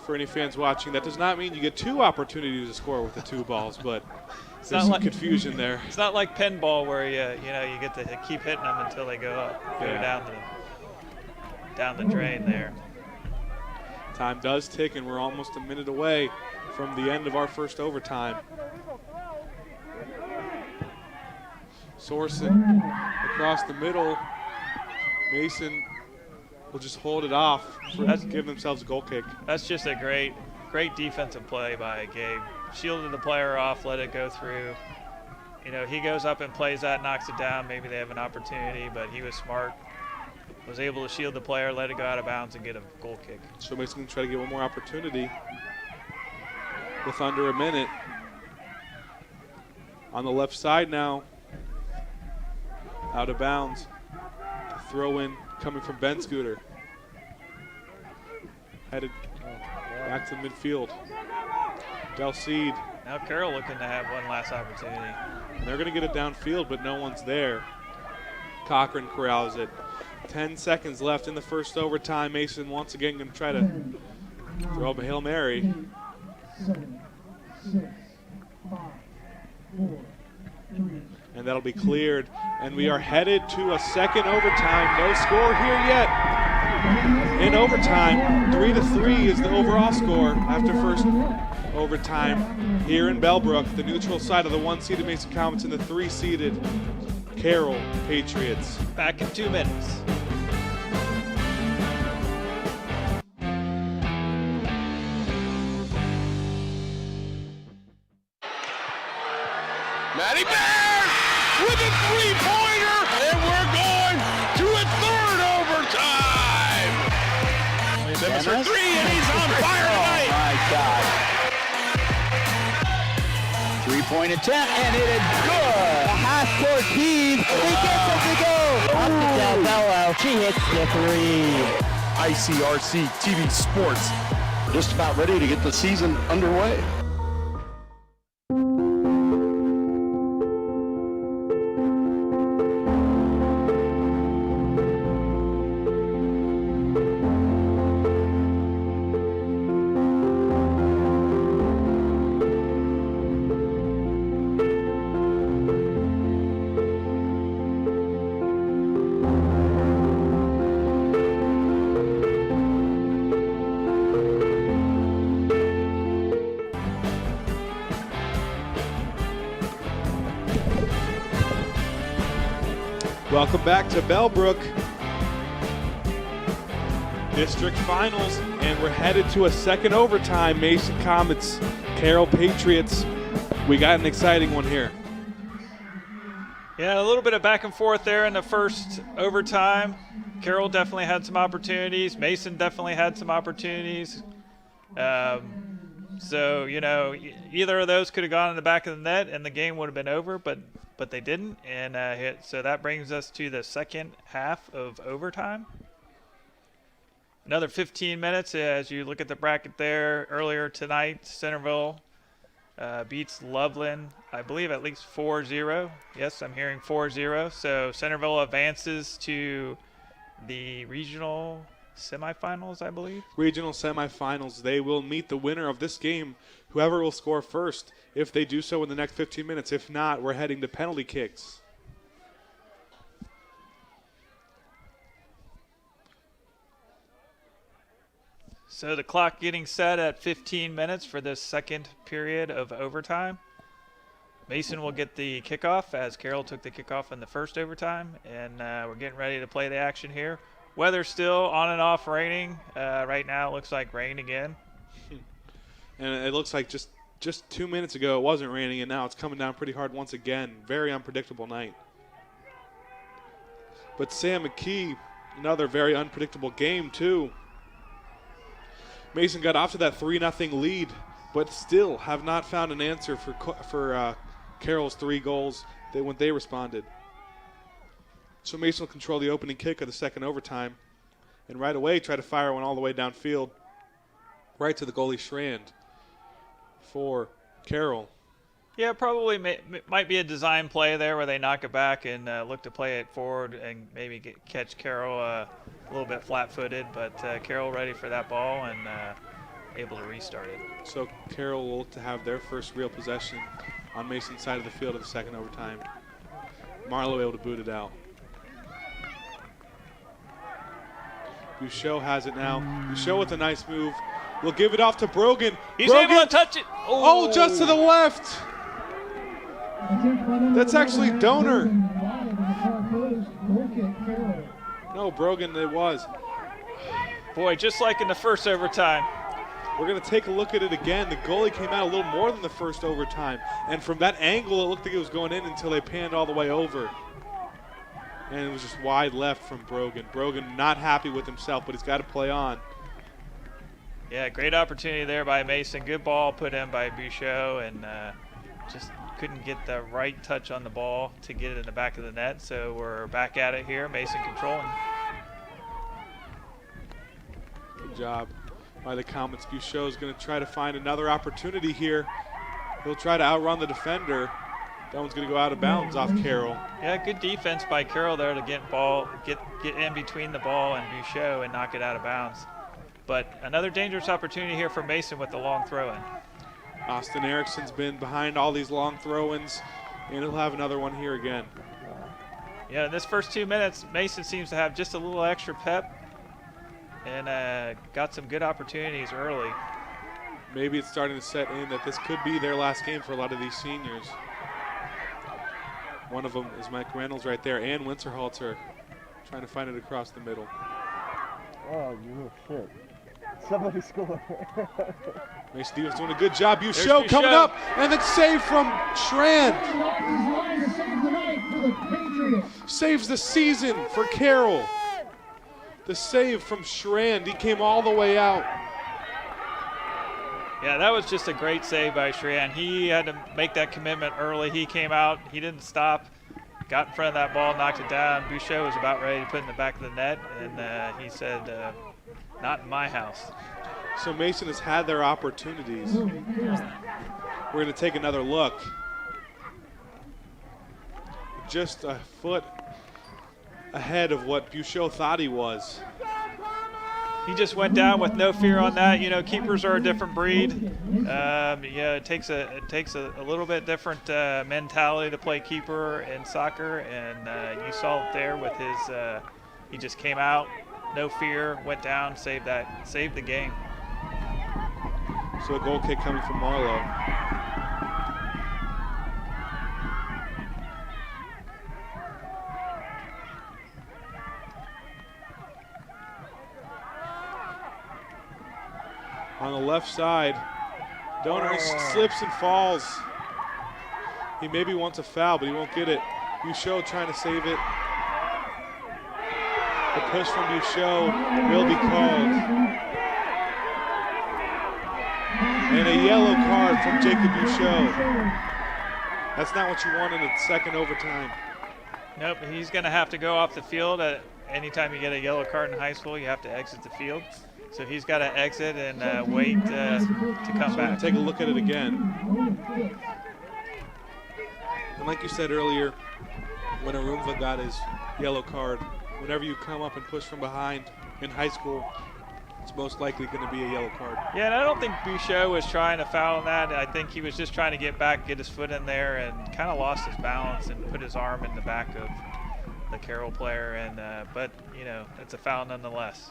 For any fans watching, that does not mean you get two opportunities to score with the two balls, but there's some confusion there. It's not like pinball where you get to keep hitting them until they go down the drain there. Time does tick, and we're almost a minute away from the end of our first overtime. Sorensen across the middle. Mason will just hold it off. Give themselves a goal kick. That's just a great defensive play by Gabe. Shielded the player off, let it go through. He goes up and plays that, knocks it down. Maybe they have an opportunity, but he was smart. Was able to shield the player, let it go out of bounds, and get a goal kick. So Mason's going to try to get one more opportunity with under a minute. On the left side now, out of bounds. Throw in coming from Ben Scooter. Headed back to the midfield. Del Cid. Now Carroll looking to have one last opportunity. They're going to get it downfield, but no one's there. Cochran corrals it. 10 seconds left in the first overtime. Mason once again going to try to throw up a Hail Mary. 7, 6, 5, 4, 3. And that'll be cleared. And we are headed to a second overtime. No score here yet. In overtime, 3-3 is the overall score after first overtime here in Bellbrook. The neutral side of the 1-seeded Mason Comets and the 3-seeded Carroll Patriots. Back in 2 minutes. Matty Bear with a three-pointer, and we're going to a third overtime. Simmons for three, and he's on fire tonight. Oh, my God. Three-point attempt, and it is good. A half-court heave. He gets it to go. Up to Del Bello. She hits the three. ICRC TV Sports just about ready to get the season underway. Welcome back to Bellbrook District Finals, and we're headed to a second overtime. Mason Comets, Carroll Patriots. We got an exciting one here. Yeah, a little bit of back and forth there in the first overtime. Carroll definitely had some opportunities. Mason definitely had some opportunities. So, you know, either of those could have gone in the back of the net and the game would have been over, but they didn't. And so that brings us to the second half of overtime. Another 15 minutes as you look at the bracket there. Earlier tonight, Centerville beats Loveland, I believe at least 4-0. Yes, I'm hearing 4-0. So Centerville advances to the regional semifinals, I believe. Regional semifinals. They will meet the winner of this game, whoever will score first, if they do so in the next 15 minutes. If not, we're heading to penalty kicks. So the clock getting set at 15 minutes for this second period of overtime. Mason will get the kickoff as Carroll took the kickoff in the first overtime, and we're getting ready to play the action here. Weather still on and off raining. Right now it looks like rain again. And it looks like just 2 minutes ago it wasn't raining, and now it's coming down pretty hard once again. Very unpredictable night. But Sam McKee, another very unpredictable game too. Mason got off to that 3-0 lead, but still have not found an answer for Carroll's 3 goals when they responded. So Mason will control the opening kick of the second overtime, and right away try to fire one all the way downfield, right to the goalie Schrand for Carroll. Yeah, probably might be a design play there where they knock it back and look to play it forward and maybe catch Carroll a little bit flat-footed, but Carroll ready for that ball and able to restart it. So Carroll will look to have their first real possession on Mason's side of the field of the second overtime. Marlowe able to boot it out. Bouchot has it now. Bouchot with a nice move. We'll give it off to Brogan. He's able to touch it. Oh, just to the left. That's actually Donor. No, Brogan it was. Boy, just like in the first overtime. We're going to take a look at it again. The goalie came out a little more than the first overtime. And from that angle, it looked like it was going in until they panned all the way over. And it was just wide left from Brogan. Brogan not happy with himself, but he's got to play on. Yeah, great opportunity there by Mason. Good ball put in by Bouchot, and just couldn't get the right touch on the ball to get it in the back of the net. So we're back at it here. Mason controlling. Good job by the Comets. Bouchot's going to try to find another opportunity here. He'll try to outrun the defender. That one's going to go out of bounds off Carroll. Yeah, good defense by Carroll there to get in between the ball and Bouchot and knock it out of bounds. But another dangerous opportunity here for Mason with the long throw-in. Austin Erickson's been behind all these long throw-ins, and he'll have another one here again. Yeah, in this first 2 minutes, Mason seems to have just a little extra pep and got some good opportunities early. Maybe it's starting to set in that this could be their last game for a lot of these seniors. One of them is Mike Reynolds right there, and Winterhalter trying to find it across the middle. Oh, you little shit. Somebody scored. Mason Stevens doing a good job. Bouchot coming up, and the save from Schrand. Saves the season for Carroll. The save from Schrand. He came all the way out. Yeah, that was just a great save by Schrand. He had to make that commitment early. He came out. He didn't stop. Got in front of that ball, knocked it down. Bouchot was about ready to put it in the back of the net, and he said, not in my house. So Mason has had their opportunities. We're going to take another look. Just a foot ahead of what Buchot thought he was. He just went down with no fear on that. You know, keepers are a different breed. Yeah, it takes a little bit different mentality to play keeper in soccer, and you saw it there with his. He just came out, no fear, went down, saved the game. So a goal kick coming from Marlowe. On the left side, Donor slips and falls. He maybe wants a foul, but he won't get it. Buchot trying to save it. The push from Buchot will be called. And a yellow card from Jacob Buchot. That's not what you want in a second overtime. Nope, he's going to have to go off the field. Anytime you get a yellow card in high school, you have to exit the field. So he's got to exit and wait to come back. Take a look at it again. And like you said earlier, when Arumva got his yellow card, whenever you come up and push from behind in high school, it's most likely going to be a yellow card. Yeah, and I don't think Buchot was trying to foul that. I think he was just trying to get back, get his foot in there, and kind of lost his balance and put his arm in the back of the Carroll player. And but, you know, it's a foul nonetheless.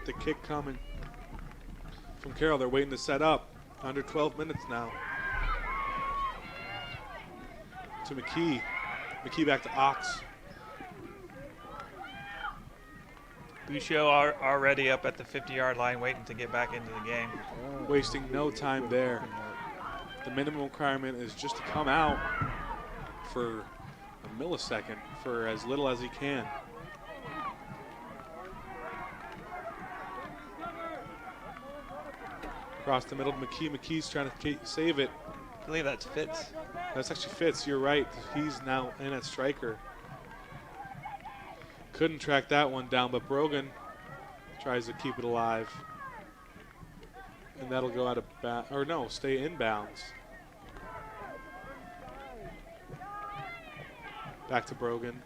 The kick coming from Carroll. They're waiting to set up. Under 12 minutes now. To McKee. McKee back to Ox. Buchot already up at the 50-yard line waiting to get back into the game. Wasting no time there. The minimum requirement is just to come out for a millisecond for as little as he can. Across the middle to McKee. McKee's trying to save it. I believe that's Fitz. That's actually Fitz. You're right. He's now in at striker. Couldn't track that one down, but Brogan tries to keep it alive. And that'll go out of bounds. Or no, stay in bounds. Back to Brogan.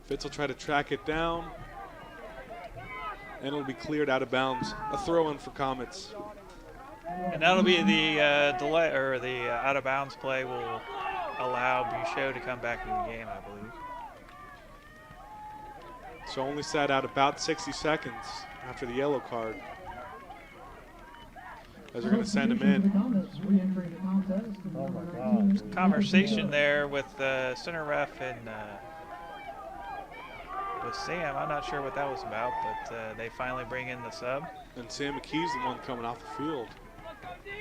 Fitz will try to track it down. And it'll be cleared out of bounds. A throw-in for Comets. And that'll be the delay, or the out of bounds play will allow Buchot to come back in the game, I believe. So only sat out about 60 seconds after the yellow card. As they're going to send him in. Oh my God. Conversation there with center ref and with Sam. I'm not sure what that was about, but they finally bring in the sub. And Sam McKee's the one coming off the field.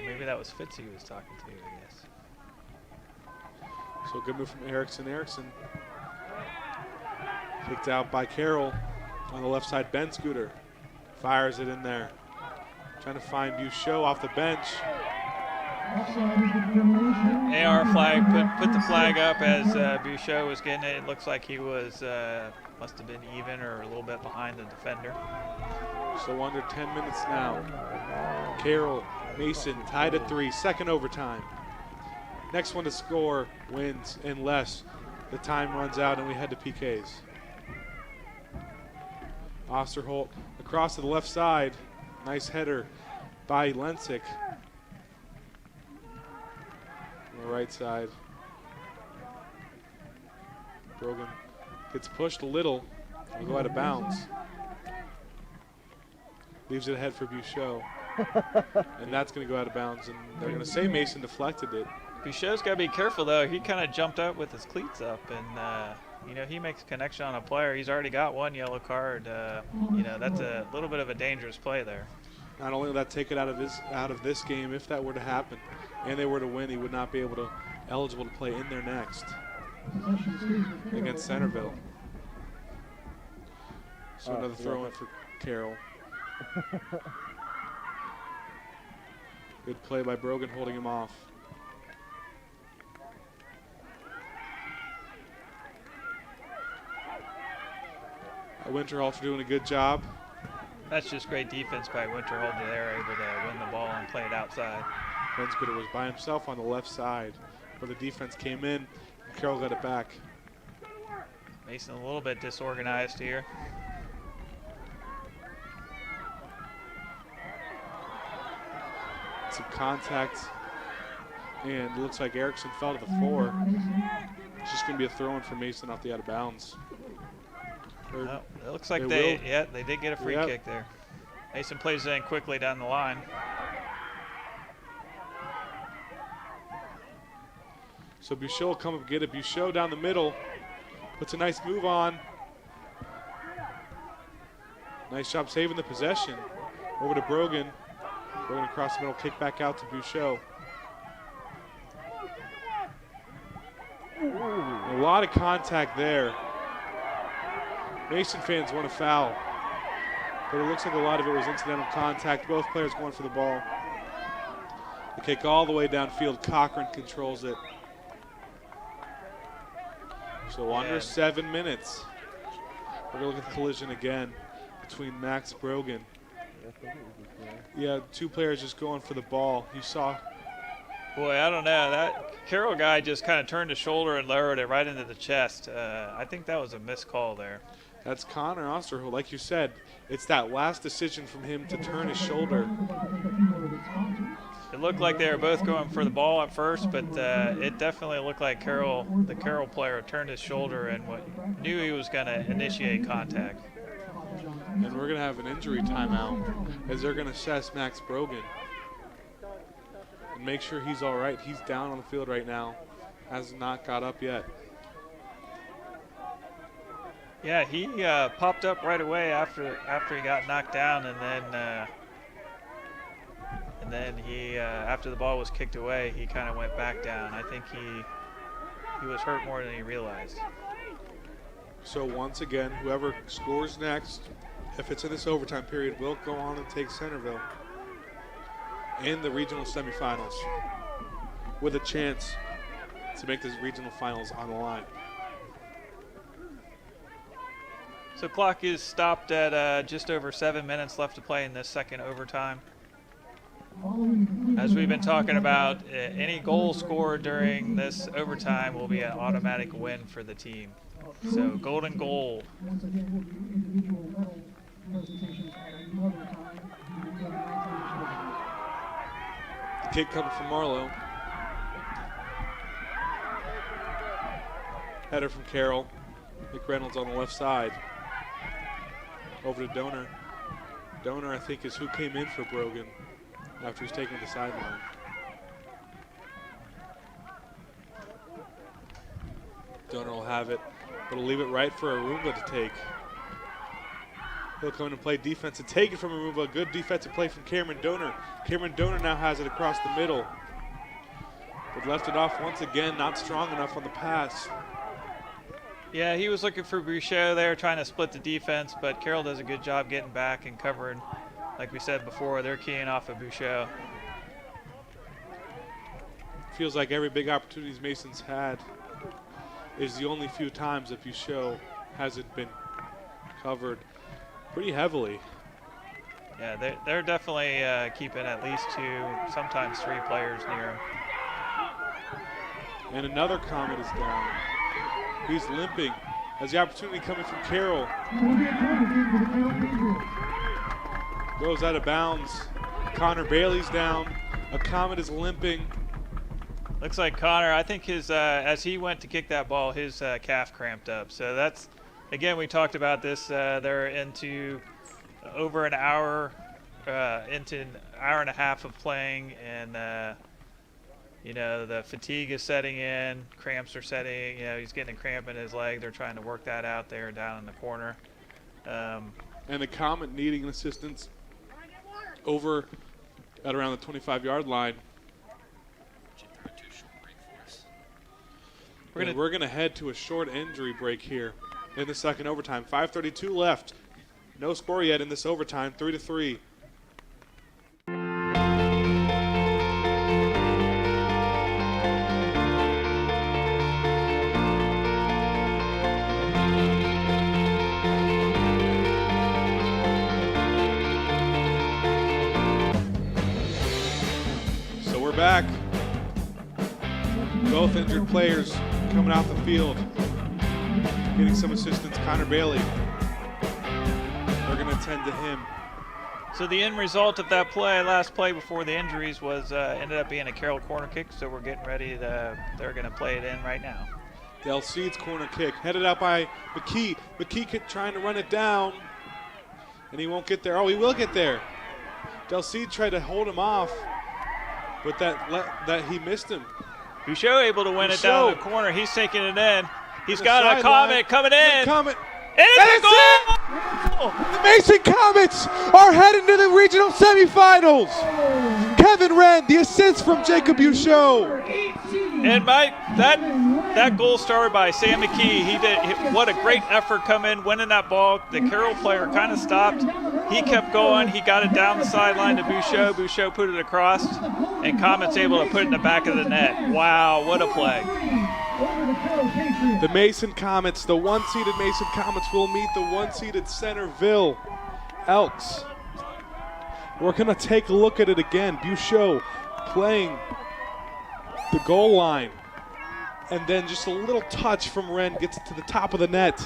Maybe that was Fitz he was talking to, I guess. So good move from Erickson. Erickson kicked out by Carroll on the left side. Ben Scooter fires it in there. Trying to find Buchot off the bench. AR flag, put the flag up as Buchot was getting it. It looks like he was, must have been even or a little bit behind the defender. So under 10 minutes now. Carroll, Mason tied at 3, second overtime. Next one to score wins unless the time runs out and we head to PKs. Osterholt across to the left side. Nice header by Lensick. On the right side. Brogan gets pushed a little. Will go out of bounds. Leaves it ahead for Buchot. And that's going to go out of bounds. And they're going to say Mason deflected it. Buchot's got to be careful, though. He kind of jumped up with his cleats up. And, you know, he makes a connection on a player. He's already got one yellow card. You know, that's a little bit of a dangerous play there. Not only will that take it out of this game, if that were to happen, and they were to win, he would not be eligible to play in there next against Centerville. So another throw in for Carroll. Good play by Brogan holding him off. Winterhalter doing a good job. That's just great defense by Winterhalter there, able to win the ball and play it outside. Rensgooder was by himself on the left side where the defense came in. And Carroll got it back. Mason a little bit disorganized here. Some contact. And it looks like Erickson fell to the floor. It's just going to be a throw-in for Mason off the out of bounds. Oh, it looks like they did get a free kick there. Mason plays it in quickly down the line. So Bouchot will come up and get it. Bouchot down the middle. Puts a nice move on. Nice job saving the possession. Over to Brogan. Brogan across the middle, kick back out to Bouchot. A lot of contact there. Mason fans want a foul, but it looks like a lot of it was incidental contact. Both players going for the ball. The kick all the way downfield. Cochran controls it. So under 7 minutes. We're going to look at the collision again between Max Brogan. Yeah, two players just going for the ball. You saw. Boy, I don't know. That Carroll guy just kind of turned his shoulder and lowered it right into the chest. I think that was a missed call there. That's Connor Osterholt. Like you said, it's that last decision from him to turn his shoulder. It looked like they were both going for the ball at first, but it definitely looked like the Carroll player turned his shoulder and knew he was going to initiate contact. And we're going to have an injury timeout as they're going to assess Max Brogan and make sure he's all right. He's down on the field right now, has not got up yet. Yeah, he popped up right away after he got knocked down, and then he after the ball was kicked away, he kind of went back down. I think he was hurt more than he realized. So once again, whoever scores next, if it's in this overtime period, will go on and take Centerville in the regional semifinals with a chance to make the regional finals on the line. So clock is stopped at just over 7 minutes left to play in this second overtime. As we've been talking about, any goal scored during this overtime will be an automatic win for the team. So golden goal. Once again, will be individual medal presentations at another time. Kick coming from Marlowe. Header from Carroll. McReynolds on the left side. Over to Donor. Donor, I think, is who came in for Brogan after he's taken to the sideline. Donor will have it, but he'll leave it right for Arumba to take. He'll come in and play defense and take it from Arumba. Good defensive play from Cameron Donor. Cameron Donor now has it across the middle, but left it off once again, not strong enough on the pass. Yeah, he was looking for Bouchot there, trying to split the defense, but Carroll does a good job getting back and covering. Like we said before, they're keying off of Bouchot. Feels like every big opportunity Mason's had is the only few times that Bouchot hasn't been covered pretty heavily. Yeah, they're definitely keeping at least 2, sometimes 3 players near him. And another Comet is down. He's limping. Has the opportunity coming from Carroll. Goes out of bounds. Connor Bailey's down. A Comet is limping. Looks like Connor, I think his as he went to kick that ball, his calf cramped up. So that's, again, we talked about this. They're into over an hour, into an hour and a half of playing, and you know, the fatigue is setting in, cramps are setting, you know, he's getting a cramp in his leg. They're trying to work that out there down in the corner. And the Comet needing assistance over at around the 25-yard line. We're going to head to a short injury break here in the second overtime. 5:32 left. No score yet in this overtime, 3-3. we're back. Both injured players coming off the field, getting some assistance. Connor Bailey, they're going to attend to him. So the end result of that last play before the injuries, was ended up being a Carroll corner kick. So we're getting ready they're going to play it in right now. Del Cede's corner kick, headed out by McKee. McKee trying to run it down, and he won't get there. Oh, he will get there. Del Cede tried to hold him off, but that he missed him. Bouchot able to win it down the corner. He's taking it in. He's The got a sideline. Comet coming in. Comet. And it's a goal! The Mason Comets are heading to the regional semifinals. Kevin Wren, the assist from Jacob Bouchot. And Mike, that goal started by Sam McKee. What a great effort come in, winning that ball. The Carroll player kind of stopped. He kept going. He got it down the sideline to Bouchot. Bouchot put it across, and Comet's able to put it in the back of the net. Wow, what a play. The Mason Comets, the one-seeded Mason Comets will meet the one-seeded Centerville Elks. We're going to take a look at it again. Bouchot playing the goal line, and then just a little touch from Wren gets it to the top of the net.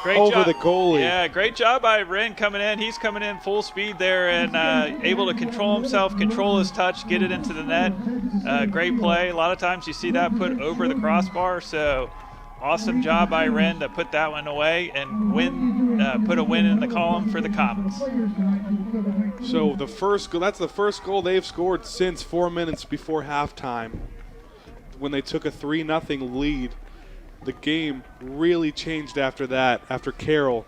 Great over job. the goalie. Yeah, great job by Wren coming in. He's coming in full speed there and able to control himself, control his touch, get it into the net. Great play. A lot of times you see that put over the crossbar, so awesome job by Wren to put that one away and put a win in the column for the Comets. So the first goal, that's the first goal they've scored since 4 minutes before halftime, when they took a 3-0 lead. The game really changed after that, after Carroll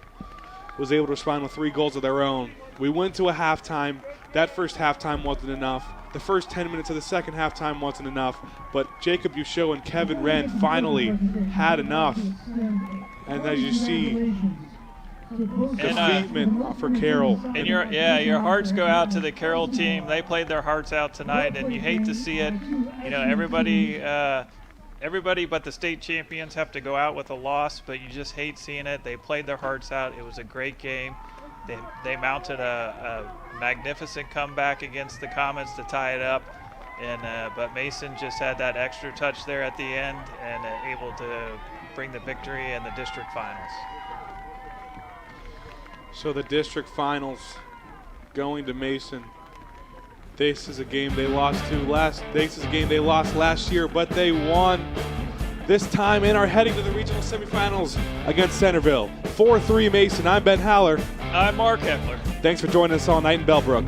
was able to respond with 3 goals of their own. We went to a halftime. That first halftime wasn't enough. The first 10 minutes of the second halftime wasn't enough, but Jacob Bouchot and Kevin Wren finally had enough. And as you see, defeatment for Carroll. And your hearts go out to the Carroll team. They played their hearts out tonight, and you hate to see it. You know, everybody but the state champions have to go out with a loss, but you just hate seeing it. They played their hearts out. It was a great game. They mounted a magnificent comeback against the Comets to tie it up, and but Mason just had that extra touch there at the end and able to bring the victory in the district finals. So the district finals going to Mason. This is a game they lost last year, but they won this time and are heading to the regional semifinals against Centerville. 4-3 Mason. I'm Ben Haller. I'm Mark Heckler. Thanks for joining us all night in Bellbrook.